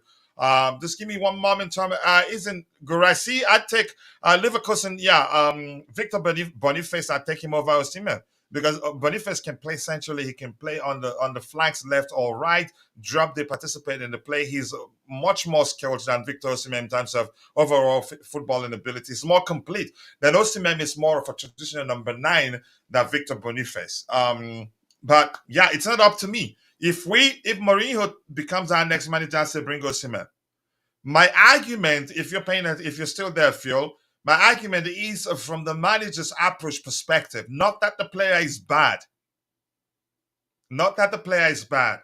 S2: Just give me one moment, Tom. Isn't Gurasi? I'd take Leverkusen. Yeah, Victor Boniface. I'd take him over Osimhen because Boniface can play centrally. He can play on the flanks, left or right. Drop. They participate in the play. He's much more skilled than Victor Osimhen in terms of overall footballing ability. He's more complete. Then Osimhen is more of a traditional number 9 than Victor Boniface. But yeah, it's not up to me. If Mourinho becomes our next manager, say bring Osimhen. My argument, if you're still there, Phil, my argument is from the manager's approach perspective, not that the player is bad. Not that the player is bad.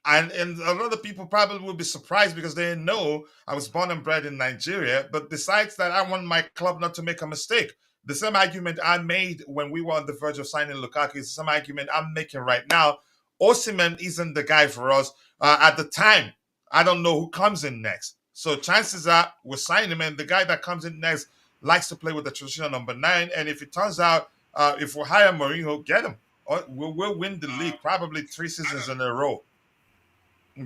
S2: And a lot of people probably will be surprised because they know I was born and bred in Nigeria. But besides that, I want my club not to make a mistake. The same argument I made when we were on the verge of signing Lukaku is the same argument I'm making right now. Osimhen isn't the guy for us at the time. I don't know who comes in next. So chances are we'll sign him, and the guy that comes in next likes to play with the traditional number 9. And if it turns out if we hire Mourinho, get him. We'll win the league probably 3 seasons in a row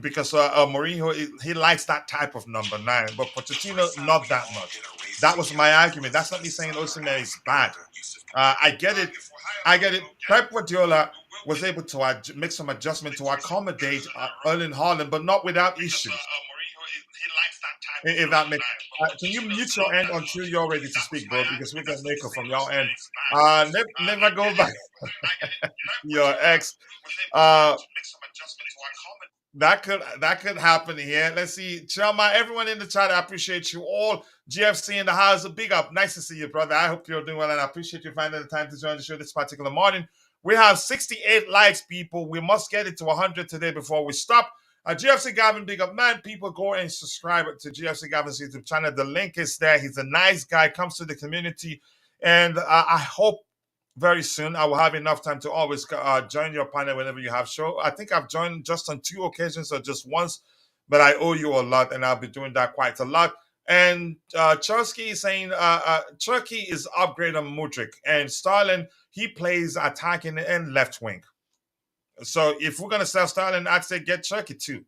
S2: because Mourinho he likes that type of number 9, but Pochettino not that much. That was my argument. That's not me saying Osimhen is bad. I get it. Pep Guardiola was able to make some adjustment to accommodate Erling Haaland, but not without issues. If that makes can you mute your end until you're ready to speak, bro? Because we get echo from your end. Never go back. Your ex. That could happen here. Let's see. Chalma, everyone in the chat, I appreciate you all. GFC in the house, a big up. Nice to see you, brother. I hope you're doing well, and I appreciate you finding the time to join the show this particular morning. We have 68 likes, people. We must get it to 100 today before we stop. GFC Gavin, big up, man. People go and subscribe to GFC Gavin's YouTube channel. The link is there. He's a nice guy, comes to the community, and I hope very soon I will have enough time to always join your panel whenever you have show. I think I've joined just on 2 occasions or just once, but I owe you a lot, and I'll be doing that quite a lot. And Chursky is saying Turkey is upgrade on Mudryk, and Starlin, he plays attacking and left wing. So if we're gonna sell Starlin, I'd say get Turkey too.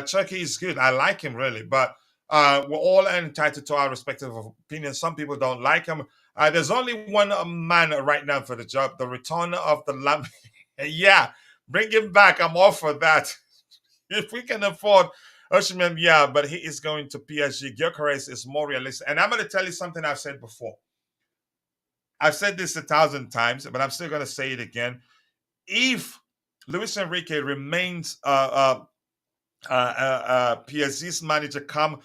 S2: Turkey is good. I like him really, but we're all entitled to our respective opinions. Some people don't like him. There's only one man right now for the job, the return of the Lamb. Yeah, bring him back. I'm all for that. If we can afford Osimhen, yeah, but he is going to PSG. Gyökeres is more realistic. And I'm going to tell you something I've said before. I've said this 1,000 times, but I'm still going to say it again. If Luis Enrique remains PSG's manager come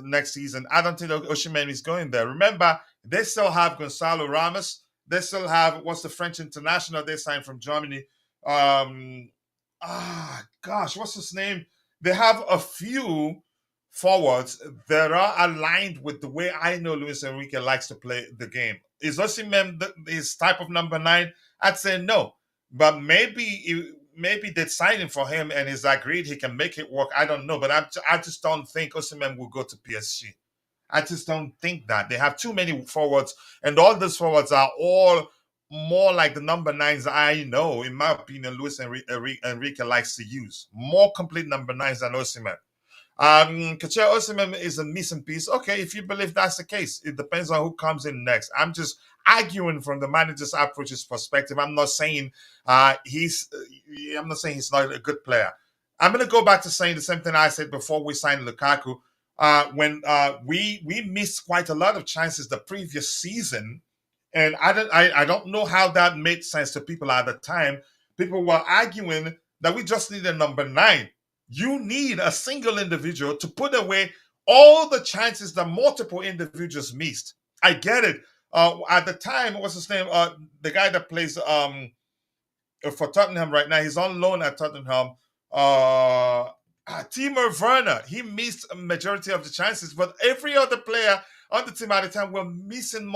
S2: next season. I don't think Osimhen is going there. Remember, they still have Gonzalo Ramos. They still have what's the French international they signed from Germany. Um, gosh, what's his name? They have a few forwards that are aligned with the way I know Luis Enrique likes to play the game. Is Osimhen his type of number nine? I'd say no, but maybe they signed him for him and he's agreed he can make it work. I don't know, but I just don't think Osimhen will go to PSG. I just don't think that they have too many forwards, and all those forwards are all more like the number nines I know. In my opinion, Luis Enrique likes to use more complete number nines than Osimhen. Kachia Osimhen is a missing piece. Okay, if you believe that's the case, it depends on who comes in next. I'm just arguing from the manager's approach's perspective. I'm not saying he's. I'm not saying he's not a good player. I'm gonna go back to saying the same thing I said before we signed Lukaku. When we missed quite a lot of chances the previous season, and I don't know how that made sense to people at the time. People were arguing that we just need a number nine. You need a single individual to put away all the chances that multiple individuals missed. I get it. At the time, what's his name? The guy that plays for Tottenham right now, he's on loan at Tottenham. Timo Werner, he missed a majority of the chances, but every other player on the team at the time were missing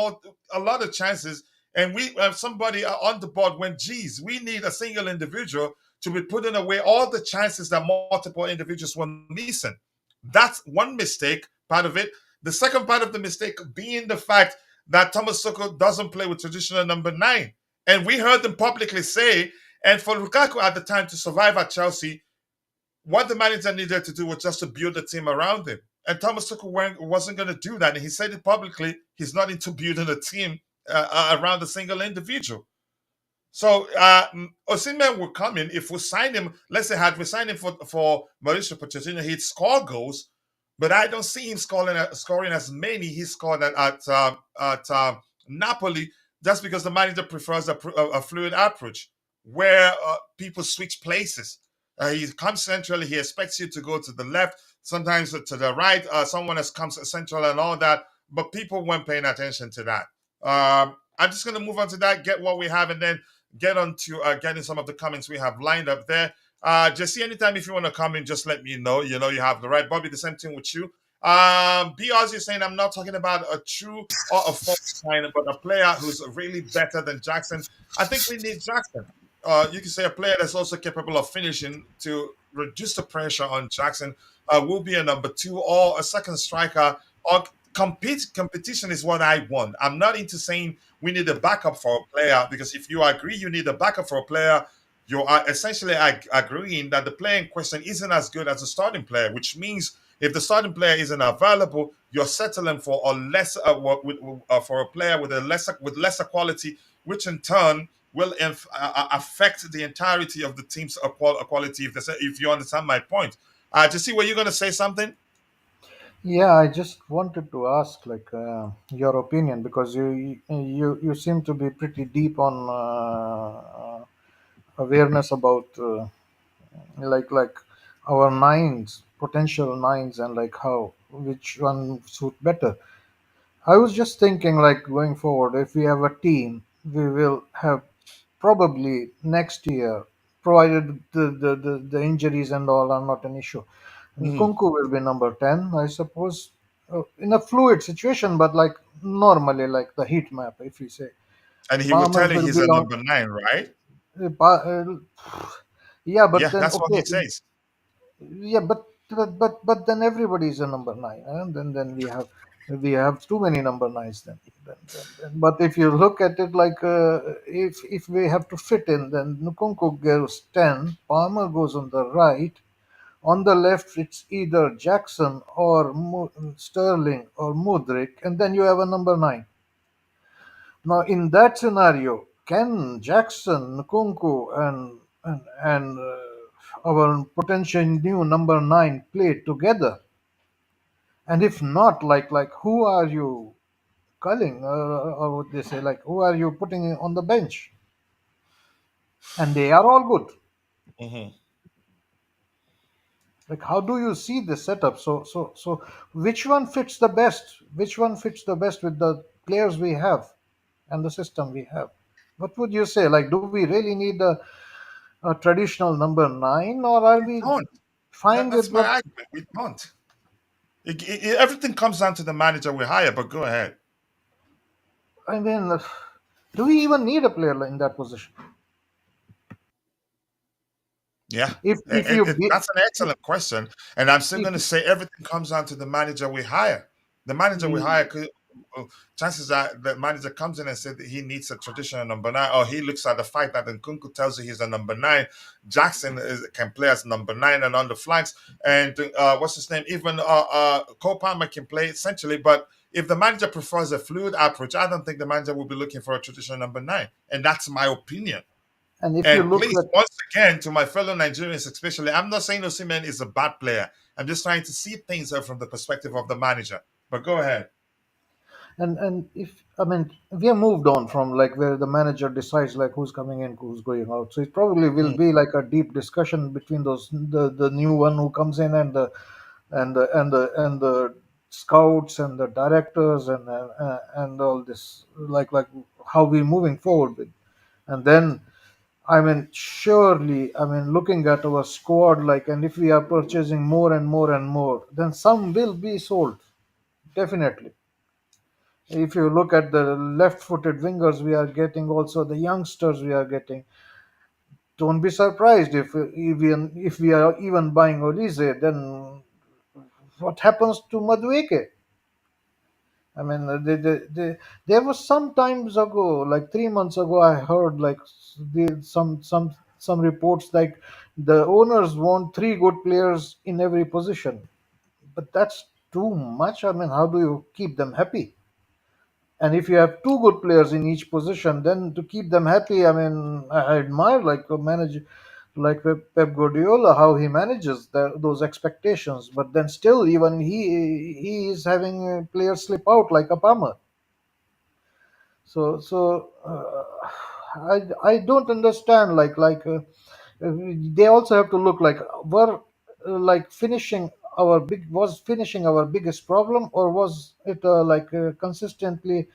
S2: a lot of chances. And we have somebody on the board when, geez, we need a single individual to be putting away all the chances that multiple individuals were missing. That's one mistake, part of it. The second part of the mistake being the fact that Thomas Tuchel doesn't play with traditional number nine. And we heard them publicly say, and for Lukaku at the time to survive at Chelsea, what the manager needed to do was just to build a team around him. And Thomas Tuchel wasn't going to do that. And he said it publicly. He's not into building a team around a single individual. So Osimhen will come in if we sign him. Let's say had we signed him for Mauricio Pochettino, he'd score goals, but I don't see him scoring as many he scored at Napoli, just because the manager prefers a fluid approach where people switch places. He comes centrally. He expects you to go to the left, sometimes to the right. Someone else comes central and all that, but people weren't paying attention to that. I'm just going to move on to that, get what we have, and then get on to getting some of the comments we have lined up there. Jesse, anytime if you want to come in, just let me know. You know you have the right. Bobby, the same thing with you. B. Ozzy saying I'm not talking about a true or a false sign, but a player who's really better than Jackson. I think we need Jackson. You can say a player that's also capable of finishing to reduce the pressure on Jackson will be a number two or a second striker or competition is what I want. I'm not into saying we need a backup for a player because if you agree you need a backup for a player, you are essentially agreeing that the player in question isn't as good as the starting player, which means if the starting player isn't available, you're settling for a lesser for a player with lesser quality, which in turn will affect the entirety of the team's quality. If you understand my point, to see were you going to say something?
S6: Yeah, I just wanted to ask, like, your opinion because you seem to be pretty deep on awareness about like our nines, potential nines, and like how which one suit better. I was just thinking, like, going forward, if we have a team, we will have probably next year, provided the injuries and all are not an issue.
S2: Mhm.
S6: Nkunku will be number 10, I suppose, in a fluid situation, but like normally, like the heat map, if we say.
S2: And he will
S6: Palmer
S2: tell you
S6: will
S2: he's a
S6: belong.
S2: number nine, right?
S6: Yeah, but
S2: Yeah,
S6: then,
S2: that's what he
S6: okay,
S2: says.
S6: yeah, but then everybody is a number nine, and then we have too many number nines. Then. But if you look at it like if we have to fit in, then Nkunku goes 10, Palmer goes on the right, on the left it's either Jackson or Sterling or Mudrik, and then you have a number nine. Now in that scenario, can Jackson, Nkunku, and our potential new number nine play together? And if not, like who are you culling, or what they say, like who are you putting on the bench? And they are all good.
S2: Hmm.
S6: Like, how do you see the setup? So, which one fits the best? Which one fits the best with the players we have and the system we have? What would you say? Like, do we really need a traditional number nine, or are
S2: We
S6: we
S2: don't.
S6: fine
S2: That's
S6: with
S2: my
S6: what?
S2: argument. We don't. Everything comes down to the manager we hire. But go ahead.
S6: I mean, do we even need a player in that position?
S2: Yeah,
S6: If you
S2: that's an excellent question, and I'm still
S6: if
S2: going to say everything comes down to the manager we hire. The manager we hire could. Chances are the manager comes in and said that he needs a traditional number nine, or he looks at the fact that Nkunku tells you he's a number nine. Jackson can play as number nine and on the flanks, and what's his name? Even Cole Palmer can play essentially. But if the manager prefers a fluid approach, I don't think the manager will be looking for a traditional number nine, and that's my opinion.
S6: and if you
S2: And
S6: look
S2: please,
S6: at
S2: once again, to my fellow Nigerians, especially, I'm not saying Osimhen is a bad player. I'm just trying to see things from the perspective of the manager. But go ahead.
S6: and if I mean we have moved on from like where the manager decides like who's coming in, who's going out. So it probably will
S2: Mm,
S6: be like a deep discussion between the new one who comes in and the scouts and the directors and all this like how we moving forward with. And then I mean surely I mean looking at our squad like and if we are purchasing more and more and more, then some will be sold definitely. If you look at the left-footed wingers we are getting, also the youngsters we are getting, don't be surprised if we are even buying Olise, then what happens to Madueke? I mean, there was some times ago, like 3 months ago, I heard like some reports like the owners want three good players in every position, but that's too much. I mean, how do you keep them happy? And if you have two good players in each position, then to keep them happy, I mean, I admire like a manager like Pep Guardiola how he manages those expectations. But then still, even he is having players slip out like a Palmer. So I don't understand they also have to look like were like finishing our big was finishing our biggest problem, or was it consistently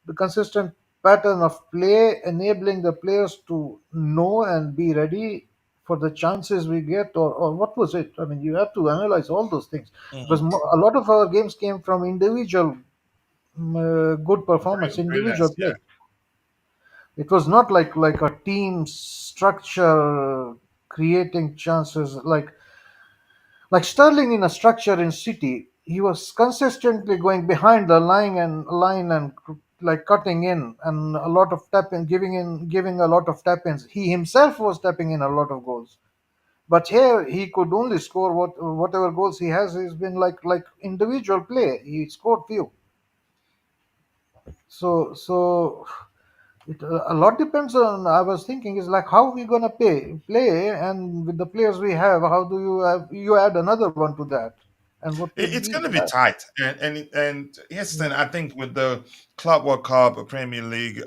S6: the consistent pattern of play enabling the players to know and be ready for the chances we get, or what was it? I mean, you have to analyze all those things because
S2: mhm.
S6: a lot of our games came from individual good performance, individual
S2: Brilliance, yeah.
S6: play. It was not like a team structure creating chances like Sterling in a structure in City. He was consistently going behind the line and like cutting in and a lot of tap in, giving a lot of tap ins. He himself was tapping in a lot of goals. But here he could only score whatever goals he has been like individual play. He scored few. So a lot depends on. I was thinking is like how we gonna play, and with the players we have, how do you add another one to that, and what would
S2: It's
S6: be
S2: going to be
S6: that?
S2: tight, and yes, then
S6: Yeah.
S2: I think with the Club World Cup, Premier League,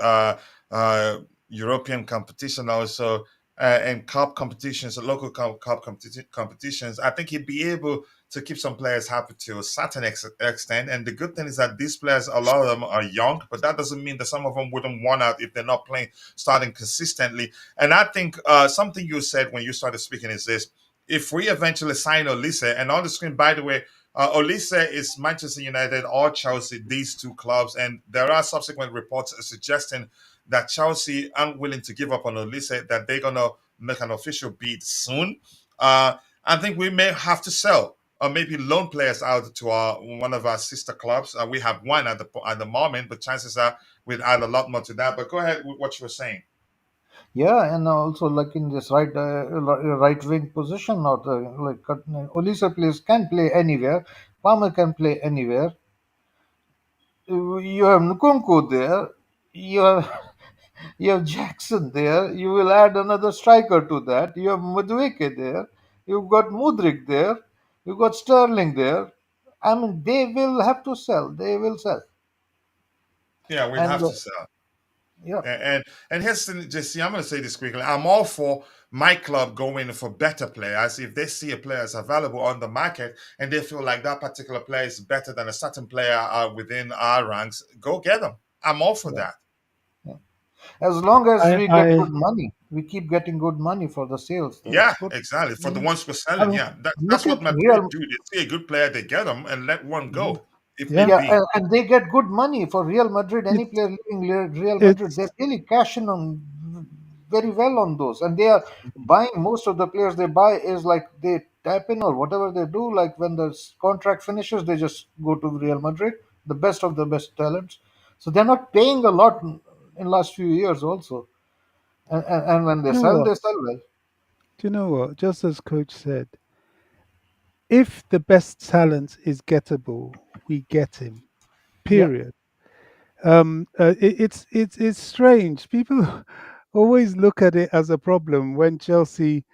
S2: European competition also, and cup competitions, local competitions, I think he'd be able to keep some players happy to a certain extent. And the good thing is that these players, a lot of them are young, but that doesn't mean that some of them wouldn't want out if they're not playing, starting consistently. And I think something you said when you started speaking is this: if we eventually sign Olise, and on the screen, by the way, Olise is Manchester United or Chelsea, these two clubs, and there are subsequent reports suggesting that Chelsea aren't willing to give up on Olise, that they're gonna make an official bid soon. I think we may have to sell or maybe loan players out to our one of our sister clubs. We have one at the moment, but chances are we'll add a lot more to that. But go ahead with what you were saying.
S6: Yeah, and also like in this right wing position, or the like Olisa plays can play anywhere, Palmer can play anywhere. You have Nkunku there, you have you have Jackson there. You will add another striker to that. You have Madueke there. You've got Mudrik there. You've got Sterling there. I mean, they will have to sell. They will sell.
S2: Yeah, we'll
S6: And
S2: have to sell.
S7: Yeah,
S2: And here's the just see, I'm going to say this quickly. I'm all for my club going for better players. If they see a player is available on the market and they feel like that particular player is better than a certain player within our ranks, go get them. I'm all for
S7: yeah,
S2: that.
S7: yeah. As long as we get
S3: I
S7: good money, we keep getting good money for the sales. That's
S2: Yeah,
S7: good.
S2: exactly. For the
S3: yeah,
S2: ones we're
S7: I
S2: selling,
S7: mean,
S2: yeah, that's
S7: look
S2: what
S7: at
S2: Madrid
S7: Real.
S2: do. They see a good player, they get them and let one
S3: yeah,
S2: go if
S3: yeah.
S2: need
S7: Yeah,
S2: be.
S7: and they get good money for Real Madrid. Any
S3: It's
S7: player leaving Real Madrid, they
S3: it's
S7: really cash in on very well on those, and they are buying most of the players they buy is like they tap in or whatever they do. Like when the contract finishes, they just go to Real Madrid, the best of the best talents. So they're not paying a lot in last few years also, and when
S3: you know what?
S7: they sell well.
S3: Do you know what? Just as coach said, if the best talent is gettable, we get him.
S7: Yeah,
S3: Period. It's strange. People always look at it as a problem when Chelsea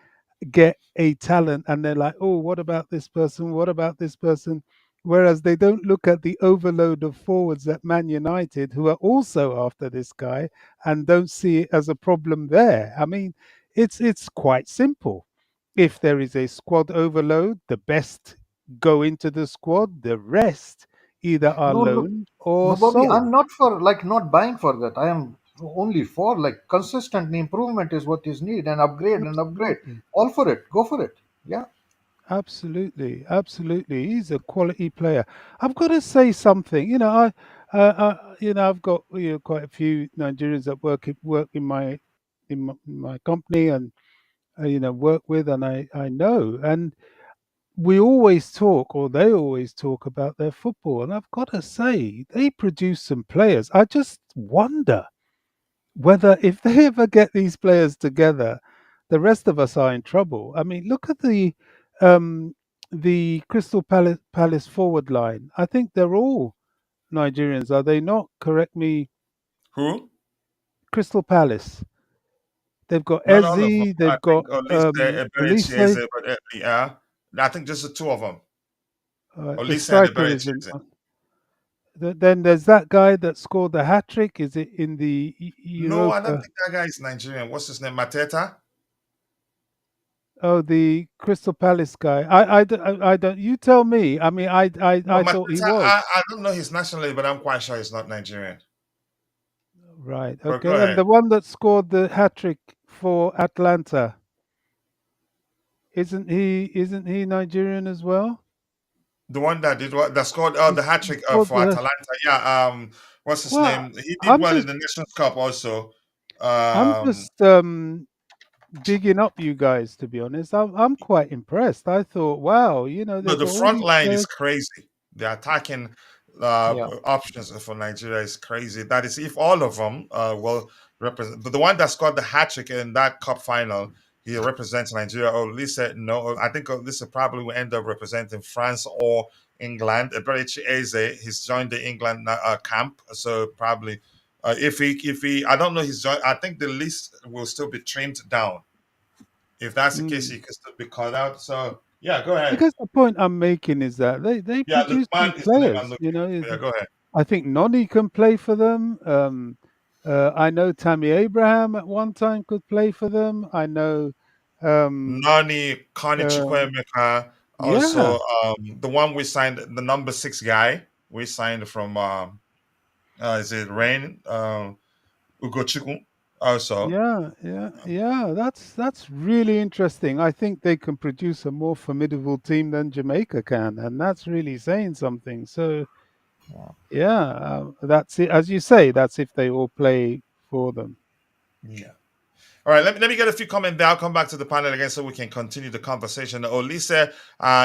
S3: get a talent and they're like, oh, what about this person? What about this person? Whereas they don't look at the overload of forwards at Man United who are also after this guy and don't see it as a problem there. I mean, it's quite simple. If there is a squad overload, the best go into the squad, the rest either are
S7: no, look,
S3: loaned or
S7: no, Bobby,
S3: sold.
S7: I'm not for like not buying for that. I am only for like consistent improvement is what is need and upgrade and upgrade.
S3: Absolutely.
S7: All for it. Go for it. Yeah.
S3: Absolutely, absolutely. He's a quality player. I've got to say something. I've got quite a few Nigerians that work in my company and work with, and I know, and we always talk, or they always talk about their football, and I've got to say they produce some players. I just wonder whether if they ever get these players together, the rest of us are in trouble. I mean, look at um, the Crystal Palace forward line. I think they're all Nigerians, are they not? Correct me.
S2: Who?
S3: Crystal Palace. They've got
S2: Not all of them.
S3: Ezzy.
S2: I
S3: They've got
S2: think Olise, Eberechi
S3: Elise.
S2: Eze, but yeah, I think just the two of them.
S3: The
S2: Olise and
S3: striker
S2: Eberechi
S3: isn't.
S2: Eze.
S3: Then there's that guy that scored the hat trick. Is it in the
S2: No, I don't
S3: Europa?
S2: think that guy is Nigerian. What's his name? Mateta?
S3: Oh, the Crystal Palace guy. I don't. You tell me. I mean,
S2: No,
S3: I thought he
S2: Mateta.
S3: was.
S2: I don't know his nationality, but I'm quite sure he's not Nigerian.
S3: Right.
S2: But go
S3: Okay. And
S2: ahead.
S3: the one that scored the hat trick for Atlanta, isn't he Nigerian as well?
S2: The one that did what that scored
S3: He
S2: the hat trick
S3: scored
S2: for
S3: the
S2: Atalanta. Yeah. What's his
S3: well,
S2: name? He did
S3: I'm
S2: well in
S3: just
S2: the Nations Cup also.
S3: I'm
S2: Um,
S3: just bigging up you guys, to be honest. I'm quite impressed. I thought, wow,
S2: No,
S3: they've
S2: the
S3: got all
S2: front
S3: these
S2: line is
S3: players.
S2: crazy. The attacking
S7: Yeah.
S2: options for Nigeria is crazy. That is, if all of them will represent, but the one that scored the hat trick in that cup final, he represents Nigeria. Or Lisa, no, I think Lisa probably will end up representing France or England. Eberechi Eze, he's joined the England camp, so probably if he, I don't know, he's joined. I think the list will still be trimmed down. If that's the case,
S3: Mm.
S2: he could still be called out. So yeah, go ahead.
S3: Because the point I'm making is that they
S2: Yeah,
S3: produce some
S2: Lukman is the name I'm
S3: players.
S2: looking for. Yeah, go ahead.
S3: I think Noni can play for them. I know Tammy Abraham at one time could play for them. I know, um,
S2: Nani, Connie
S3: um,
S2: Chukwuemeka,
S3: yeah,
S2: also the one we signed, the number 6 guy we signed from is it Rain Ugochukwu also.
S3: yeah. That's really interesting. I think they can produce a more formidable team than Jamaica can, and that's really saying something. So
S7: Yeah.
S3: yeah, that's it. As you say, that's if they all play for them.
S2: Yeah. All right, let me get a few comments there. I'll come back to the panel again so we can continue the conversation. Olise,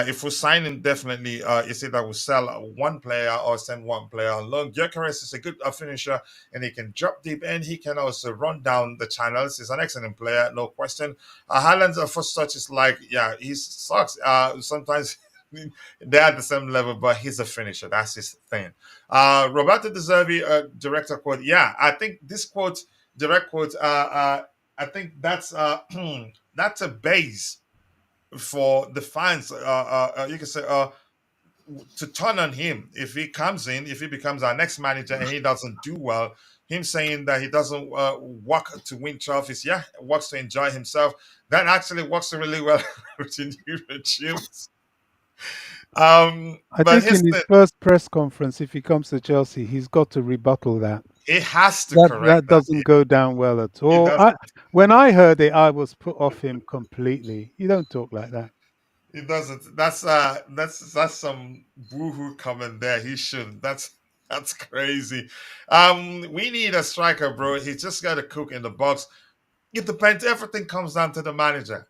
S2: if we sign him, definitely, it's either we sell one player or send one player on loan. Gyökeres is a good finisher and he can drop deep and he can also run down the channels. He's an excellent player, no question. Haaland's first touch is like, yeah, he sucks. Sometimes they're at the same level, but he's a finisher. That's his thing. Roberto De Zerbi, director quote, yeah, I think this quote, direct quote, I think that's that's a base for the fans. You can say to turn on him if he comes in, if he becomes our next manager and he doesn't do well. him saying that he doesn't work to win trophies. Yeah, works to enjoy himself. That actually works really well with the new regimes.
S3: I
S2: But
S3: think
S2: his
S3: in his
S2: thing,
S3: first press conference, if he comes to Chelsea, he's got to rebuttal that.
S2: he has to
S3: That
S2: correct that.
S3: doesn't go down well at
S2: He
S3: all.
S2: does.
S3: When I heard it, I was put off him completely. You don't talk like that.
S2: He doesn't. That's some boohoo comment there. He shouldn't. That's crazy. We need a striker, bro. He just got to cook in the box. It depends. Everything comes down to the manager.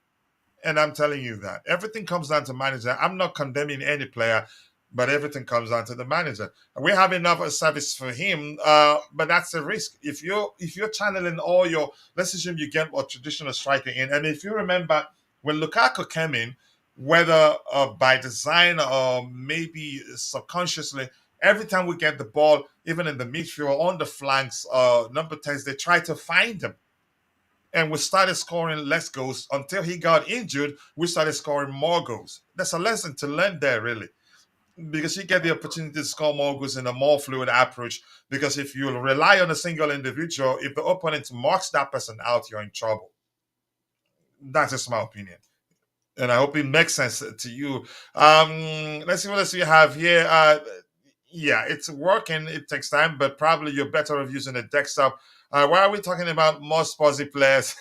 S2: And I'm telling you that everything comes down to manager. I'm not condemning any player, but everything comes down to the manager. We have enough of service for him, but that's a risk. If you're channeling all your, let's assume you get a traditional striker in, and if you remember when Lukaku came in, whether by design or maybe subconsciously, every time we get the ball, even in the midfield on the flanks, number 10s, they try to find him, and we started scoring less goals until he got injured. We started scoring more goals. That's a lesson to learn there, really, because you get the opportunity to score more goals in a more fluid approach. Because if you rely on a single individual, if the opponent marks that person out, you're in trouble. That's just my opinion, and I hope it makes sense to you. Let's see what else we have here. Yeah, it's working. It takes time, but probably you're better off using a desktop. Why are we talking about more Spuzzy players?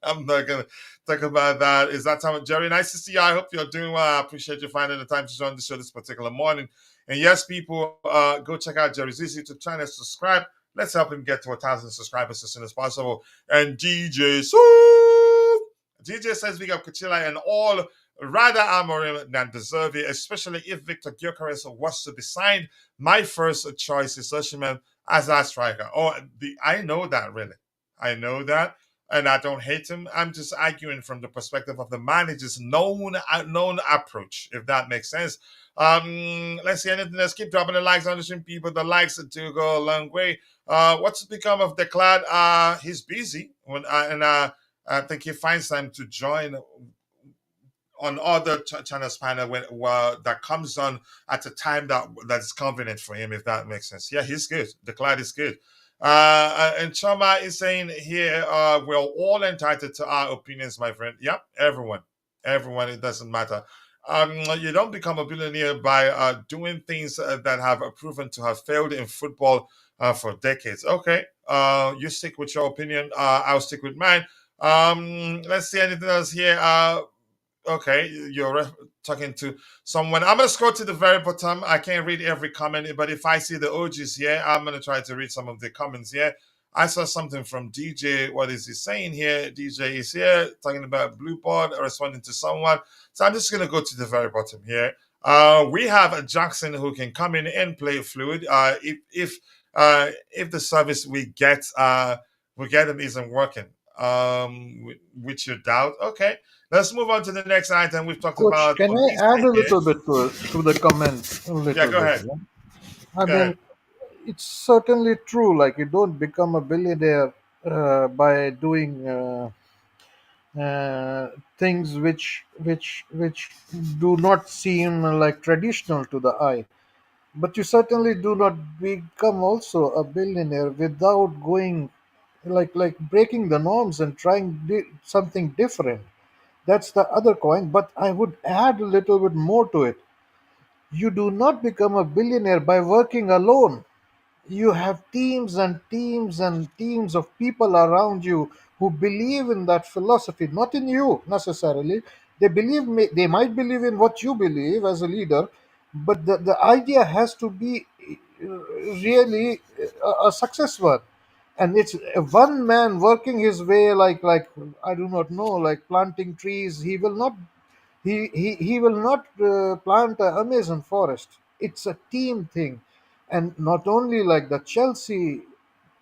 S2: I'm not gonna talk about that. Is that time, Jerry? Nice to see you. I hope you're doing well. I appreciate you finding the time to join the show this particular morning. And yes, people, go check out Jerry's YouTube channel, subscribe. Let's help him get to 1,000 subscribers as soon as possible. And DJ says big up Kuchila and all, rather Amorim than deserve it, especially if Victor Gyökeres was to be signed. My first choice is Osimhen as our striker. I know that, really. I know that, and I don't hate him. I'm just arguing from the perspective of the manager's known approach, if that makes sense. Let's see anything else. Keep dropping the likes on the stream, people. The likes do go a long way. What's become of Declan? He's busy and I think he finds time to join on other channels panel when that comes on at a time that's convenient for him, if that makes sense. Yeah, he's good. The Clyde is good. And Chama is saying here, we're all entitled to our opinions, my friend. Yep, everyone. It doesn't matter. You don't become a billionaire by doing things that have proven to have failed in football for decades. Okay, you stick with your opinion. I'll stick with mine. Let's see anything else here. Okay, you're talking to someone. I'm gonna scroll to the very bottom. I can't read every comment, but if I see the OGs here, I'm gonna try to read some of the comments here. I saw something from DJ. What is he saying here? DJ is here talking about Blue Board, responding to someone. So I'm just gonna go to the very bottom here. We have a Jackson who can come in and play fluid. If the service we get him isn't working. Which you doubt. Okay. Let's move on to the next item. We've talked
S7: Coach,
S2: about
S7: can I add
S2: obesity
S7: a
S2: here.
S7: little bit to the comment? A
S2: Yeah,
S7: little
S2: go
S7: bit.
S2: ahead.
S7: Yeah? I
S2: Go ahead.
S7: mean, it's certainly true. Like you don't become a billionaire by doing things which do not seem like traditional to the eye. But you certainly do not become also a billionaire without going like breaking the norms and trying something different. That's the other coin. But I would add a little bit more to it. You do not become a billionaire by working alone. You have teams and teams and teams of people around you who believe in that philosophy, not in you necessarily. They might believe in what you believe as a leader, but the idea has to be really a success one. And it's one man working his way like I do not know, like planting trees. He will not plant an Amazon forest. It's a team thing. And not only like the Chelsea,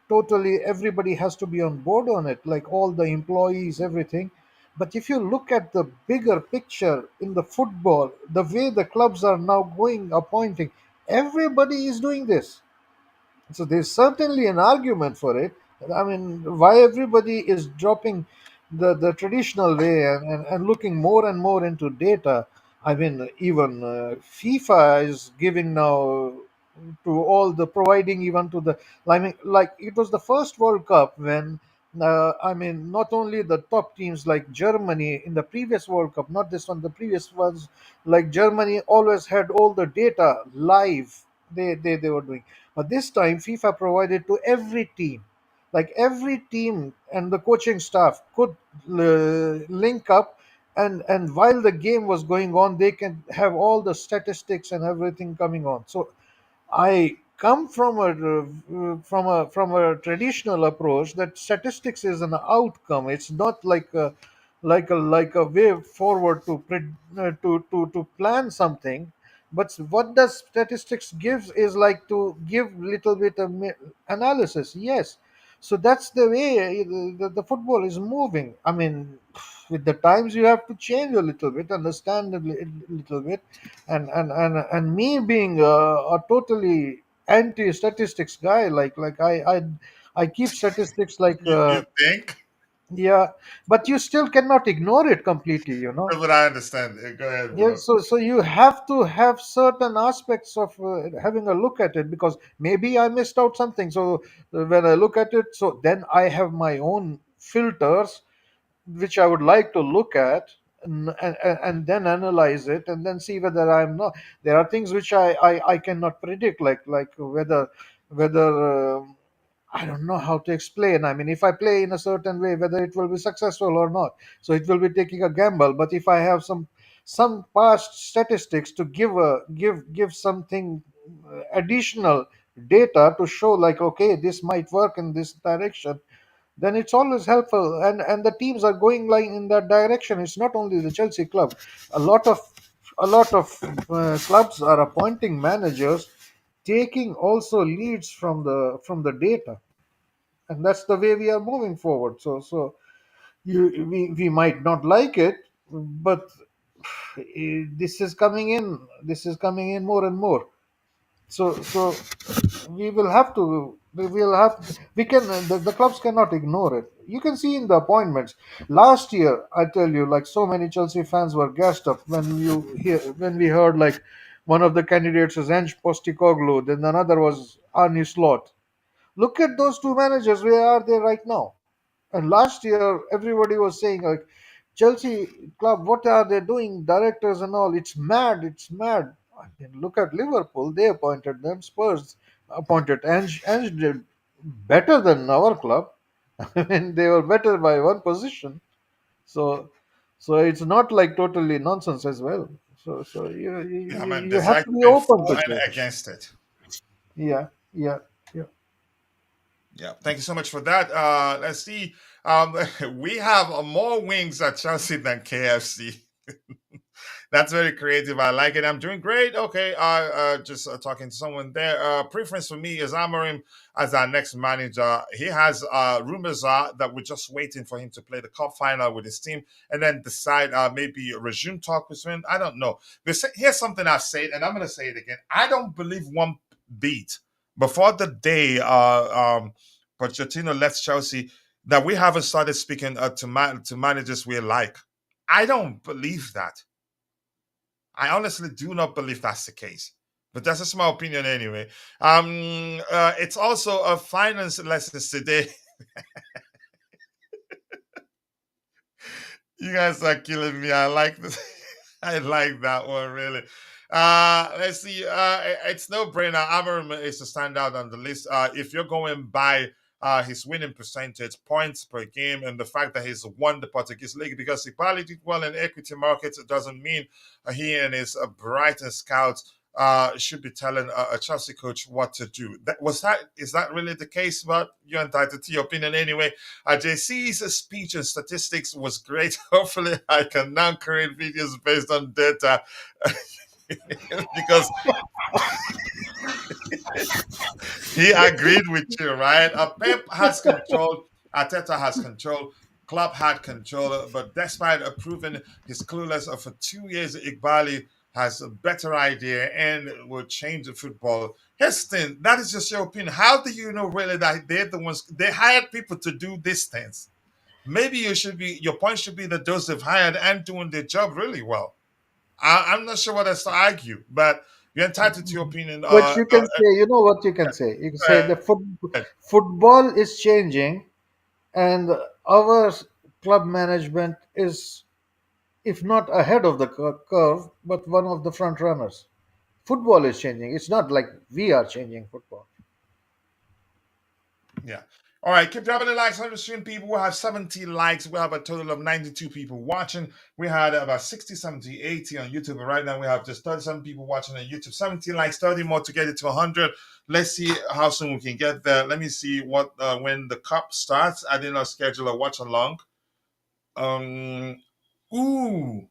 S7: totally everybody has to be on board on it, like all the employees, everything. But if you look at the bigger picture in the football, the way the clubs are now going appointing, everybody is doing this. So there's certainly an argument for it. I mean, why everybody is dropping the traditional way and looking more and more into data. I mean, even FIFA is giving now to all the providing, even to the, I mean, like it was the first World Cup when I mean, not only the top teams like Germany in the previous World Cup, not this one, the previous ones, like Germany always had all the data live. They were doing, but this time FIFA provided to every team, like every team and the coaching staff could link up, and while the game was going on, they can have all the statistics and everything coming on. So I come from a traditional approach that statistics is an outcome. It's not like a way forward to plan something. But what does statistics gives is like to give little bit of analysis. Yes, so that's the way the football is moving. I mean, with the times you have to change a little bit, understand little bit, and me being a totally anti statistics guy, like I keep statistics like
S2: You think?
S7: yeah, but you still cannot ignore it completely,
S2: But I understand. Go ahead,
S7: yeah,
S2: bro.
S7: so you have to have certain aspects of having a look at it, because maybe I missed out something. So when I look at it, so then I have my own filters which I would like to look at, and then analyze it, and then see whether I'm not. There are things which I cannot predict, like whether I don't know how to explain. I mean, if I play in a certain way, whether it will be successful or not. So it will be taking a gamble. But if I have some past statistics to give something additional data to show, like, okay, this might work in this direction, then it's always helpful, and the teams are going like in that direction. It's not only the Chelsea club. A lot of clubs are appointing managers taking also leads from the data, and that's the way we are moving forward. We might not like it, but this is coming in more and more. So we can the clubs cannot ignore it. You can see in the appointments last year. I tell you, like, so many Chelsea fans were gassed up when we heard, like, one of the candidates was Ange Postecoglou, then another was Arne Slot. Look at those two managers, where are they right now? And last year everybody was saying, like, Chelsea club, what are they doing, directors and all? It's mad, it's mad. I mean, look at Liverpool, they appointed them. Spurs appointed Ange did better than our club. I mean, they were better by one position. So so it's not like totally nonsense as well. So
S2: Yeah, man.
S7: you
S2: There's
S7: have to be
S2: argument
S7: open
S2: for
S7: to
S2: and
S7: change.
S2: against it.
S7: Yeah, yeah, yeah.
S2: Yeah, thank you so much for that. Let's see. We have more wings at Chelsea than KFC. That's very creative. I like it. I'm doing great. Okay. Just talking to someone there. Preference for me is Amorim as our next manager. He has rumors are that we're just waiting for him to play the cup final with his team and then decide maybe resume talk with him. I don't know. Here's something I've said, and I'm going to say it again. I don't believe one beat before the day Pochettino left Chelsea that we haven't started speaking to managers we like. I don't believe that. I honestly do not believe that's the case. But that's just my opinion anyway. It's also a finance lessons today. You guys are killing me. I like this. I like that one really. Let's see. It's no brainer. Amorim is to stand out on the list. If you're going by his winning percentage, points per game, and the fact that he's won the Portuguese league, because he probably did well in equity markets, it doesn't mean he and his Brighton scouts should be telling a Chelsea coach what to do. Is that really the case? But you're entitled to your opinion anyway. JC's speech and statistics was great. Hopefully, I can now create videos based on data because he agreed with you, right? Pep has control, Arteta has control, Klopp had control, but despite approving his clueless for 2 years, Iqbali has a better idea and will change the football. Here's the thing, that is just your opinion. How do you know really that they're the ones they hired people to do these things? Maybe your point should be that those they've hired and doing their job really well. I'm not sure what else to argue, but You're entitled to your opinion.
S7: But you can say, you know what you can say? You can say the football is changing, and our club management is, if not ahead of the curve, but one of the front runners. Football is changing. It's not like we are changing football.
S2: Yeah. All right, keep dropping the likes on the stream, people. We have 70 likes. We have a total of 92 people watching. We had about 60, 70, 80 on YouTube. And right now we have just 37 people watching on YouTube. 70 likes, 30 more to get it to 100. Let's see how soon we can get there. Let me see what when the cup starts. I did not schedule a watch along. Ooh.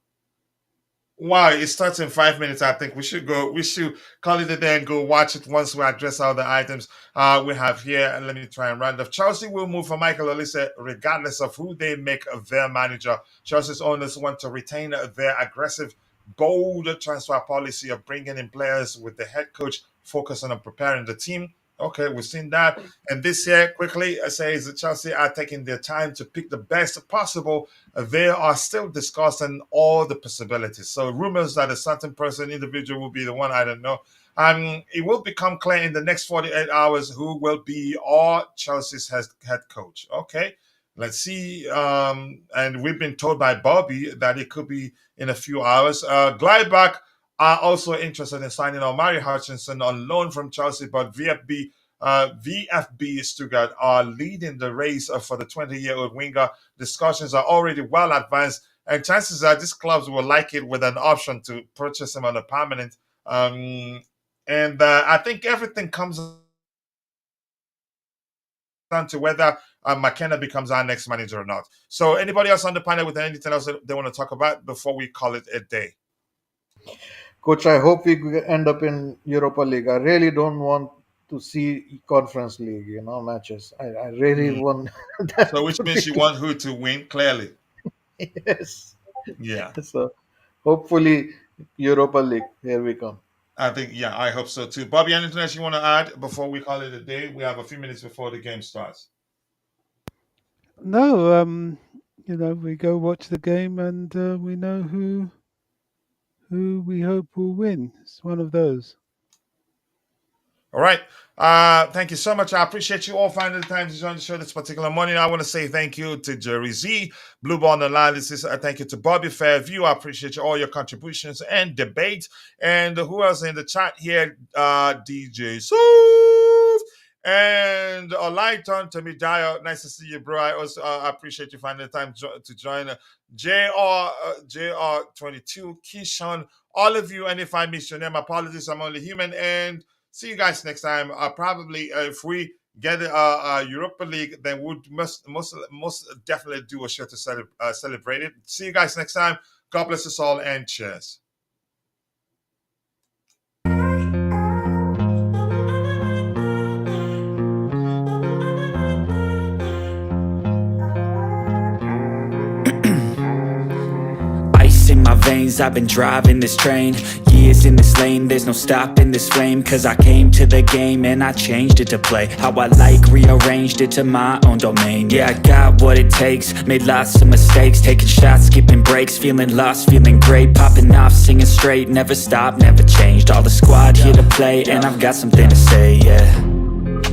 S2: Wow, it starts in 5 minutes. I think we should go. We should call it a day and go watch it once we address all the items we have here. And let me try and round off. Chelsea will move for Michael Olise regardless of who they make their manager. Chelsea's owners want to retain their aggressive, bold transfer policy of bringing in players with the head coach focusing on preparing the team. Okay, we've seen that. And this here quickly says that Chelsea are taking their time to pick the best possible. They are still discussing all the possibilities. So rumors that a certain individual will be the one, I don't know. It will become clear in the next 48 hours who will be all Chelsea's head coach. Okay, let's see. And we've been told by Bobby that it could be in a few hours. Gladbach are also interested in signing Omari Hutchinson on loan from Chelsea, but VfB Stuttgart are leading the race for the 20-year-old winger. Discussions are already well advanced, and chances are these clubs will like it with an option to purchase him on a permanent. I think everything comes down to whether McKenna becomes our next manager or not. So anybody else on the panel with anything else that they want to talk about before we call it a day?
S7: Coach, I hope we end up in Europa League. I really don't want to see Conference League, matches. I really want that.
S2: So which means you want who to win, clearly.
S7: Yes.
S2: Yeah.
S7: So hopefully Europa League. Here we come.
S2: I think, yeah, I hope so too. Bobby, anything else you want to add before we call it a day? We have a few minutes before the game starts.
S3: No, we go watch the game and we know who we hope will win. It's one of those.
S2: All right. Thank you so much. I appreciate you all finding the time to join the show this particular morning. I want to say thank you to Jerry Z, Blue Ball Analysis. Thank you to Bobby Fairview. I appreciate all your contributions and debate. And who else in the chat here? DJ Soof and Lighton to me, Dio. Nice to see you, bro. I also appreciate you finding the time to join. JR22, Keyshawn, all of you. And if I miss your name, apologies. I'm only human. And see you guys next time. Probably if we get a Europa League, then we'll most definitely do a show to celebrate it. See you guys next time. God bless us all and cheers.
S1: In my veins, I've been driving this train. Years in this lane, there's no stopping this flame. Cause I came to the game and I changed it to play how I like, rearranged it to my own domain. Yeah, I got what it takes, made lots of mistakes, taking shots, skipping breaks, feeling lost, feeling great, popping off, singing straight, never stopped, never changed. All the squad here to play, and I've got something to say, yeah.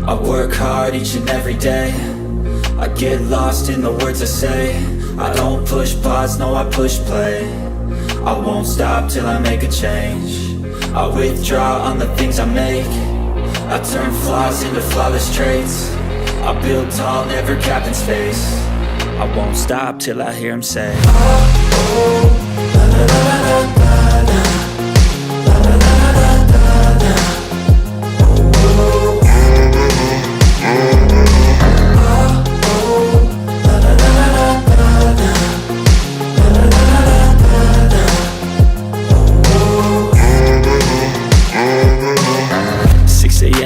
S1: I work hard each and every day, I get lost in the words I say. I don't push pause, no, I push play. I won't stop till I make a change. I withdraw on the things I make. I turn flaws into flawless traits. I build tall, never capped in space. I won't stop till I hear him say, oh, oh, la, la, la, la, la, la, la, la, la, la, la, la. Oh, oh,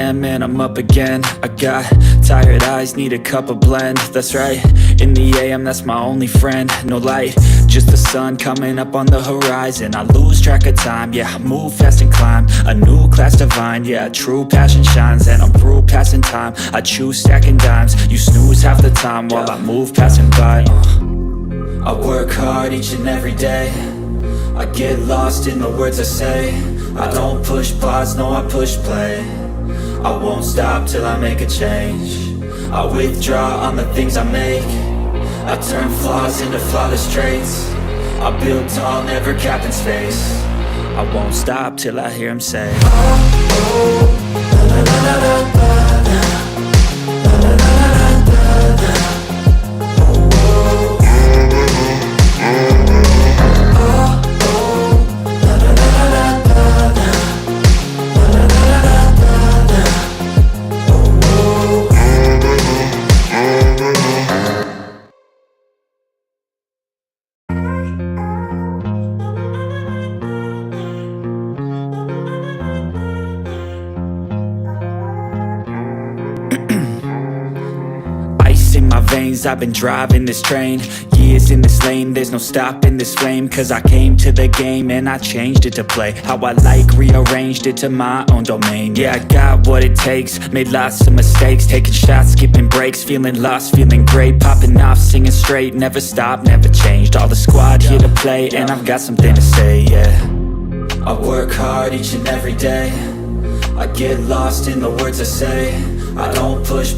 S1: and I'm up again. I got tired eyes, need a cup of blend. That's right, in the AM, that's my only friend. No light, just the sun coming up on the horizon. I lose track of time, yeah, I move fast and climb a new class divine, yeah, true passion shines. And I'm through passing time, I choose stacking dimes. You snooze half the time while I move passing by. I work hard each and every day, I get lost in the words I say. I don't push pause, no I push play. I won't stop till I make a change. I withdraw on the things I make. I turn flaws into flawless traits. I build tall, never capped in space. I won't stop till I hear him say, oh, oh, la la la la la la. Ice in my veins, I've been driving this train. Years in this lane, there's no stopping this flame. Cause I came to the game and I changed it to play how I like, rearranged it to my own domain. Yeah, I got what it takes, made lots of mistakes, taking shots, skipping breaks, feeling lost, feeling great, popping off, singing straight, never stopped, never changed. All the squad here to play and I've got something to say, yeah. I work hard each and every day. I get lost in the words I say. I don't push